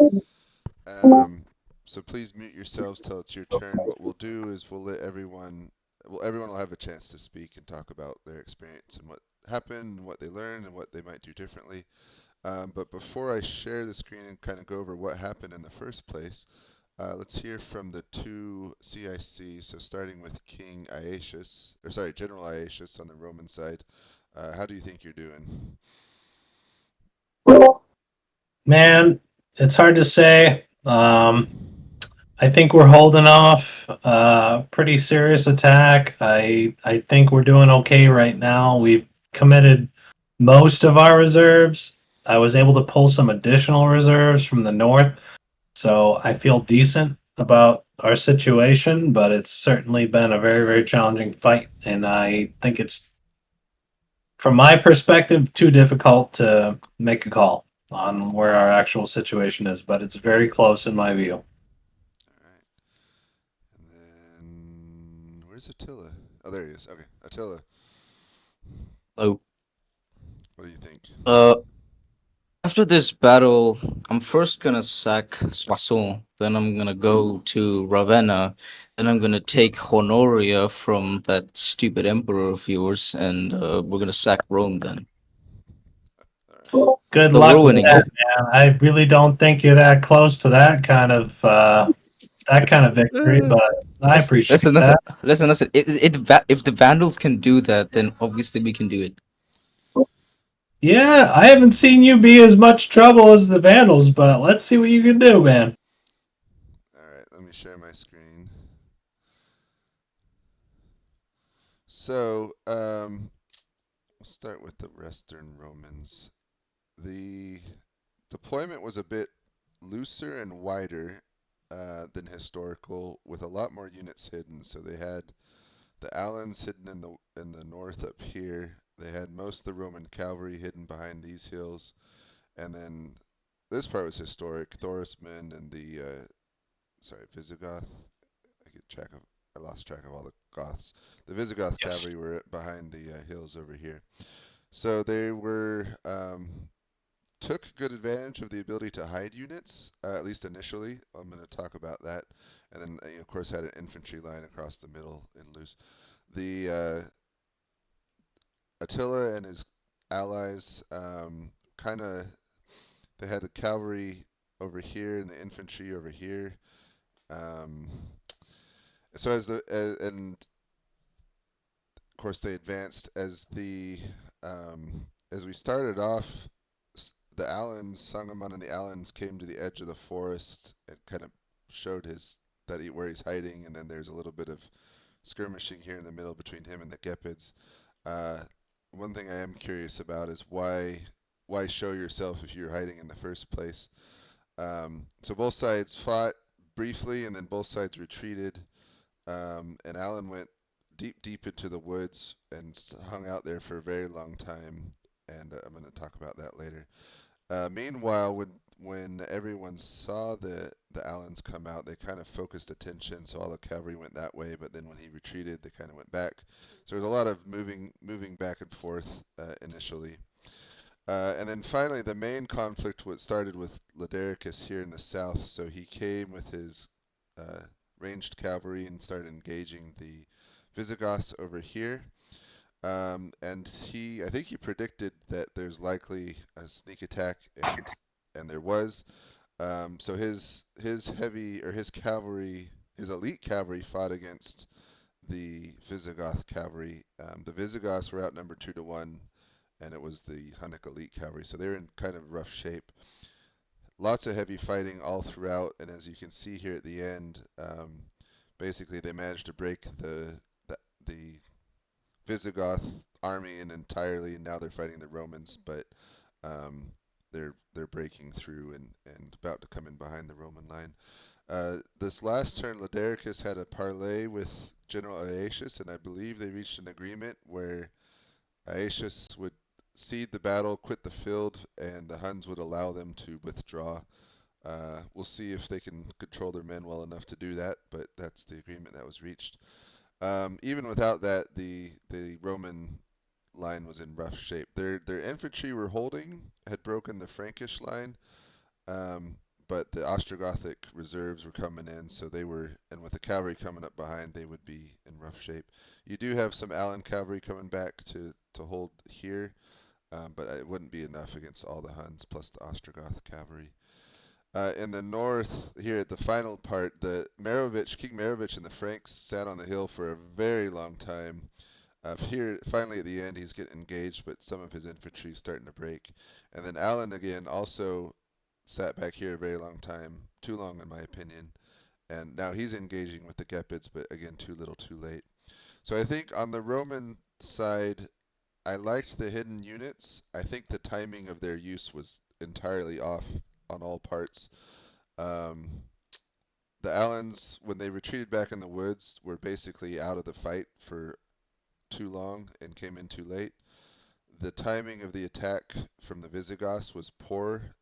So please mute yourselves till it's your turn. What we'll do is we'll let everyone will have a chance to speak and talk about their experience and what happened, and what they learned, and what they might do differently. But before I share the screen and kind of go over what happened in the first place, let's hear from the two CIC. So starting with King Aetius, General Aetius on the Roman side. How do you think you're doing? Man, it's hard to say. I think we're holding off. Pretty serious attack. I think we're doing okay right now. We've committed most of our reserves. I was able to pull some additional reserves from the north, so I feel decent about our situation, but it's certainly been a very, very challenging fight, and I think it's, from my perspective, too difficult to make a call on where our actual situation is, but it's very close in my view. All right. And then where's Attila? Oh, there he is. Okay, Attila. Oh, What do you think? After this battle, I'm first gonna sack Soissons, then I'm gonna go to Ravenna, then I'm gonna take Honoria from that stupid emperor of yours, and we're gonna sack Rome then. Good So luck we're with winning. that, man. I really don't think you're that close to that kind of victory, but I appreciate Listen, that. listen. If the Vandals can do that, then obviously we can do it. Yeah, I haven't seen you be as much trouble as the Vandals, but let's see what you can do, man. Alright, let me share my screen. So, we'll start with the Western Romans. The deployment was a bit looser and wider than historical, with a lot more units hidden. So they had the Alans hidden in the north up here. They had most of the Roman cavalry hidden behind these hills, and then this part was historic. Thorismond and the Visigoth. I lost track of all the Goths. The Visigoth Yes. cavalry were behind the hills over here. So they were took good advantage of the ability to hide units, at least initially. I'm going to talk about that, and then of course had an infantry line across the middle in loose. The Attila and his allies kind of they had the cavalry over here and the infantry over here. Um, so and of course they advanced as we started off. The Alans, Sangamon and the Alans came to the edge of the forest and kind of showed where he's hiding, and then there's a little bit of skirmishing here in the middle between him and the Gepids. Uh, One thing I am curious about is why show yourself if you're hiding in the first place. So both sides fought briefly, and then both sides retreated. And Alan went deep into the woods and hung out there for a very long time. And I'm going to talk about that later. Meanwhile, when everyone saw the Allens come out, they kind of focused attention, so all the cavalry went that way. But then when he retreated, they kind of went back. So there's a lot of moving back and forth initially. And then finally, the main conflict started with Ladericus here in the south. So he came with his ranged cavalry and started engaging the Visigoths over here. And I think he predicted that there's likely a sneak attack, and there was. So his cavalry, his elite cavalry, fought against the Visigoth cavalry. The Visigoths were outnumbered 2-1, and it was the Hunnic elite cavalry. So they're in kind of rough shape. Lots of heavy fighting all throughout, and as you can see here at the end, basically they managed to break the Visigoth army in entirely, and now they're fighting the Romans, but they're breaking through and about to come in behind the Roman line. This last turn, Ladericus had a parley with General Aetius, and I believe they reached an agreement where Aetius would cede the battle, quit the field, and the Huns would allow them to withdraw. We'll see if they can control their men well enough to do that, but that's the agreement that was reached. Even without that, the Roman line was in rough shape. Their infantry had broken the Frankish line, but the Ostrogothic reserves were coming in, so and with the cavalry coming up behind, they would be in rough shape. You do have some Alan cavalry coming back to hold here, but it wouldn't be enough against all the Huns plus the Ostrogoth cavalry. In the north, here at the final part, King Merovich and the Franks sat on the hill for a very long time. Here, finally at the end, he's getting engaged, but some of his infantry is starting to break. And then Alan again also sat back here a very long time, too long in my opinion. And now he's engaging with the Gepids, but again, too little, too late. So I think on the Roman side, I liked the hidden units. I think the timing of their use was entirely off on all parts. The Allens, when they retreated back in the woods, were basically out of the fight for too long and came in too late. The timing of the attack from the Visigoths was poor.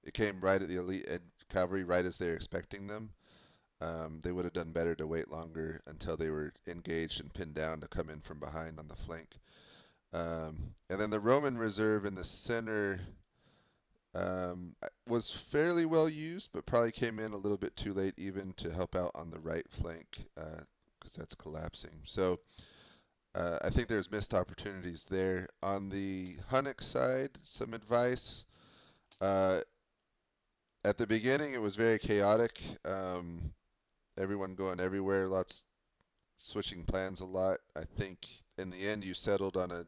It came right at the elite cavalry, right as they were expecting them. They would have done better to wait longer until they were engaged and pinned down to come in from behind on the flank. And then the Roman reserve in the center, was fairly well used, but probably came in a little bit too late even to help out on the right flank because that's collapsing. So I think there's missed opportunities there. On the Hunnic side, some advice. At the beginning, it was very chaotic. Everyone going everywhere, lots switching plans a lot. I think in the end, you settled on a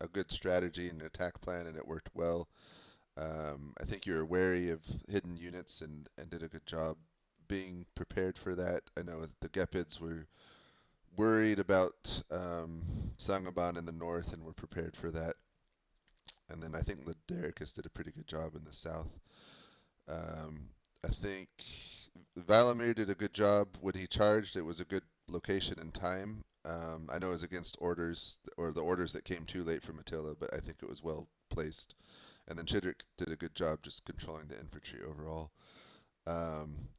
good strategy and attack plan, and it worked well. I think you were wary of hidden units and did a good job being prepared for that. I know the Gepids were worried about Sangaban in the north and were prepared for that. And then I think Ladericus did a pretty good job in the south. I think Valamir did a good job when he charged. It was a good location and time. I know it was against orders, or the orders that came too late from Attila, but I think it was well placed. And then Chidrick did a good job just controlling the infantry overall.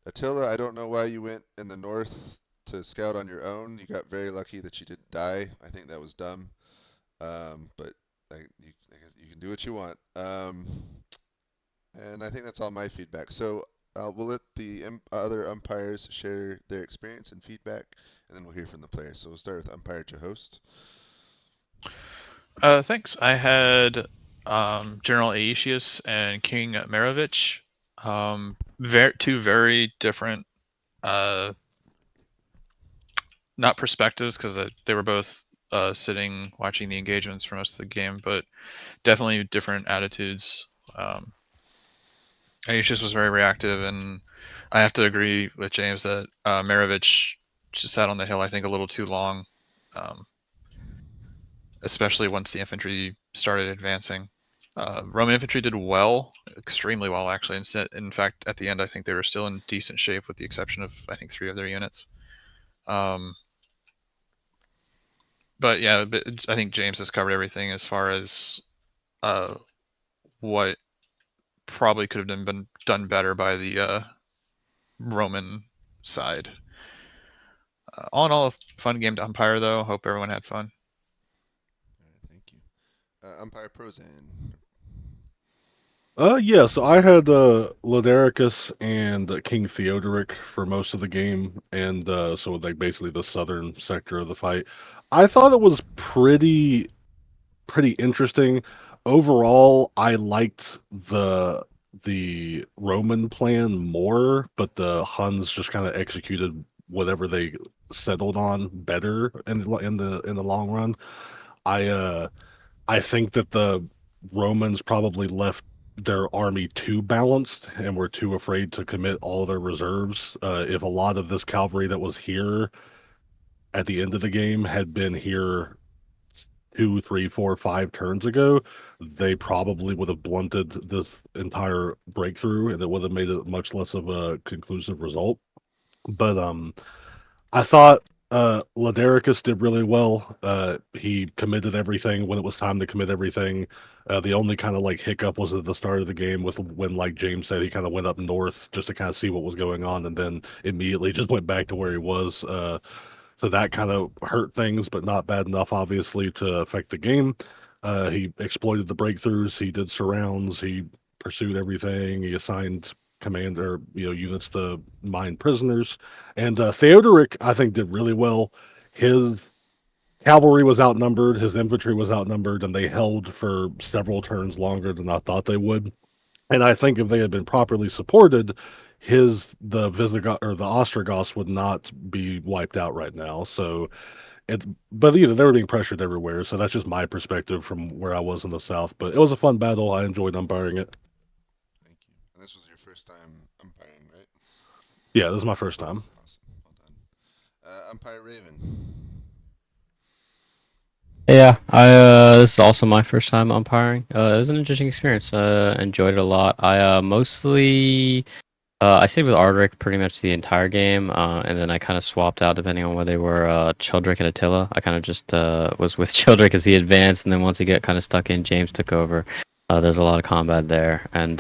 Attila, I don't know why you went in the north to scout on your own. You got very lucky that you didn't die. I think that was dumb. But I guess you can do what you want. And I think that's all my feedback. So we'll let the other umpires share their experience and feedback, and then we'll hear from the players. So we'll start with umpire Jehost. Thanks. I had General Aetius and King Merovich. Two very different, not perspectives, because they were both sitting watching the engagements for most of the game, but definitely different attitudes. Aetius was very reactive, and I have to agree with James that Merovich just sat on the hill, I think, a little too long, especially once the infantry started advancing. Roman infantry did well, extremely well, actually. In fact, at the end, I think they were still in decent shape, with the exception of, I think, 3 of their units. But yeah, I think James has covered everything as far as what probably could have been done better by the Roman side. All in all, a fun game to umpire, though. Hope everyone had fun. All right, thank you. Umpire Prozan. Yeah, so I had Ladericus and King Theodoric for most of the game, and so like basically the southern sector of the fight. I thought it was pretty interesting. Overall, I liked the Roman plan more, but the Huns just kind of executed whatever they settled on better in the long run. I think that the Romans probably left their army too balanced and were too afraid to commit all their reserves. If a lot of this cavalry that was here at the end of the game had been here 2, 3, 4, 5 turns ago, they probably would have blunted this entire breakthrough, and it would have made it much less of a conclusive result. But I thought Ladericus did really well. He committed everything when it was time to commit everything. The only kind of like hiccup was at the start of the game with when, like James said, he kind of went up north just to kind of see what was going on, and then immediately just went back to where he was. So that kind of hurt things, but not bad enough, obviously, to affect the game. He exploited the breakthroughs. He did surrounds. He pursued everything. He assigned commander, units to mine prisoners. And Theodoric, I think, did really well. His cavalry was outnumbered. His infantry was outnumbered, and they held for several turns longer than I thought they would. And I think if they had been properly supported, the Visigoth or the Ostrogoths would not be wiped out right now. So but they were being pressured everywhere. So that's just my perspective from where I was in the south. But it was a fun battle. I enjoyed umpiring it. Thank you. And this was your first time umpiring, right? Yeah, this is my first time. Awesome. Well done. Umpire Raven. Yeah, this is also my first time umpiring. It was an interesting experience. Enjoyed it a lot. I mostly I stayed with Ardrick pretty much the entire game, and then I kind of swapped out depending on where they were. Childrick and Attila. I kind of just was with Childrick as he advanced, and then once he got kind of stuck in, James took over. There's a lot of combat there, and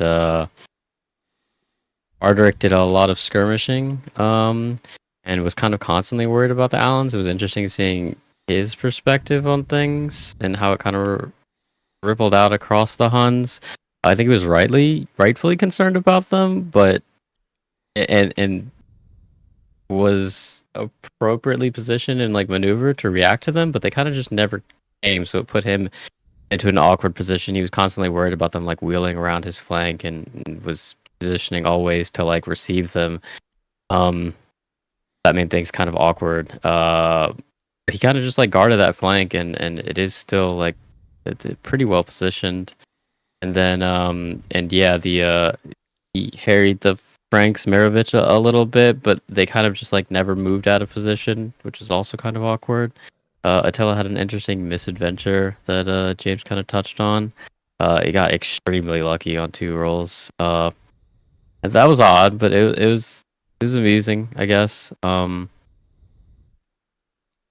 Ardrick did a lot of skirmishing, and was kind of constantly worried about the Allens. It was interesting seeing his perspective on things and how it kind of rippled out across the Huns. I think he was rightfully concerned about them, but and was appropriately positioned and like maneuvered to react to them, but they kind of just never came, so it put him into an awkward position. He was constantly worried about them like wheeling around his flank and was positioning always to like receive them. That made things kind of awkward. He kind of just like guarded that flank, and it is still like pretty well positioned. And then and yeah, he harried the Franks Mirovic a little bit, but they kind of just like never moved out of position, which is also kind of awkward. Attila had an interesting misadventure that James kind of touched on. He got extremely lucky on 2 rolls. And that was odd, but it was amusing, I guess. At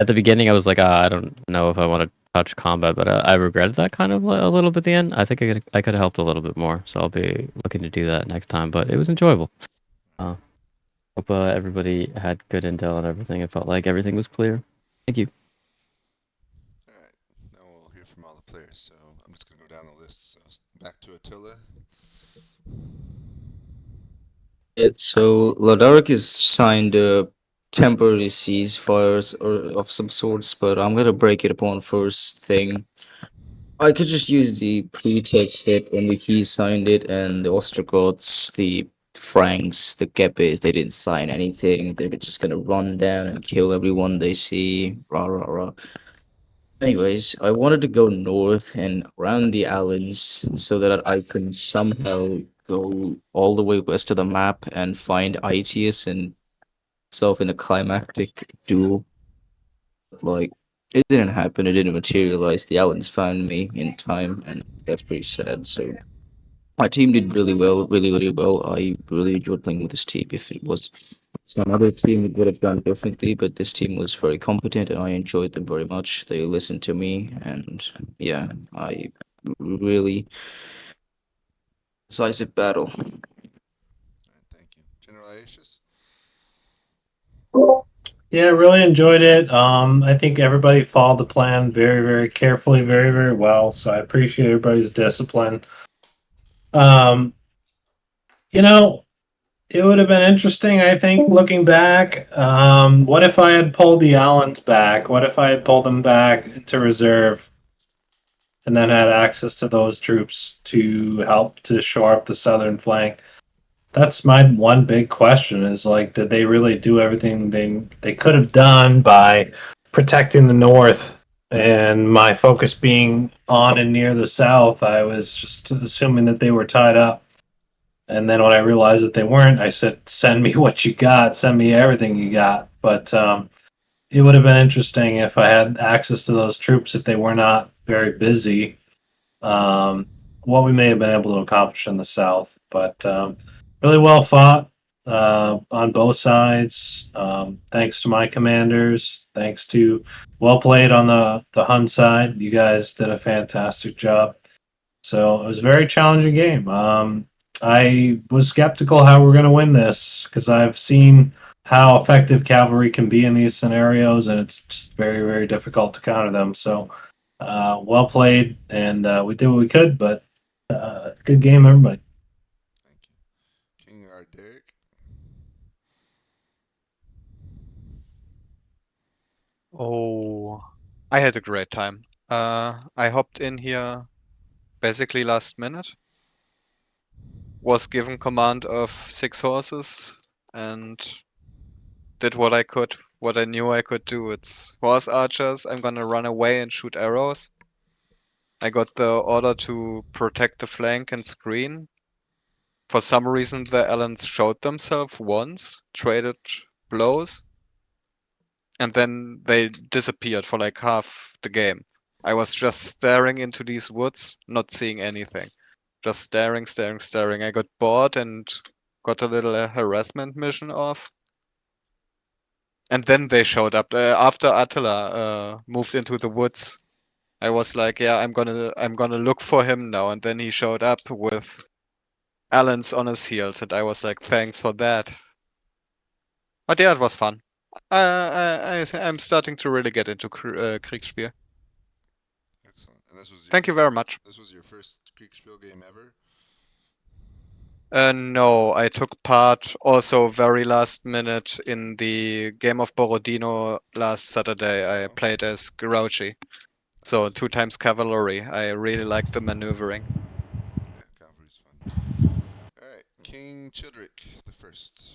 the beginning, I was like, I don't know if I want to touch combat, but I regretted that kind of a little bit at the end. I think I could have helped a little bit more, so I'll be looking to do that next time. But it was enjoyable. Hope everybody had good intel and everything. It felt like everything was clear. Thank you. All right, now we'll hear from all the players. So I'm just gonna go down the list. So back to Attila. So Ladaric is signed a temporary ceasefires or of some sorts, but I'm gonna break it upon first thing. I could just use the pretext that only he signed it, and the Ostrogoths, the Franks, the Gepes, they didn't sign anything. They were just gonna run down and kill everyone they see. Rah rah rah. Anyways, I wanted to go north and around the islands so that I can somehow go all the way west of the map and find Aetius and myself in a climactic duel. Like, it didn't happen, it didn't materialize. The islands found me in time, and that's pretty sad. So, my team did really well, really well. I really enjoyed playing with this team. If it was some other team, it would have done differently, but this team was very competent and I enjoyed them very much. They listened to me, and yeah, I really decisive battle. All right, thank you, General Aetius. Yeah, really enjoyed it. I think everybody followed the plan very, very carefully, very, very well. So I appreciate everybody's discipline. Um, you know, it would have been interesting, I think, looking back. What if I had pulled the Allens back? What if I had pulled them back into reserve and then had access to those troops to help to shore up the southern flank? That's my one big question is like, did they really do everything they could have done by protecting the north? And my focus being on and near the south, I was just assuming that they were tied up. And then when I realized that they weren't, I said, "Send me what you got. Send me everything you got." But it would have been interesting if I had access to those troops if they were not very busy. Um, what we may have been able to accomplish in the south, but really well fought on both sides. Thanks to my commanders. Thanks to well played on the Hun side. You guys did a fantastic job. So it was a very challenging game. I was skeptical how we're going to win this because I've seen how effective cavalry can be in these scenarios, and it's just very, very difficult to counter them. So, well played, and we did what we could, but good game, everybody. Thank you, King Arderic. Oh, I had a great time. I hopped in here basically last minute. Was given command of 6 horses and did what I could, what I knew I could do. It's horse archers. I'm gonna run away and shoot arrows. I got the order to protect the flank and screen. For some reason, the Allens showed themselves once, traded blows, and then they disappeared for like half the game. I was just staring into these woods, not seeing anything. Just staring. I got bored and got a little harassment mission off. And then they showed up after Attila moved into the woods. I was like, yeah, I'm gonna look for him now. And then he showed up with Allen's on his heels, and I was like, thanks for that. But yeah, it was fun. I'm starting to really get into Kriegsspiel. Excellent. And this was Thank you very much. This was your first Kriegspiel game ever. No, I took part also very last minute in the game of Borodino last Saturday. I played as Grouchy. So 2 times cavalry. I really like the maneuvering. Yeah, cavalry's fun. Alright, King Childrick the first.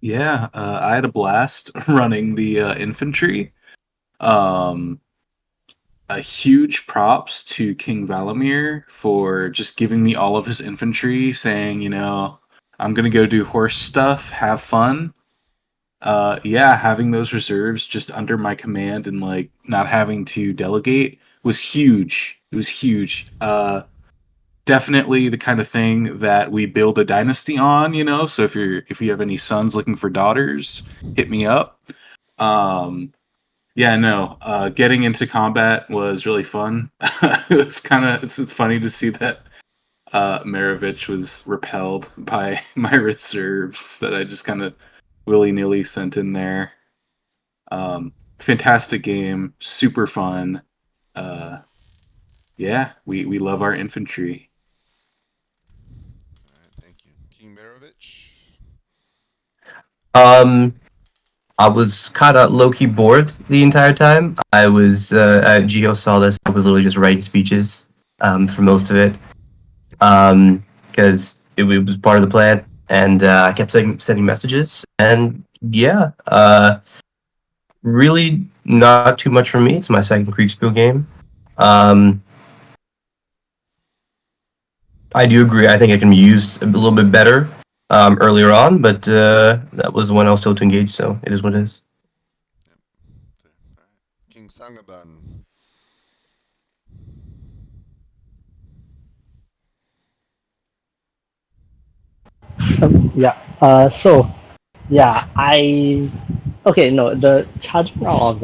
Yeah, I had a blast running the infantry. A huge props to King Valamir for just giving me all of his infantry, saying, I'm gonna go do horse stuff, have fun. Yeah, having those reserves just under my command and like not having to delegate was huge. It was huge. Definitely the kind of thing that we build a dynasty on, So if you have any sons looking for daughters, hit me up. Yeah, no. Getting into combat was really fun. It's funny to see that Maravich was repelled by my reserves that I just kind of willy nilly sent in there. Fantastic game, super fun. Yeah, we love our infantry. Alright, thank you. King Maravich. I was kind of low key bored the entire time. I was at Geo saw this. I was literally just writing speeches for most of it because it was part of the plan, and I kept sending messages. And yeah, really not too much for me. It's my second Kriegspiel game. I do agree. I think it can be used a little bit better earlier on, but that was when I was told to engage, so it is what it is. Yep. Fair. Alright. King Sangaban. Yeah. Yeah, okay, no, the charging out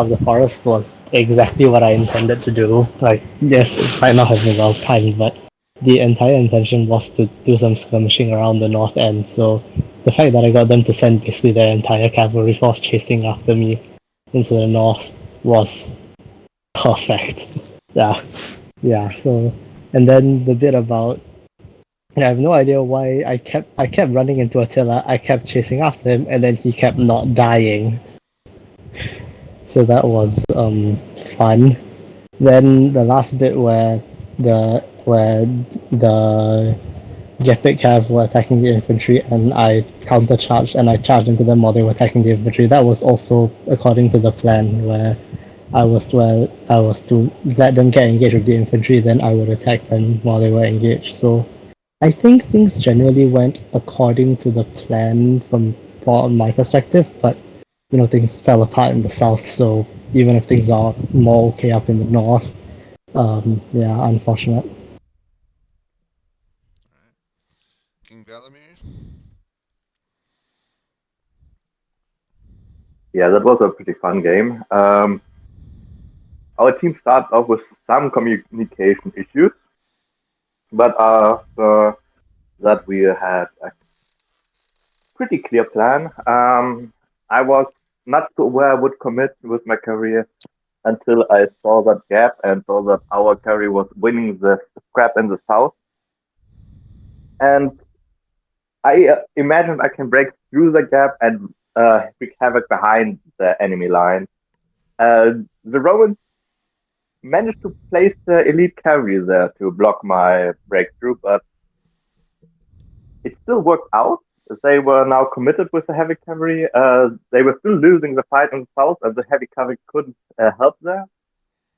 of the forest was exactly what I intended to do. Like, yes, it might not have been well timed, but the entire intention was to do some skirmishing around the north end. So the fact that I got them to send basically their entire cavalry force chasing after me into the north was perfect. Yeah, yeah. So, and then the bit about I have no idea why I kept running into Attila. I kept chasing after him, and then he kept not dying. So that was fun. Then the last bit where the Gepik Cav were attacking the infantry, and I countercharged and I charged into them while they were attacking the infantry. That was also according to the plan, where I was to let them get engaged with the infantry, then I would attack them while they were engaged. So I think things generally went according to the plan from my perspective, but things fell apart in the south. So even if things are more okay up in the north, yeah, unfortunate. Alright. King Valamir. Yeah, that was a pretty fun game. Our team started off with some communication issues, but that we had a pretty clear plan. I was not sure where I would commit with my career until I saw that gap and saw that our carry was winning the scrap in the south. And I imagined I can break through the gap and wreak havoc behind the enemy line. The Romans managed to place the elite cavalry there to block my breakthrough, but it still worked out. They were now committed with the heavy cavalry. They were still losing the fight in the south, and the heavy cavalry couldn't help there.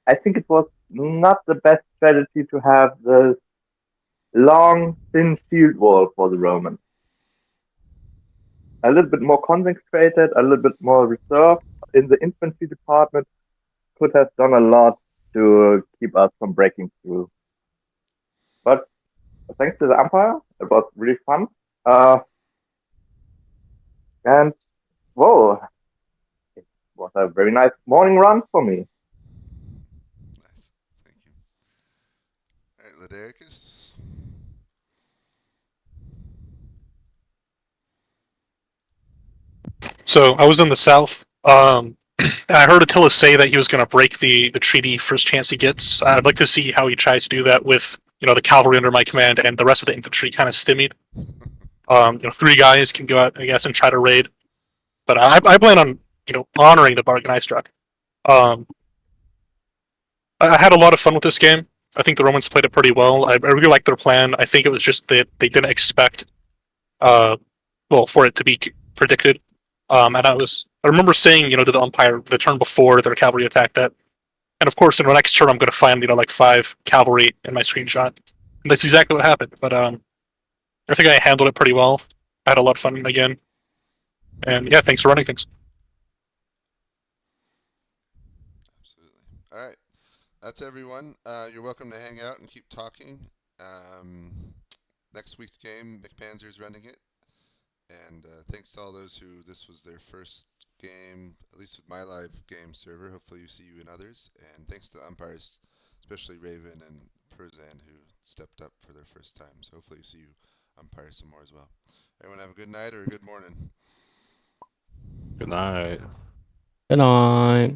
I think it was not the best strategy to have the long, thin shield wall for the Romans. A little bit more concentrated, a little bit more reserved in the infantry department could have done a lot to keep us from breaking through. But thanks to the Empire, it was really fun. And whoa, it was a very nice morning run for me. Nice. Thank you. Alright, Ladericus. So I was in the south. And I heard Attila say that he was going to break the treaty first chance he gets. I'd like to see how he tries to do that with the cavalry under my command and the rest of the infantry kind of stymied. 3 guys can go out, I guess, and try to raid, but I plan on honoring the bargain I struck. I had a lot of fun with this game. I think the Romans played it pretty well. I really liked their plan. I think it was just that they didn't expect, for it to be predicted. And I remember saying, to the umpire the turn before their cavalry attacked that, and of course, in the next turn, I'm going to find, like 5 cavalry in my screenshot. And that's exactly what happened. But I think I handled it pretty well. I had a lot of fun again. And yeah, thanks for running things. Absolutely. All right. That's everyone. You're welcome to hang out and keep talking. Next week's game, McPanzer's running it. And thanks to all those who this was their first game, at least with my live game server. Hopefully you see you in others. And thanks to the umpires, especially Raven and Perzan, who stepped up for their first time. So hopefully you see you umpire some more as well. Everyone have a good night or a good morning. Good night. Good night.